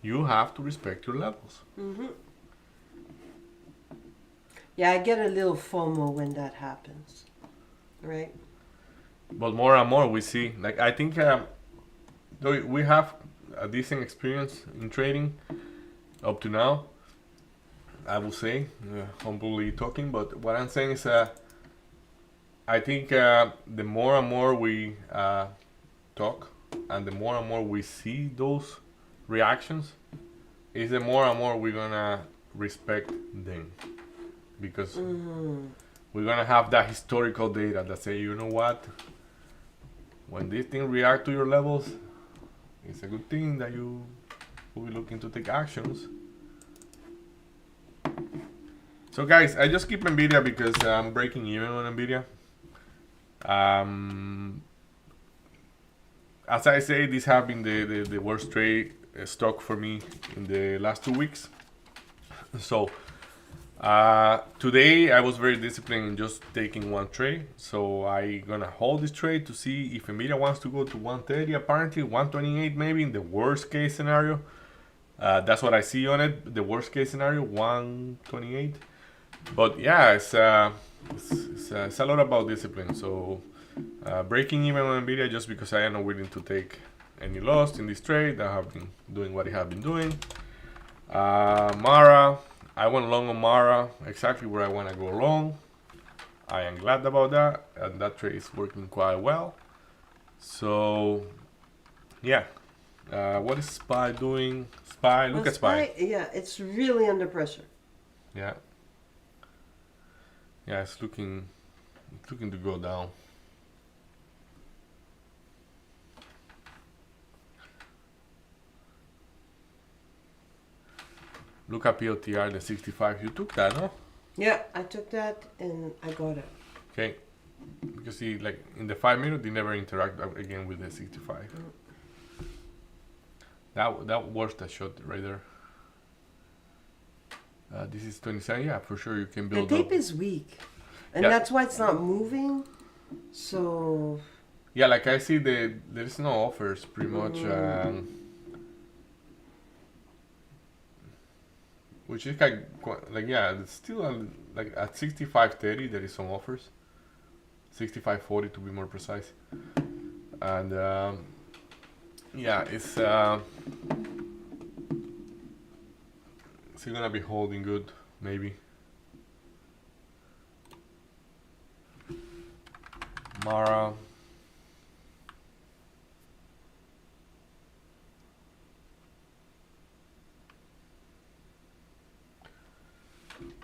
you have to respect your levels. Mm-hmm. Yeah, I get a little FOMO when that happens. Right? But more and more we see, like I think though we have a decent experience in trading up to now, I will say, humbly talking. But what I'm saying is, I think the more and more we talk, and the more and more we see those reactions, is the more and more we're gonna respect them, because we're gonna have that historical data that say, you know what, when this thing react to your levels, it's a good thing that you will be looking to take actions. So guys, I just keep NVIDIA because I'm breaking even on NVIDIA. As I say, this have been the worst trade stock for me in the last 2 weeks. So today I was very disciplined in just taking one trade. So I gonna hold this trade to see if NVIDIA wants to go to 130, apparently 128 maybe in the worst case scenario. That's what I see on it, the worst case scenario, 128. But yeah, it's a lot about discipline. So breaking even on NVIDIA just because I am not willing to take any loss in this trade. I have been doing what I have been doing. Mara, I went long on Mara, exactly where I want to go long. I am glad about that, and that trade is working quite well. So yeah, what is SPY doing? SPY, look Well, at SPY. Yeah, it's really under pressure. Yeah. Yeah, it's looking to go down. Look at PLTR, the 65. You took that, no? Yeah, I took that and I got it. Okay. Because see, like in the 5 minutes, they never interact again with the 65. That was the shot right there. This is 27. Yeah, for sure you can The build tape up. is weak, and Yeah. that's why it's not moving. So Yeah, like I see there's no offers pretty much. Which is like yeah, it's still like at 65.30 there is some offers. 65.40 to be more precise. And yeah, it's still gonna be holding good, maybe. Mara.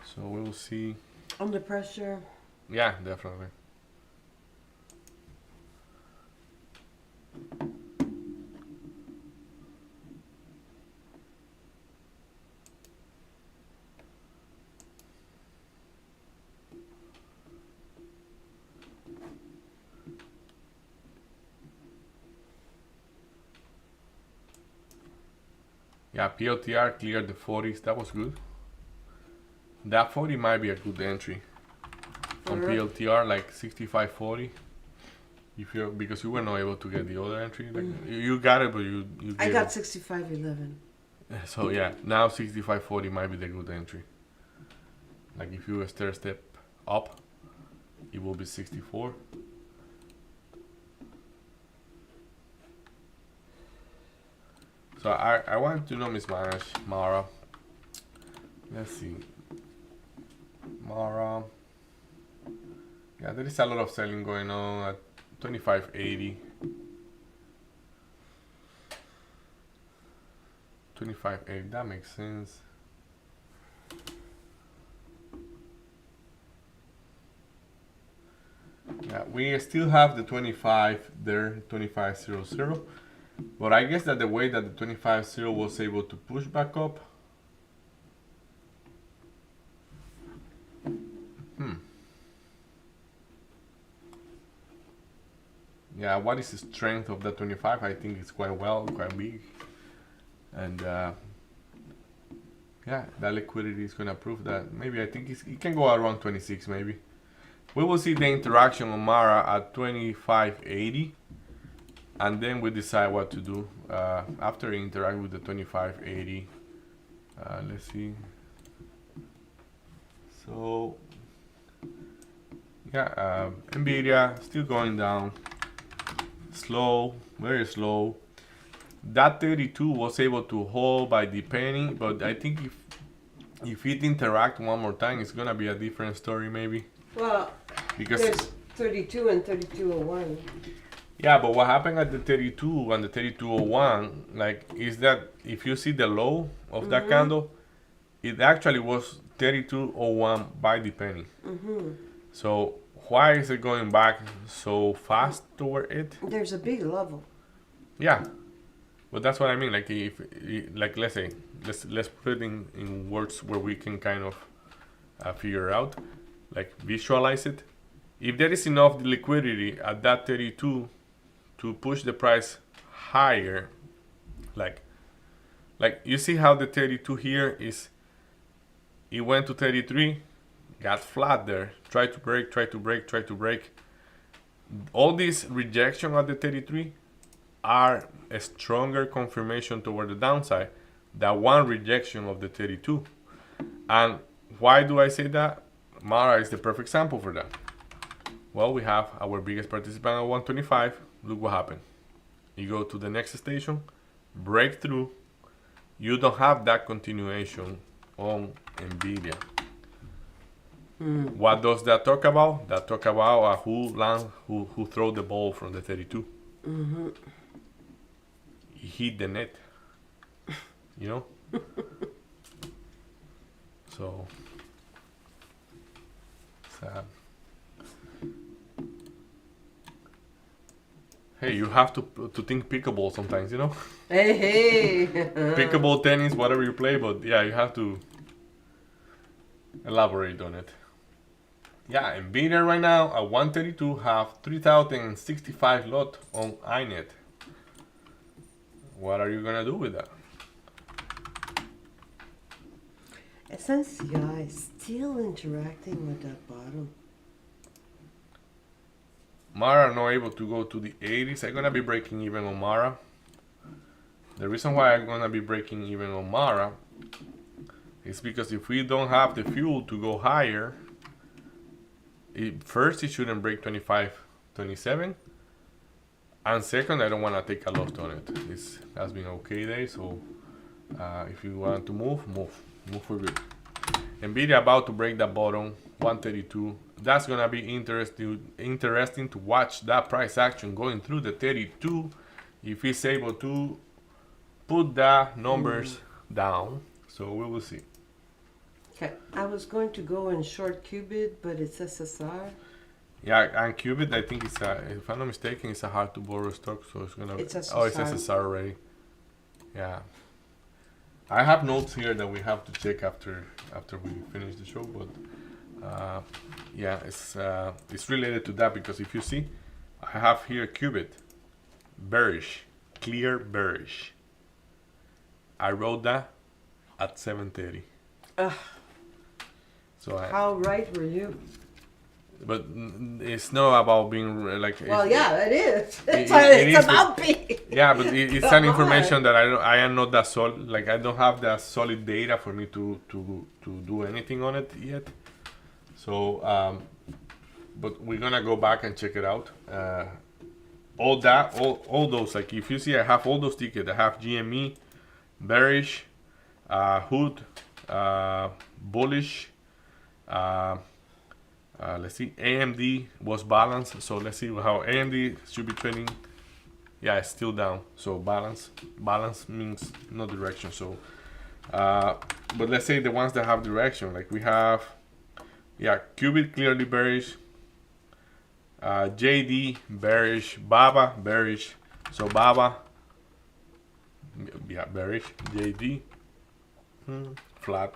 So we will see. under pressure. Yeah, definitely. Yeah, PLTR cleared the 40s. That was good. That 40 might be a good entry on PLTR, like 65.40. If you because you were not able to get the other entry, like you got it, but you I gave got it. 65.11. So yeah, now 65.40 might be the good entry. Like if you step up, it will be 64. So I want to know mismanage Mara. Let's see. Mara. Yeah, there is a lot of selling going on at 25.80. 25.80, that makes sense. Yeah, we still have the 25 there, 25.00. But I guess that the way that the 25.0 was able to push back up. Yeah, what is the strength of the 25? I think it's quite big. And yeah, that liquidity is going to prove that. Maybe I think it can go around 26 maybe. We will see the interaction on Mara at 25.80. And then we decide what to do after we interact with the 25.80. Let's see. So yeah, NVIDIA still going down. Slow, very slow. That 32 was able to hold by the penny, but I think if it interact one more time, it's gonna be a different story maybe. Well, Because there's 32 and 32.01. yeah, but what happened at the 32 and the 32.01, like, is that if you see the low of that candle, it actually was 32.01 by the penny. Mm-hmm. So why is it going back so fast toward it? There's a big level. Yeah, but that's what I mean. Like if like let's say let's put it in words where we can kind of figure out, like visualize it. If there is enough liquidity at that 32 to push the price higher, like you see how the 32 here is, it went to 33, got flat there, try to break, try to break, try to break. All these rejection at the 33 are a stronger confirmation toward the downside than one rejection of the 32. And why do I say that? Mara is the perfect sample for that. Well, we have our biggest participant at 125. Look what happened. You go to the next station, breakthrough. You don't have that continuation on Nvidia. What does that talk about? That talk about who throw the ball from the 32. Mm-hmm. He hit the net. You know. So sad. Hey, you have to think pickleball sometimes, you know. Hey, hey. Pickleball, tennis, whatever you play, but yeah, you have to elaborate on it. Yeah, Nvidia right now at 132 have 3,065 lot on iNet. What are you gonna do with that? SNCI is still interacting with that bottom. Mara not able to go to the 80s. I'm gonna be breaking even on Mara. The reason why I'm gonna be breaking even on Mara is because if we don't have the fuel to go higher, first it shouldn't break 25.27, and second I don't want to take a loss on it. This has been okay day, so if you want to move for good. Nvidia about to break that bottom 132. That's gonna be interesting to watch that price action going through the 32 if it's able to put the numbers down. So we will see. Okay, I was going to go in short Qubit, but it's SSR. Yeah, and Qubit, I think it's if I'm not mistaken, it's a hard to borrow stock, so it's gonna. It's Oh, it's SSR. SSR already. Yeah. I have notes here that we have to check after we finish the show, but yeah, it's related to that because if you see, I have here Qubit, bearish, clear bearish. I wrote that at 7:30. Ugh. So How right were you? but it's not about being like. Well, yeah, it is. It's, it it's is, about being. Yeah, but it's Come an information on. that I am not that solid. Like I don't have that solid data for me to do anything on it yet. So, but we're gonna go back and check it out. All those. Like if you see, I have all those tickets. I have GME, bearish, hood, bullish. Let's see, AMD was balanced. So let's see how AMD should be trading. Yeah, it's still down. So balance means no direction. So, but let's say the ones that have direction, like we have, yeah, Qubit clearly bearish, JD bearish, Baba bearish. So Baba, yeah, bearish, JD, flat.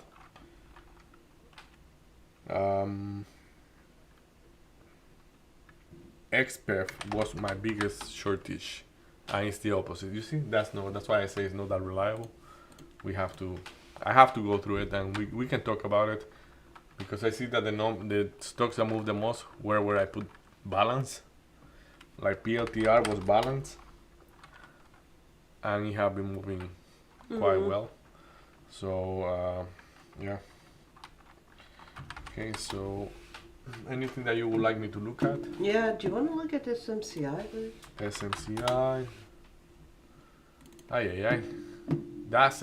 XPEF was my biggest shortage, and it's the opposite. You see, that's why I say it's not that reliable. I have to go through it, and we can talk about it because I see that the stocks that move the most were where I put balance, like PLTR was balanced, and it have been moving quite well. So yeah. Okay, so anything that you would like me to look at? Yeah, do you want to look at this MCI, please? SMCI. Ay. That's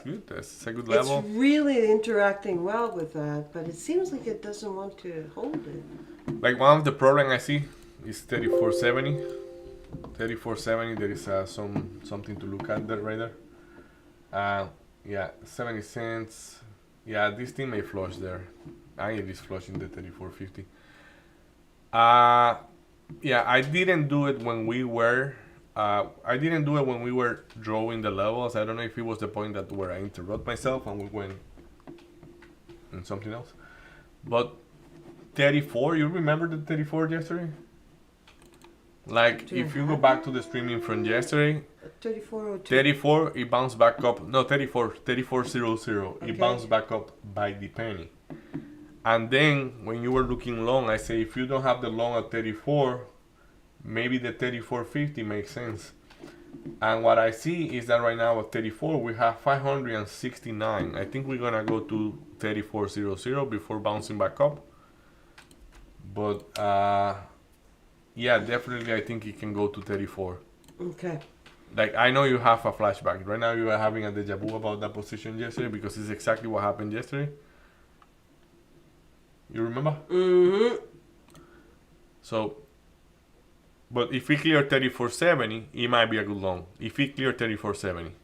good. That's a good level. It's really interacting well with that, but it seems like it doesn't want to hold it. Like one of the problem I see is 3470. 3470. There is something to look at there right there. Yeah, 70 cents. Yeah, this thing may flush there. And it is flushing the 3450. Yeah, I didn't do it when we were. I didn't do it when we were drawing the levels. I don't know if it was the point that where I interrupt myself and we went in something else. But 34, you remember the 34 yesterday? Like, Do I if you go have back to the streaming from yesterday, 3402. 34, it bounced back up. No, 3400. Okay. It bounced back up by the penny. And then, when you were looking long, I say, if you don't have the long at 34, maybe the 3450 makes sense. And what I see is that right now at 34, we have 569. I think we're going to go to 3400 before bouncing back up. But, yeah, definitely I think it can go to 34. Okay. Like, I know you have a flashback. Right now you are having a deja vu about that position yesterday because it's exactly what happened yesterday. You remember? Mm-hmm. So, but if we clear 3470, it might be a good long. If we clear 3470.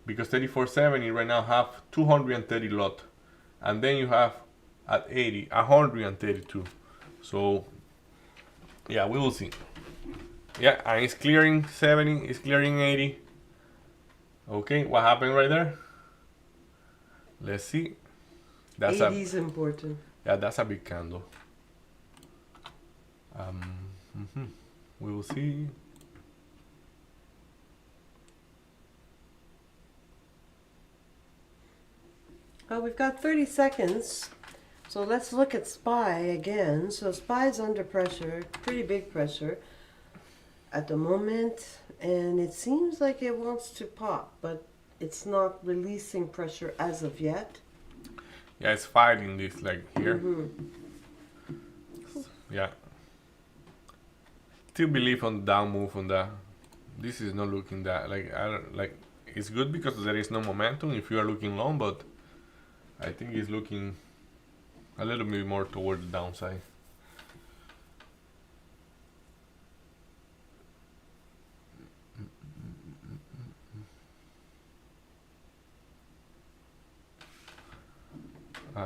Because 3470 right now have 230 lot. And then you have at 80, 132. So, yeah, we will see. Yeah, and it's clearing 70, it's clearing 80. Okay, what happened right there? Let's see. That's 80 is important. yeah, that's a big candle. We will see. Well, we've got 30 seconds. So let's look at SPY again. So SPY's under pressure, pretty big pressure at the moment. And it seems like it wants to pop, but it's not releasing pressure as of yet. Yeah, it's fighting this like here. Mm-hmm. Yeah. Still believe on the down move on that. This is not looking that like I don't like. It's good because there is no momentum if you are looking long, but I think it's looking a little bit more toward the downside.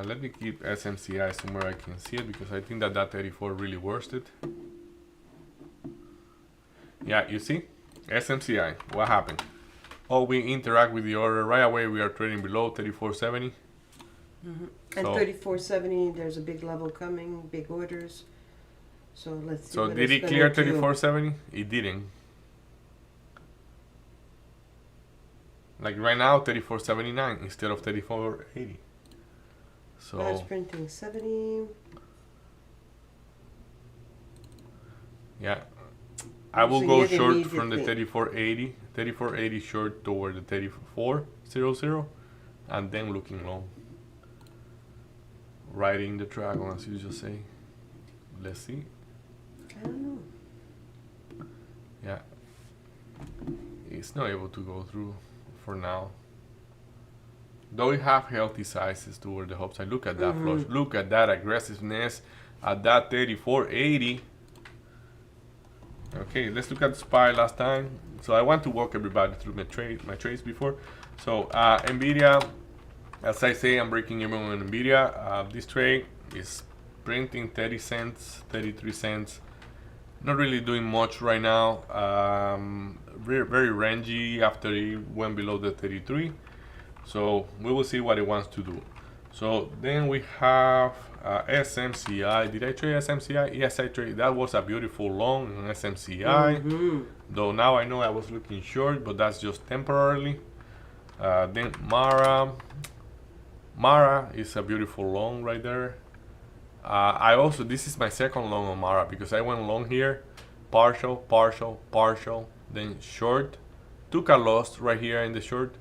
Let me keep SMCI somewhere I can see it because I think that 34 really worst it. Yeah, you see? SMCI, what happened? Oh, we interact with the order right away. We are trading below 3470. Mm-hmm. And So- 3470, there's a big level coming, big orders. So let's see. So what did it's it clear gonna do. 3470? It didn't. Like right now, 3479 instead of 3480. That's So printing 70. yeah, I will So go you had short from the immediately. 3480 short toward the 3400, and then looking long. Riding the dragon, as you just say. Let's see. I don't know. Yeah, it's not able to go through for now. Though we have healthy sizes toward the upside. Look at that flush. Look at that aggressiveness at that 3480. Okay, let's look at the SPY last time. So I want to walk everybody through my trades before. So Nvidia, as I say, I'm breaking even on Nvidia. This trade is printing 30 cents, 33 cents. Not really doing much right now. Very, very rangy after it went below the 33. So we will see what it wants to do. So then we have SMCI. Did I trade SMCI? Yes, I traded. That was a beautiful long on SMCI. Mm-hmm. Though now I know I was looking short, but that's just temporarily. Then Mara. Mara is a beautiful long right there. I also, this is my second long on Mara because I went long here. Partial, partial, partial. Then short. Took a loss right here in the short.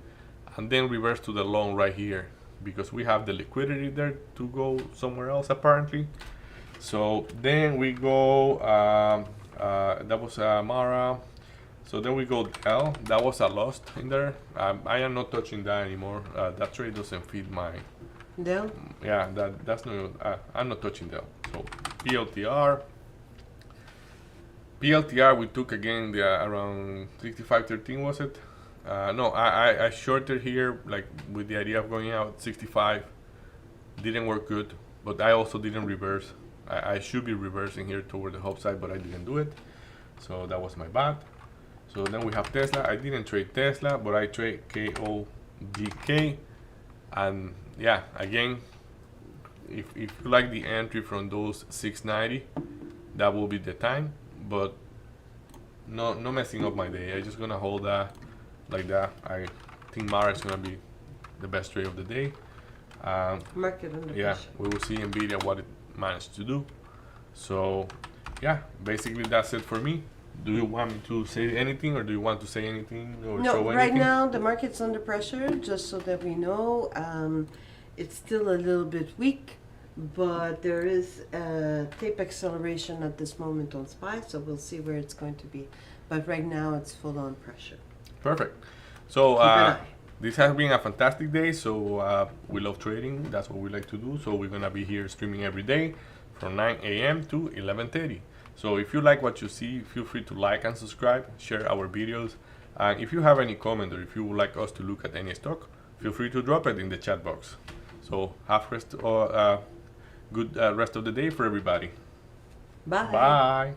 And then reverse to the long right here because we have the liquidity there to go somewhere else apparently. So then we go that was Mara. So then we go L. That was a loss in there. I am not touching that anymore. That trade doesn't fit my Dell? yeah, that's no I'm not touching that. So PLTR we took again the around 65.13 was it? No, I shorted here like with the idea of going out 65. Didn't work good, but I also didn't reverse. I should be reversing here toward the hope side, but I didn't do it. So that was my bad. So then we have Tesla. I didn't trade Tesla, but I trade KOGK. And yeah, again, if you like the entry from those 690, that will be the time. But no messing up my day. I'm just gonna hold that like that. I think Mara is gonna be the best trade of the day. Market under Yeah, pressure. we will see Nvidia what it managed to do. So yeah, basically that's it for me. Do you want me to say anything, or do you want to say anything or No, show right anything? now the market's under pressure, just so that we know. It's still a little bit weak, but there is a tape acceleration at this moment on SPY, so we'll see where it's going to be. But right now it's full on pressure. Perfect. So Keep an eye. this has been a fantastic day. So we love trading. That's what we like to do. So we're gonna be here streaming every day from 9 a.m. to 11:30. So if you like what you see, feel free to like and subscribe, share our videos, and if you have any comment or if you would like us to look at any stock, feel free to drop it in the chat box. So have good rest of the day for everybody. Bye. Bye.